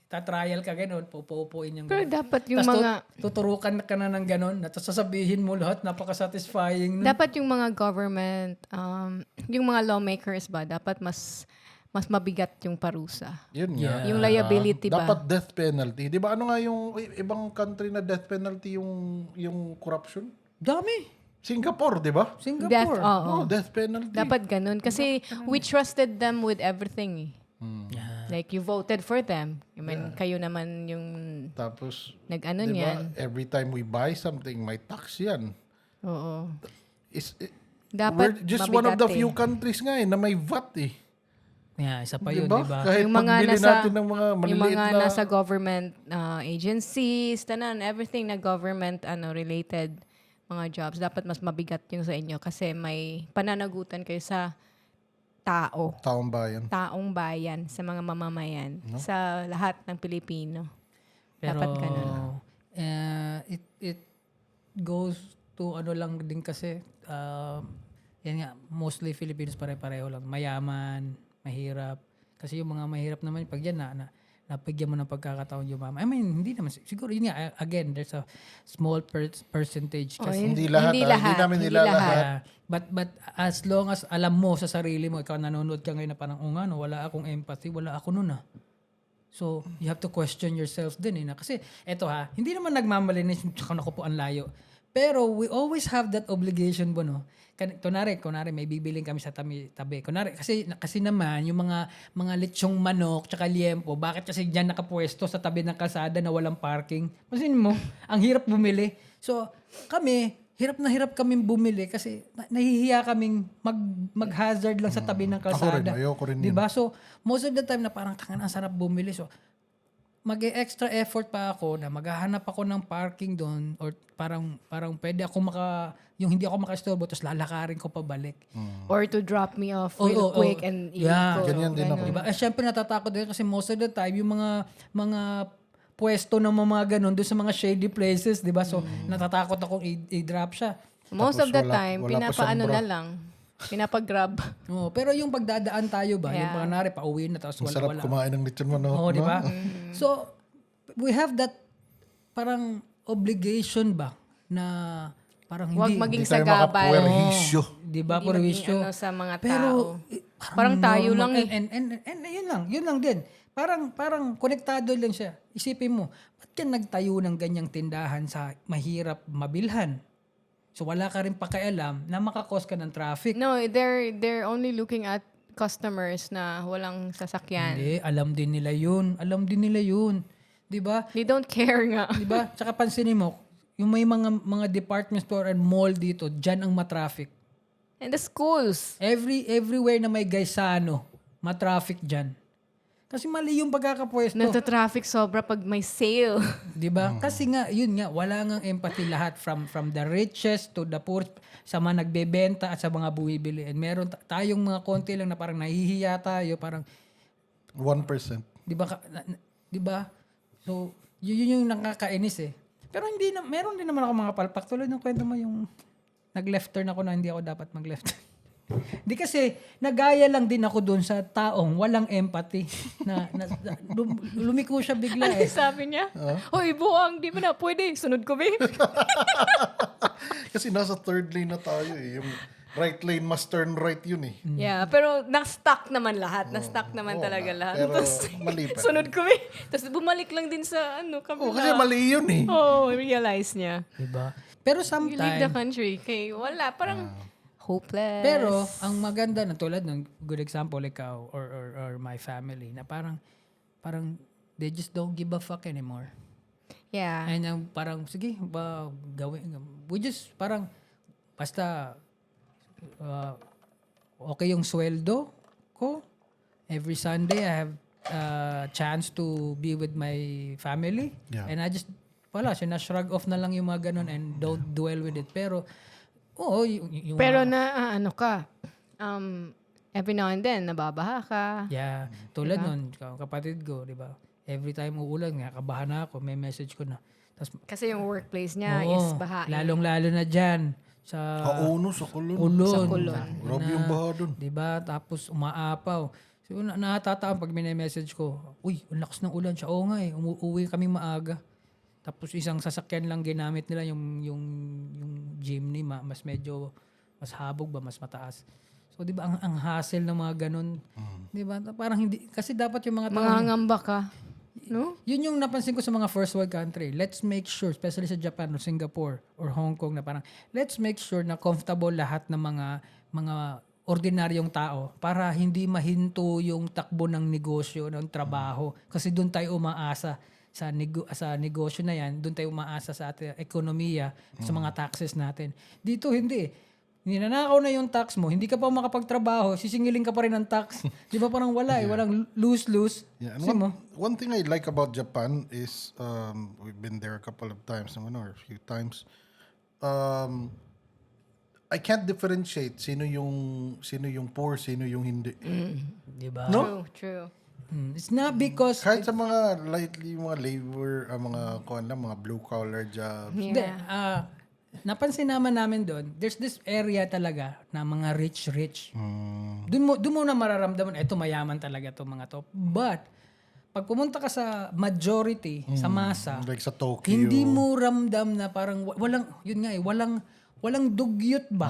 Speaker 2: tatrial ka gano'n, pupuin yung
Speaker 1: Pero
Speaker 2: gano'n.
Speaker 1: dapat yung
Speaker 2: Tas
Speaker 1: mga
Speaker 2: tuturukan ka na ng gano'n, at sasabihin mo lahat, napaka-satisfying.
Speaker 1: dapat yung mga government, yung mga lawmakers ba, dapat mas mabigat yung parusa.
Speaker 3: Yun nga.
Speaker 1: Yung liability ba?
Speaker 3: Dapat death penalty. Di ba ano nga yung ibang country na death penalty yung corruption?
Speaker 2: Dami.
Speaker 3: Singapore, di ba?
Speaker 2: Singapore.
Speaker 1: Death, oo.
Speaker 3: Oh, death penalty.
Speaker 1: Dapat ganun. Kasi we trusted them with everything. Like, you voted for them. I mean, kayo naman yung
Speaker 3: Tapos,
Speaker 1: nag-ano
Speaker 3: di ba,
Speaker 1: niyan.
Speaker 3: every time we buy something, may tax yan.
Speaker 1: Oo.
Speaker 3: We're
Speaker 1: Dapat
Speaker 3: just one of the
Speaker 1: mabigat
Speaker 3: few countries nga na may VAT eh.
Speaker 2: Yeah, isa pa
Speaker 3: Di
Speaker 2: yun,
Speaker 3: ba?
Speaker 2: di ba?
Speaker 3: Kahit
Speaker 1: Yung mga
Speaker 3: pagbili
Speaker 1: nasa-
Speaker 3: natin ng mga
Speaker 1: yung
Speaker 3: maliliit
Speaker 1: mga
Speaker 3: na...
Speaker 1: nasa government agencies, tanan, everything na government related mga jobs, dapat mas mabigat yung sa inyo kasi may pananagutan kayo sa
Speaker 3: taong bayan.
Speaker 1: taong bayan, sa mga mamamayan, sa lahat ng Pilipino.
Speaker 2: Pero,
Speaker 1: Dapat ganun.
Speaker 2: It goes to ano lang din kasi, yan nga, mostly Filipinos pare-pareho lang. Mayaman, mahirap. Kasi yung mga mahirap naman, pag yan napigyan mo ng pagkakataon yung mama. I mean, hindi naman. Siguro, yun nga, again, there's a small percentage. Kasi,
Speaker 3: Hindi lahat.
Speaker 1: Hindi
Speaker 3: Hindi
Speaker 1: lahat.
Speaker 3: namin
Speaker 1: Hindi
Speaker 3: nilalahat.
Speaker 1: lahat.
Speaker 2: but as long as alam mo sa sarili mo, ikaw nanonood ka ngayon na parang, nga, no, wala akong empathy, wala ako nun So, you have to question yourself din na. Kasi, eto hindi naman nagmamalinis, tsaka naku po ang layo. Pero, we always have that obligation no? Kunwari, may bibiling kami sa tabi. Kunwari, kasi naman, yung mga lechong manok, tsaka liempo, bakit kasi dyan nakapwesto sa tabi ng kalsada na walang parking? Masin mo, ang hirap bumili. So, kami, hirap na hirap kaming bumili kasi nahihiya kaming mag-hazard lang sa tabi ng kalsada.
Speaker 3: Ayoko rin
Speaker 2: diba? So, most of the time na parang ang sarap bumili. So, mag-extra effort pa ako na maghahanap ako ng parking doon or parang pwede ako yung hindi ako makaistorbo tapos lalakarin ko pabalik.
Speaker 1: Or to drop me off real quick and
Speaker 2: Yeah,
Speaker 3: ganyan din ako.
Speaker 2: Diba? Syempre natatakot din kasi most of the time yung mga pwesto ng mga ganun doon sa mga shady places, 'di ba? So natatakot akong i-drop siya.
Speaker 1: Most
Speaker 3: Tapos
Speaker 1: of the
Speaker 3: wala
Speaker 1: time,
Speaker 3: pa siyang
Speaker 1: pinapaano
Speaker 3: bra.
Speaker 1: na lang. Pinapag-grab.
Speaker 2: Pero yung pagdadaan tayo ba, yung
Speaker 1: Yeah.
Speaker 2: panganari pauwi na tapos
Speaker 3: Ang sarap
Speaker 2: wala.
Speaker 3: kumain ng lechon manok.
Speaker 2: Oo, di
Speaker 3: no?
Speaker 2: ba? So, we have that parang obligation ba na parang
Speaker 1: Huwag
Speaker 2: hindi.
Speaker 1: maging
Speaker 3: Hindi tayo
Speaker 1: sagabal.
Speaker 3: makapuwerhisyo.
Speaker 2: Di ba?
Speaker 1: Hindi
Speaker 2: Purwisyo.
Speaker 1: maging sa mga
Speaker 2: Pero,
Speaker 1: tao. Parang tayo lang eh.
Speaker 2: And yun lang din. Parang konektado lang siya. Isipin mo, ba't ka nagtayo ng ganyang tindahan sa mahirap mabilhan? So, wala ka rin pakialam na makakos ka ng traffic.
Speaker 1: No, they're only looking at customers na walang sasakyan.
Speaker 2: Hindi, alam din nila yun. Di ba?
Speaker 1: They don't care nga.
Speaker 2: Di ba? Tsaka pansinin mo, yung may mga department store and mall dito, dyan ang matraffic.
Speaker 1: And the schools.
Speaker 2: Everywhere na may gaysano, matraffic dyan. Kasi mali yung pagkakapwesto.
Speaker 1: Nagta-traffic sobra pag may sale.
Speaker 2: Di ba? Kasi nga, yun nga, wala ngang empathy lahat from the richest to the poor, sa mga nagbebenta at sa mga bumibili. And meron tayong mga konti lang na parang nahihiya tayo, parang
Speaker 3: 1%.
Speaker 2: Di ba? Di ba? So, yun yung nakakainis Pero meron din naman ako mga palpak. Tulad ng kwento mo yung nag-left turn ako na hindi ako dapat mag-left turn. Di kasi, nagaya lang din ako doon sa taong walang empathy. Lumiko siya bigla
Speaker 1: Ano sabi niya? Hoy, buwang, di mo na pwede. Sunod ko, babe.
Speaker 3: Kasi nasa third lane na tayo Yung right lane must turn right yun
Speaker 1: Yeah, pero na-stuck naman lahat. Na-stuck naman talaga lahat.
Speaker 3: Pero
Speaker 1: Tapos,
Speaker 3: mali pa.
Speaker 1: sunod ko, babe. Tapos bumalik lang din sa kabila.
Speaker 3: Kasi mali yun
Speaker 1: Realize niya.
Speaker 2: Diba? Pero
Speaker 1: You leave the
Speaker 2: sometimes,
Speaker 1: country. Kay wala, parang hopeless.
Speaker 2: pero ang maganda na tulad ng good example, ikaw or my family, na parang they just don't give a fuck anymore.
Speaker 1: Yeah.
Speaker 2: And parang, sige, gawin. We just, parang, basta, okay yung sweldo ko. Every Sunday, I have chance to be with my family.
Speaker 3: Yeah.
Speaker 2: And I just, sinashrug off na lang yung mga ganun and don't dwell with it. Pero, oo, yung
Speaker 1: Pero
Speaker 2: mga-
Speaker 1: ano ka, every now and then, nababaha ka.
Speaker 2: Yeah. Tulad nun, kapatid ko, di ba? Every time uulan, nga, kabahan na ako, may message ko na. Tas,
Speaker 1: Kasi yung workplace niya is bahain.
Speaker 2: lalong-lalo na dyan. Sa
Speaker 3: Sa kulon.
Speaker 2: Kulon.
Speaker 3: Grabe yung baha dun.
Speaker 2: Diba? Tapos umaapaw. So, natataon pag message ko, uy, ang lakas ng ulan siya. Oo nga umuwi kami maaga. Tapos isang sasakyan lang ginamit nila yung jeepney, mas medyo, mas habog ba, mas mataas. So, di ba, ang hassle ng mga ganun. Di ba? Parang hindi, kasi dapat yung mga tao,
Speaker 1: Mangangamba ka. No?
Speaker 2: yun yung napansin ko sa mga first world country. Let's make sure, especially sa Japan or Singapore or Hong Kong, na parang, let's make sure na comfortable lahat ng mga ordinaryong tao para hindi mahinto yung takbo ng negosyo, ng trabaho. Kasi doon tayo umaasa sa negosyo na yan, doon tayo umaasa sa ating ekonomiya, sa mga taxes natin. Dito hindi. Ninanakaw na yung tax mo, hindi ka pa makapagtrabaho, sisingilin ka pa rin ng tax. Di ba parang wala walang lose-lose.
Speaker 3: Yeah, and
Speaker 2: Kasi mo,
Speaker 3: one thing I like about Japan is we've been there a couple of times, or a few times. I can't differentiate sino yung poor, sino yung hindi.
Speaker 2: di ba?
Speaker 1: True.
Speaker 2: It's not because
Speaker 3: Kahit sa mga mga labor, mga blue collar jobs.
Speaker 2: Hindi,
Speaker 1: Yeah.
Speaker 2: napansin namin doon, there's this area talaga na mga rich.
Speaker 3: Hmm.
Speaker 2: Doon mo na mararamdaman, eto mayaman talaga to mga to. But, pag pumunta ka sa majority, sa masa,
Speaker 3: Like sa Tokyo.
Speaker 2: hindi mo ramdam na parang walang dugyot ba?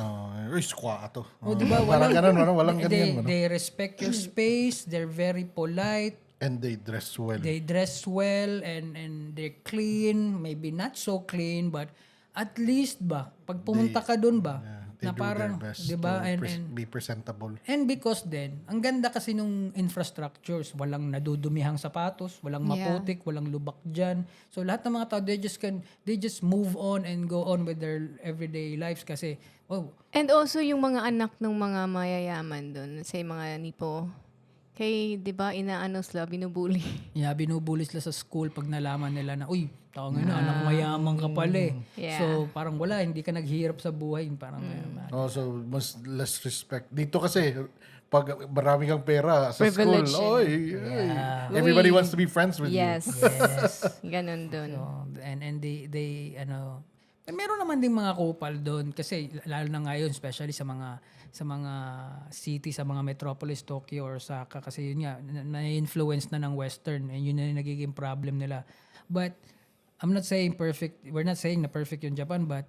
Speaker 3: Squato.
Speaker 2: O di ba?
Speaker 3: Parang ganun, walang ganyan.
Speaker 2: They respect your space, they're very polite,
Speaker 3: And they dress well.
Speaker 2: they dress well, and they're clean, maybe not so clean, but at least ba, pag pumunta ka doon ba,
Speaker 3: They
Speaker 2: na
Speaker 3: do
Speaker 2: parang,
Speaker 3: their best
Speaker 2: di ba,
Speaker 3: to
Speaker 2: and
Speaker 3: be presentable.
Speaker 2: because then, ang ganda kasi nung infrastructures, walang nadudumihang sapatos, walang maputik, walang lubak dyan. So lahat ng mga tao, they just move on and go on with their everyday lives kasi,
Speaker 1: And also yung mga anak ng mga mayayaman doon, sa mga nipo, kay, di ba, inaano sila, binubuli.
Speaker 2: yeah, binubuli sila sa school pag nalaman nila na, uy, tao nga na, anak mayaman ka pala eh.
Speaker 1: Yeah.
Speaker 2: So parang wala, hindi ka naghihirap sa buhay. Parang,
Speaker 3: Also, mas less respect. Dito kasi, pag marami kang pera sa
Speaker 1: Privilege,
Speaker 3: school, everybody wants to be friends with you.
Speaker 1: Yes.
Speaker 2: yes.
Speaker 1: Ganon doon.
Speaker 2: So, and they meron naman ding mga kupal doon kasi lalo na ngayon especially sa mga city, sa mga metropolis, Tokyo or Osaka, kasi yun nga na-influence na ng western and yun na yung nagiging problem nila. But I'm not saying perfect, we're not saying na perfect yung Japan, but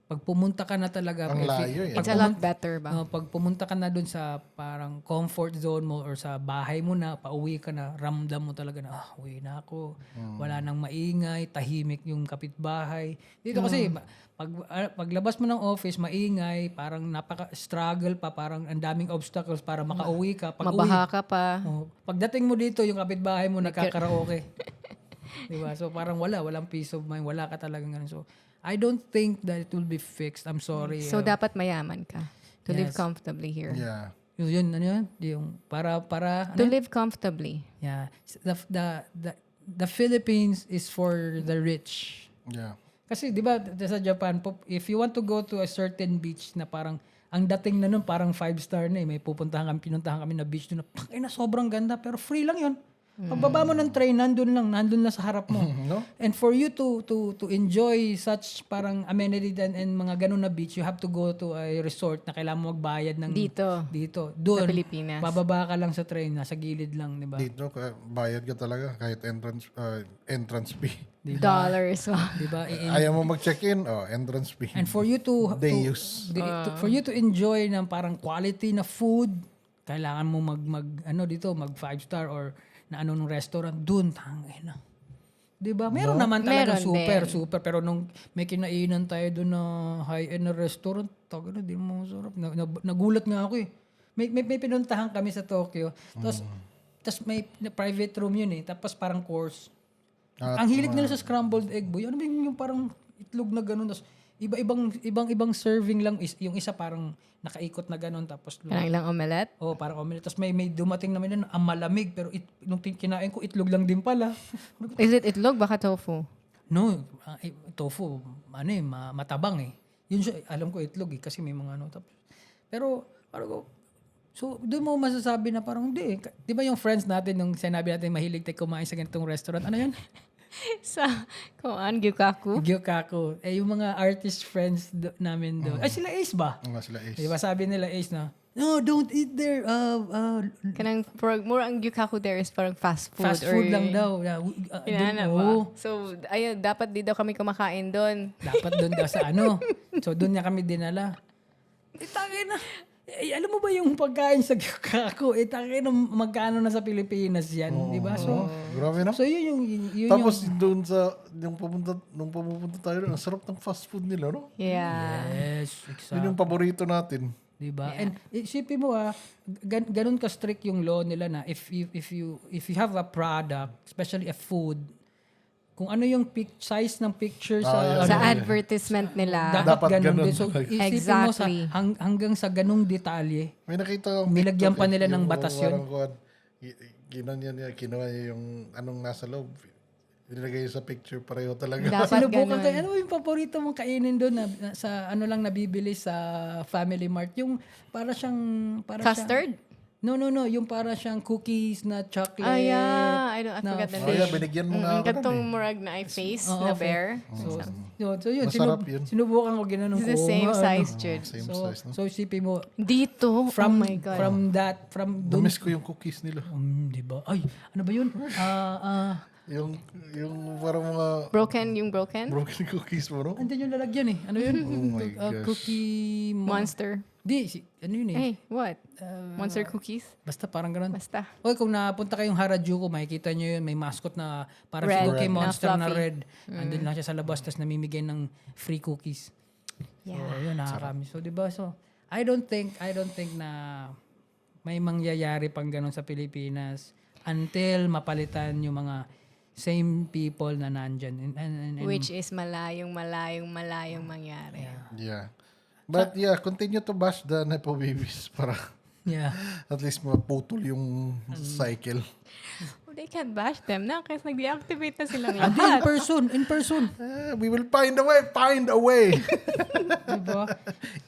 Speaker 2: pag pumunta ka na talaga,
Speaker 3: Ang layo eh.
Speaker 1: It's a lot better ba?
Speaker 2: pag pumunta ka na dun sa parang comfort zone mo or sa bahay mo na, pauwi ka na, ramdam mo talaga na, uwi na ako. Wala nang maingay, tahimik yung kapitbahay. Dito kasi, paglabas mo ng office, maingay, parang napaka-struggle pa, parang ang daming obstacles para makauwi ka. Pag
Speaker 1: Mabaha ka pa.
Speaker 2: pagdating mo dito, yung kapitbahay mo nagkakaraoke. Diba? So parang walang peace of mind, wala ka talagang ganun. So I don't think that it will be fixed. I'm sorry.
Speaker 1: So, dapat mayaman ka to live
Speaker 2: Yes.
Speaker 1: comfortably here.
Speaker 3: Yeah.
Speaker 2: Yun, ano yun? Yung para
Speaker 1: To live comfortably.
Speaker 2: yeah. The Philippines is for the rich.
Speaker 3: Yeah.
Speaker 2: Kasi 'di ba sa Japan, if you want to go to a certain beach na parang ang dating na nun parang 5-star na eh. May pinuntahan kami na beach doon na sobrang ganda pero free lang 'yun. Pagbaba mo ng train, nandun lang sa harap mo.
Speaker 3: No?
Speaker 2: And for you to enjoy such parang amenity and mga ganun na beach, you have to go to a resort na kailangan mo magbayad ng
Speaker 1: Dito.
Speaker 2: Doon,
Speaker 1: Sa Pilipinas.
Speaker 2: bababa ka lang sa train, nasa gilid lang, di ba?
Speaker 3: Dito, bayad ka talaga kahit entrance fee.
Speaker 1: Dollars.
Speaker 2: Di ba?
Speaker 3: Ayaw mo mag-check-in, entrance fee.
Speaker 2: And for you
Speaker 3: They
Speaker 2: for you to enjoy ng parang quality na food, kailangan mo mag 5-star or na anong restaurant doon, tangin na. 'Di ba? Meron naman talaga super pero nung may kinainan tayo doon na high-end na restaurant, tagay na di mo masarap. Nagulat nga ako eh. May pinuntahan kami sa Tokyo. Tapos may private room yun eh. Tapos parang course. Ang hilig nila sa scrambled egg, boy. Ano ba yung parang itlog na ganun, tapos ibang serving lang, is yung isa parang nakaikot na ganun, tapos
Speaker 1: Kanang ilang omelette?
Speaker 2: oh, parang omelette. Tapos may dumating naman yun, ang malamig, pero nung kinain ko, itlog lang din pala.
Speaker 1: Is it itlog? Baka tofu?
Speaker 2: No, tofu, matabang eh. Yun siya, alam ko itlog eh, kasi may mga ano. Tapos, pero, parang ko, so, doon mo masasabi na parang, hindi eh. Di ba yung friends natin, nung sinabi natin mahilig tayo kumain sa ganitong restaurant, ano yun?
Speaker 1: Sa, kuan, gyukaku?
Speaker 2: Gyokaku. Eh, yung mga artist friends namin doon. Ay, sila Ace ba?
Speaker 3: Nga sila is.
Speaker 2: Di ba sabi nila Ace na, no, don't eat there.
Speaker 1: Kanang, more ang gyukaku there is parang fast food.
Speaker 2: Fast
Speaker 1: or,
Speaker 2: food lang daw.
Speaker 1: Kinana
Speaker 2: Oo.
Speaker 1: ba? So, ayun, dapat di daw kami kumakain doon.
Speaker 2: Dapat doon daw sa ano. So, doon niya kami dinala. Tangin na. Alam mo ba yung pagkain sa Gyokaku? Tangin na magkano na sa Pilipinas yan. Di ba? So,
Speaker 3: Grabe na.
Speaker 2: so yun
Speaker 3: Tapos doon sa, nung pumupunta tayo, ang sarap ng fast food nila, no?
Speaker 1: Yeah.
Speaker 2: Yes,
Speaker 3: Yun
Speaker 2: exactly.
Speaker 3: yung paborito natin.
Speaker 2: Diba? And isipin mo ganun ka strict yung law nila na if you have a product, especially a food, kung ano yung size ng picture sa
Speaker 1: Sa
Speaker 2: ano,
Speaker 1: advertisement nila.
Speaker 2: dapat
Speaker 3: Dapat
Speaker 2: ganun
Speaker 3: ganun.
Speaker 2: din. So isipin mo sa
Speaker 1: Exactly.
Speaker 2: hanggang sa ganung detalye.
Speaker 3: May nakita akong
Speaker 2: Nilagyan
Speaker 3: TikTok
Speaker 2: pa nila ng
Speaker 3: yung
Speaker 2: batas yun.
Speaker 3: parang kuwan, kinuha niya yung anong nasa loob. Nilagay sa picture, pareho talaga.
Speaker 1: Dapat
Speaker 2: Sinubukan
Speaker 1: ganun.
Speaker 2: kayo. Ano yung paborito mong kainin doon sa ano lang nabibili sa Family Mart? Yung para siyang
Speaker 1: Custard?
Speaker 2: No. Yung para siyang cookies na chocolate.
Speaker 1: Ah, yeah. I forgot the
Speaker 3: Oh,
Speaker 1: name.
Speaker 3: yeah, binigyan mo nga ako
Speaker 1: Katong
Speaker 3: nun eh.
Speaker 1: murag na face
Speaker 2: Oo,
Speaker 1: na
Speaker 2: okay.
Speaker 1: bear.
Speaker 2: So yun,
Speaker 3: Masarap yun.
Speaker 2: sinubukan ko ginanong
Speaker 1: It's
Speaker 2: ko.
Speaker 1: the same
Speaker 2: nga,
Speaker 1: size,
Speaker 2: ano.
Speaker 1: Jude.
Speaker 3: Same
Speaker 2: So,
Speaker 3: size, no?
Speaker 2: so isipin mo,
Speaker 1: Dito?
Speaker 2: from
Speaker 1: oh my God.
Speaker 2: from doon.
Speaker 3: Namiss ko yung cookies nila.
Speaker 2: Di ba? Ay, ano ba yun?
Speaker 3: Yung parang mga
Speaker 1: Yung broken?
Speaker 3: broken cookies mo, no?
Speaker 2: Andun yung lalagyan eh. Ano yun?
Speaker 3: Oh my gosh.
Speaker 2: Cookie
Speaker 1: Monster.
Speaker 2: ano yun eh?
Speaker 1: Hey, what? Monster cookies?
Speaker 2: Basta parang ganun.
Speaker 1: Basta.
Speaker 2: Oy, kung napunta kayong Harajuku, makikita nyo yun, may mascot na parang
Speaker 1: Red.
Speaker 2: Cookie
Speaker 1: Red.
Speaker 2: Monster na
Speaker 1: Na fluffy.
Speaker 2: red. Andun lang siya sa labas, tapos namimigay ng free cookies.
Speaker 1: Yeah.
Speaker 2: So, yun, nakakami. So, di ba? So, I don't think na may mangyayari pang ganun sa Pilipinas until mapalitan yung mga same people na nandyan. And
Speaker 1: Which is malayong mangyari.
Speaker 3: Yeah. But yeah, continue to bash the Nepo babies para
Speaker 2: yeah.
Speaker 3: at least maputol yung cycle.
Speaker 1: Well, they can't bash them na kasi nag-deactivate na silang
Speaker 2: Hindi,
Speaker 1: lahat.
Speaker 2: in person.
Speaker 3: We will find a way.
Speaker 2: Diba?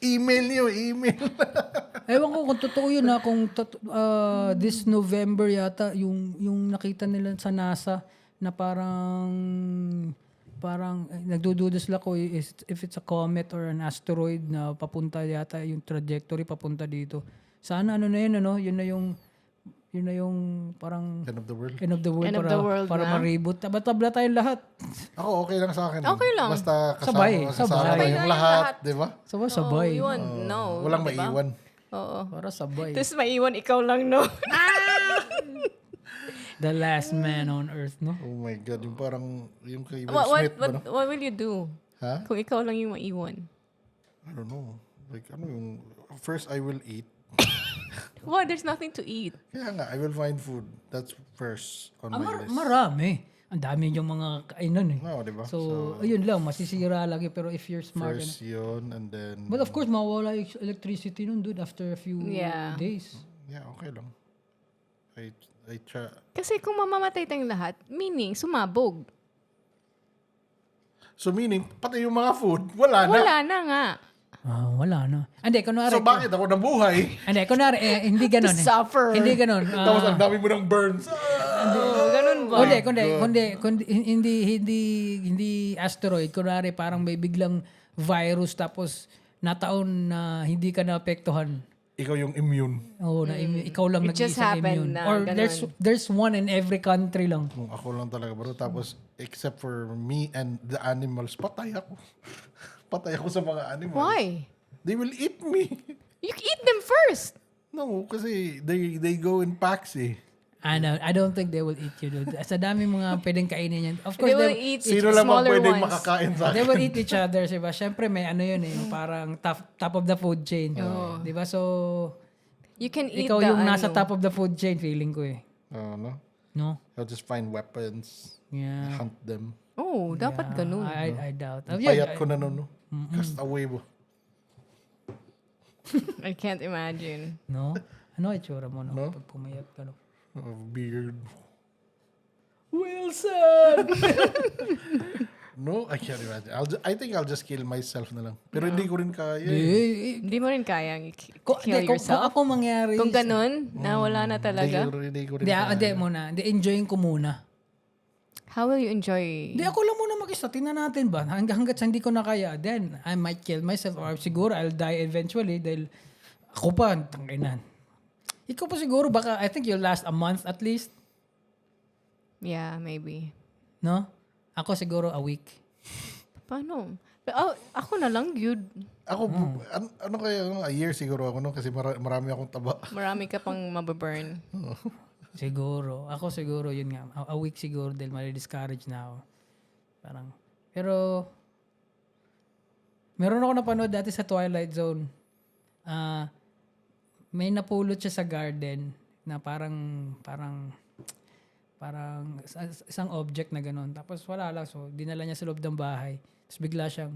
Speaker 3: Email niyo, email.
Speaker 2: Ewan ko kung totoo yun na kung this November yata yung nakita nila sa NASA na parang nagdududa sila ko if it's a comet or an asteroid na papunta yata yung trajectory papunta dito. Sana ano na yun, ano? Yun na yung parang
Speaker 3: End of the world.
Speaker 2: end of the world
Speaker 1: End of
Speaker 2: para,
Speaker 1: the world
Speaker 2: para
Speaker 1: na.
Speaker 2: ma-reboot. Tabla tayong lahat.
Speaker 3: Ako, okay lang sa akin.
Speaker 1: Okay lang.
Speaker 3: Basta kasama,
Speaker 2: Sabay.
Speaker 3: kasama
Speaker 2: Sabay.
Speaker 3: yung lahat, di ba?
Speaker 2: Sabay.
Speaker 1: Oh, yun, no.
Speaker 3: Walang
Speaker 1: diba?
Speaker 3: maiwan.
Speaker 1: Oo.
Speaker 2: Para sabay.
Speaker 1: Tapos maiwan ikaw lang, no?
Speaker 2: The last man on earth, no?
Speaker 3: Oh my God, yung parang, yung kay Will
Speaker 1: what,
Speaker 3: Smith ba, no?
Speaker 1: what will you do?
Speaker 3: Ha?
Speaker 1: Kung ikaw lang yung maiwan?
Speaker 3: I don't know. Like, ano yung, first I will eat.
Speaker 1: What? There's nothing to eat.
Speaker 3: Kaya nga, I will find food. That's first on my list.
Speaker 2: Marami. Ang dami yung mga kainan eh.
Speaker 3: No, di ba?
Speaker 2: So, ayun lang, masisira lagi. Pero if you're smart.
Speaker 3: First yun, and then,
Speaker 2: But of course, mawawala yung electricity nun, dude, after a few
Speaker 1: Yeah.
Speaker 2: days.
Speaker 3: yeah, okay lang. I try.
Speaker 1: Kasi kung mamamatay tayong lahat, meaning sumabog.
Speaker 3: So meaning, pati yung mga food, wala na.
Speaker 1: Wala na nga.
Speaker 2: Wala na. Hindi, kunwari.
Speaker 3: So bakit ako nabuhay?
Speaker 2: Hindi, kunwari, hindi ganon.
Speaker 1: To suffer.
Speaker 2: Hindi ganon.
Speaker 3: Tapos ang dami mo ng burns.
Speaker 1: Ganun ba?
Speaker 2: Hindi asteroid. Kunwari, parang may biglang virus tapos nataon na hindi ka naapektuhan.
Speaker 3: Ikaw yung immune.
Speaker 2: Oo, na ikaw lang
Speaker 1: It just
Speaker 2: nag-iisang
Speaker 1: happened
Speaker 2: immune.
Speaker 1: na
Speaker 2: Or
Speaker 1: ganun.
Speaker 2: there's one in every country lang.
Speaker 3: Kung ako lang talaga bro. Tapos, except for me and the animals, patay ako. Patay ako sa mga animals.
Speaker 1: Why?
Speaker 3: They will eat me.
Speaker 1: You eat them first.
Speaker 3: No, kasi they go in packs eh.
Speaker 2: I don't think they will eat you, dude. Sa dami mga pwedeng kainin yan. Of course,
Speaker 1: They will eat
Speaker 3: Sino lang bang
Speaker 1: smaller
Speaker 3: pwedeng
Speaker 1: ones.
Speaker 3: makakain sa
Speaker 2: they
Speaker 3: akin?
Speaker 2: will eat each other, diba? Siyempre, may ano yun eh, yung parang top of the food chain. Diba? So,
Speaker 1: You can eat
Speaker 2: ikaw
Speaker 1: the
Speaker 2: yung nasa
Speaker 1: ano.
Speaker 2: top of the food chain, feeling ko eh.
Speaker 3: No?
Speaker 2: No?
Speaker 3: I'll just find weapons,
Speaker 2: Yeah.
Speaker 3: hunt them.
Speaker 1: Oh, dapat ganun.
Speaker 2: I doubt.
Speaker 3: Ang payat ko na nun, no? Castaway ba?
Speaker 1: I can't imagine.
Speaker 2: No? Ano itsura mo, no?
Speaker 3: No?
Speaker 2: Pag pumayat ka, no?
Speaker 3: Beard.
Speaker 2: Wilson!
Speaker 3: No, I can't imagine. I think I'll just kill myself na lang. Pero hindi ko rin kaya.
Speaker 1: Hindi mo rin kayang
Speaker 2: Kung
Speaker 1: kill
Speaker 2: kung
Speaker 1: yourself?
Speaker 2: ako mangyari...
Speaker 1: Kung ganun, na wala na talaga,
Speaker 3: Hindi ko rin
Speaker 2: Hindi
Speaker 3: kaya.
Speaker 2: muna. Hindi, enjoyin ko muna.
Speaker 1: how will you enjoy?
Speaker 2: Hindi, ako lang muna mag-isa. Tingnan natin ba? Hanggat sa hindi ko na kaya, then I might kill myself or siguro I'll die eventually dahil ako pa, tanginan. Ikaw pa siguro, baka I think you'll last a month at least.
Speaker 1: Yeah, maybe.
Speaker 2: No? Ako siguro a week.
Speaker 1: Paano? Ako na lang, yun.
Speaker 3: Ako, ano kaya, a year siguro ako, no? Kasi marami akong taba.
Speaker 1: Marami ka pang mababurn.
Speaker 2: Siguro. Ako siguro, yun nga. A week siguro dahil mali-discourage na ako. Parang, pero, meron ako napanood dati sa Twilight Zone. May napulot siya sa garden na parang isang object na gano'n. Tapos wala lang. So, dinala niya sa loob ng bahay. Tapos bigla siyang,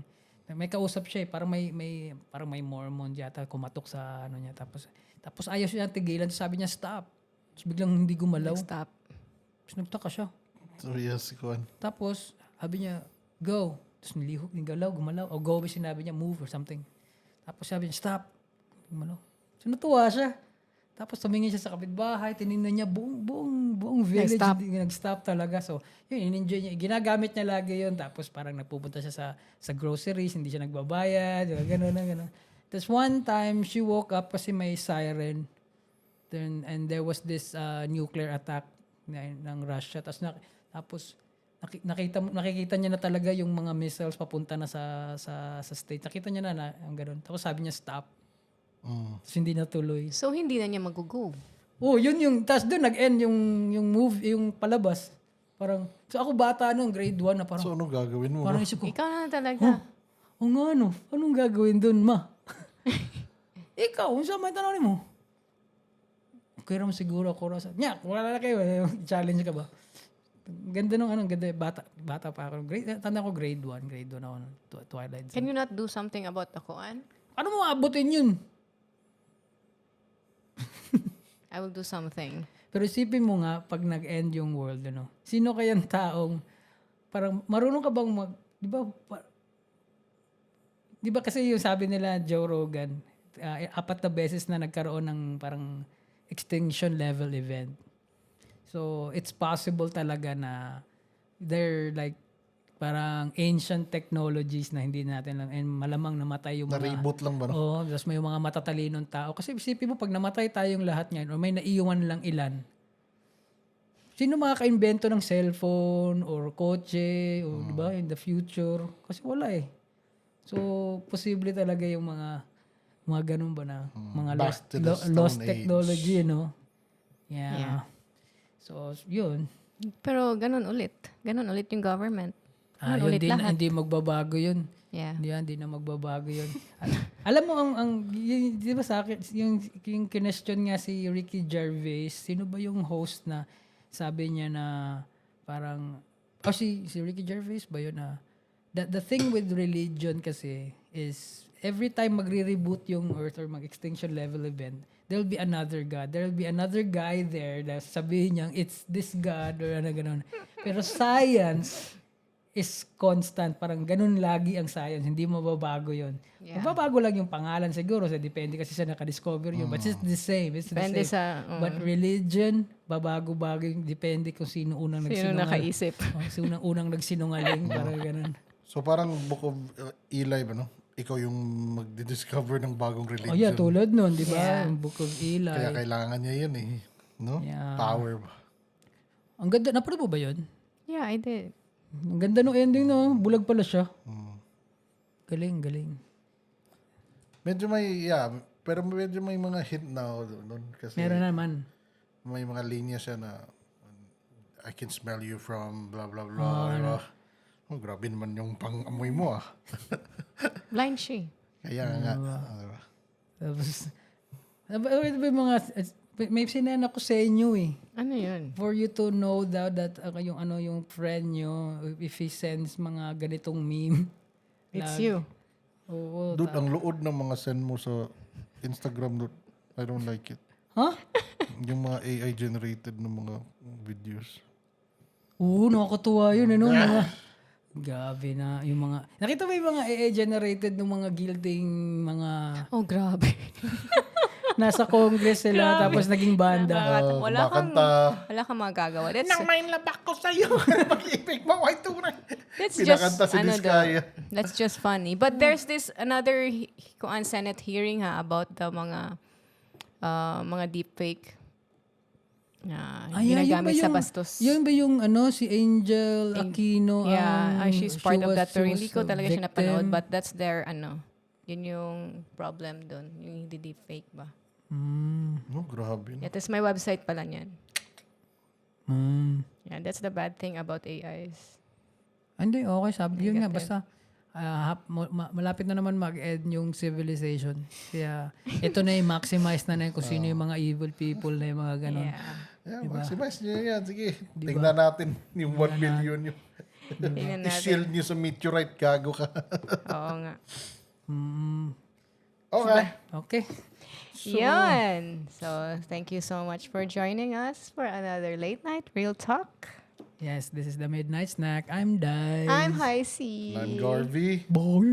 Speaker 2: may kausap siya eh. Parang may Mormon yata kumatok sa ano niya. Tapos ayaw siya tigilan. Tapos sabi niya, stop. Tapos biglang hindi gumalaw.
Speaker 1: Stop.
Speaker 2: Tapos nagtaka siya.
Speaker 3: So, yes, kuhan.
Speaker 2: Tapos, sabi niya, go. Tapos nilihok, nigalaw, gumalaw. O go, sinabi niya, move or something. Tapos sabi niya, stop. Gumalaw. So, natuwa siya. Tapos tumingin siya sa kapitbahay, tinignan niya buong village,
Speaker 1: Nag-stop.
Speaker 2: nag-stop talaga. So, yun, in-enjoy niya. Ginagamit niya lagi yun. Tapos parang nagpupunta siya sa groceries, hindi siya nagbabayad, gano'n. Tapos one time, she woke up kasi may siren. And there was this nuclear attack ng Russia. Tapos nakikita niya na talaga yung mga missiles papunta na sa state. Nakita niya na ang gano'n. Tapos sabi niya, stop. Tapos hindi natuloy.
Speaker 1: So, hindi na niya mag-go.
Speaker 2: Oh, yun yung, tapos doon nag-end yung move, yung palabas. Parang, so ako bata nung grade 1 na parang,
Speaker 3: So, ano gagawin mo?
Speaker 2: parang isip ko,
Speaker 1: Ikaw na talaga.
Speaker 2: o nga ano, anong gagawin doon, ma? Ikaw, saan may tanongin mo? Okay naman siguro ako rasa. Nya, wala na kayo, challenge ka ba? Ganda nung ganda, bata pa ako. Tanda ko grade 1 ako ng Twilight Zone.
Speaker 1: Can you not do something about the Koan?
Speaker 2: Ano mo aabutin yun?
Speaker 1: I will do something.
Speaker 2: Pero isipin mo nga, pag nag-end yung world, ano, sino kayang taong, parang, marunong ka bang di ba kasi yung sabi nila, Joe Rogan, 4 na beses na nagkaroon ng parang extinction level event. So, it's possible talaga na they're like, parang ancient technologies na hindi natin lang, and malamang namatay yung mga...
Speaker 3: Na-reboot lang ba? No?
Speaker 2: Oo, tapos may mga matatalinong tao. Kasi isipin mo, pag namatay tayong lahat ngayon, o may naiiwan lang ilan, sino makaka-invento ng cellphone or kotse or di ba in the future? Kasi wala eh. So, posible talaga yung mga ganun ba na mga
Speaker 3: Back to the
Speaker 2: lost
Speaker 3: Stone Age.
Speaker 2: technology, no? Yeah. So, yun.
Speaker 1: Pero ganun ulit. Ganun ulit yung government. Ganun
Speaker 2: Yun,
Speaker 1: ulit lahat.
Speaker 2: hindi magbabago yun.
Speaker 1: Yeah.
Speaker 2: Hindi na magbabago yun. Alam mo, di ba sa akin, yung kinestyon nga si Ricky Gervais, sino ba yung host na sabi niya na parang, si Ricky Gervais ba yun na, the thing with religion kasi is, every time magre-reboot yung Earth or mag-extinction level event, there'll be another God. There'll be another guy there na sabihin niyang, it's this God or ano ganun. Pero science is constant. Parang ganun lagi ang science. Hindi mababago yun.
Speaker 1: Yeah.
Speaker 2: Mababago lang yung pangalan siguro. Depende kasi sa nakadiscover yun. But it's the same.
Speaker 1: Depende sa...
Speaker 2: But religion, babago-bago yung depende kung sino unang
Speaker 1: Sino
Speaker 2: nagsinungaling.
Speaker 1: nakaisip?
Speaker 2: Sino unang nagsinungaling. Parang ganun.
Speaker 3: So, parang Book of Eli ba, no? Ikaw yung magdi-discover ng bagong religion.
Speaker 2: Oh yeah, tulad nun, di ba?
Speaker 1: Yeah.
Speaker 2: Yung Book of Eli.
Speaker 3: Kaya kailangan niya yun eh. No?
Speaker 2: Yeah.
Speaker 3: Power ba?
Speaker 2: Ang ganda. Napanood mo ba yun?
Speaker 1: Yeah, I did.
Speaker 2: Ang ganda nung ending, no? Bulag pala siya. Galing.
Speaker 3: Medyo pero medyo may mga hint na doon. Kasi
Speaker 2: Meron naman.
Speaker 3: may mga linya siya na I can smell you from blah blah blah. Diba? Oh, grabe naman yung pang-amoy mo ah.
Speaker 1: Blind she.
Speaker 3: Kaya nga. Diba?
Speaker 2: Tapos, ano ba yung mga, May sinend ako sa inyo eh.
Speaker 1: Ano yun?
Speaker 2: For you to know that yung friend nyo, if he sends mga ganitong meme.
Speaker 1: It's you.
Speaker 2: Oo.
Speaker 3: Dude, ang lood ng mga send mo sa Instagram, dude, I don't like it.
Speaker 2: Ha?
Speaker 3: Yung mga AI generated ng mga videos.
Speaker 2: Oo, nakakatuwa yun. Ano, mga, gabi na. Yung mga, nakita mo yung mga AI generated ng mga guilting mga
Speaker 1: Oh, grabe.
Speaker 2: nasa Congress sila tapos naging banda.
Speaker 1: Wala kang
Speaker 3: kumakanta.
Speaker 1: magagawa. That's,
Speaker 3: Nang may labak ko sa'yo. Pag-ibig mo ay tunay.
Speaker 1: that's
Speaker 3: Pinakanta
Speaker 1: just,
Speaker 3: si
Speaker 1: ano
Speaker 3: Diskaya.
Speaker 1: that's just funny. But there's this another Senate hearing about the mga deepfake na ginagamit sa bastos.
Speaker 2: Yun ba yung si Angel Aquino?
Speaker 1: She's part of that. Pero
Speaker 2: she
Speaker 1: hindi
Speaker 2: was
Speaker 1: ko
Speaker 2: a
Speaker 1: talaga siya napanood.
Speaker 2: victim.
Speaker 1: But that's their, yun yung problem doon. Yung hindi deepfake ba.
Speaker 3: No, grabe.
Speaker 1: Yeah, tas may website pala niyan.
Speaker 2: Mm.
Speaker 1: Yeah, that's the bad thing about AIs.
Speaker 2: Hindi, okay. Sabi yun nga,
Speaker 1: Negative.
Speaker 2: basta malapit na naman mag-end yung civilization. Kaya ito na yung maximize na kung sino yung mga evil people na yung mga ganon.
Speaker 1: Yeah.
Speaker 3: Yeah, maximize nyo yan. Sige, tingnan natin yung 1 million nyo.
Speaker 1: Tingnan natin.
Speaker 3: I-shield nyo sa meteorite, gago ka.
Speaker 1: Oo nga.
Speaker 3: Okay.
Speaker 2: Okay.
Speaker 1: Yun. So, thank you so much for joining us for another Late Night Real Talk.
Speaker 2: Yes, this is the Midnight Snack. I'm Dai.
Speaker 1: I'm High C.
Speaker 3: I'm Garvey.
Speaker 2: Boy.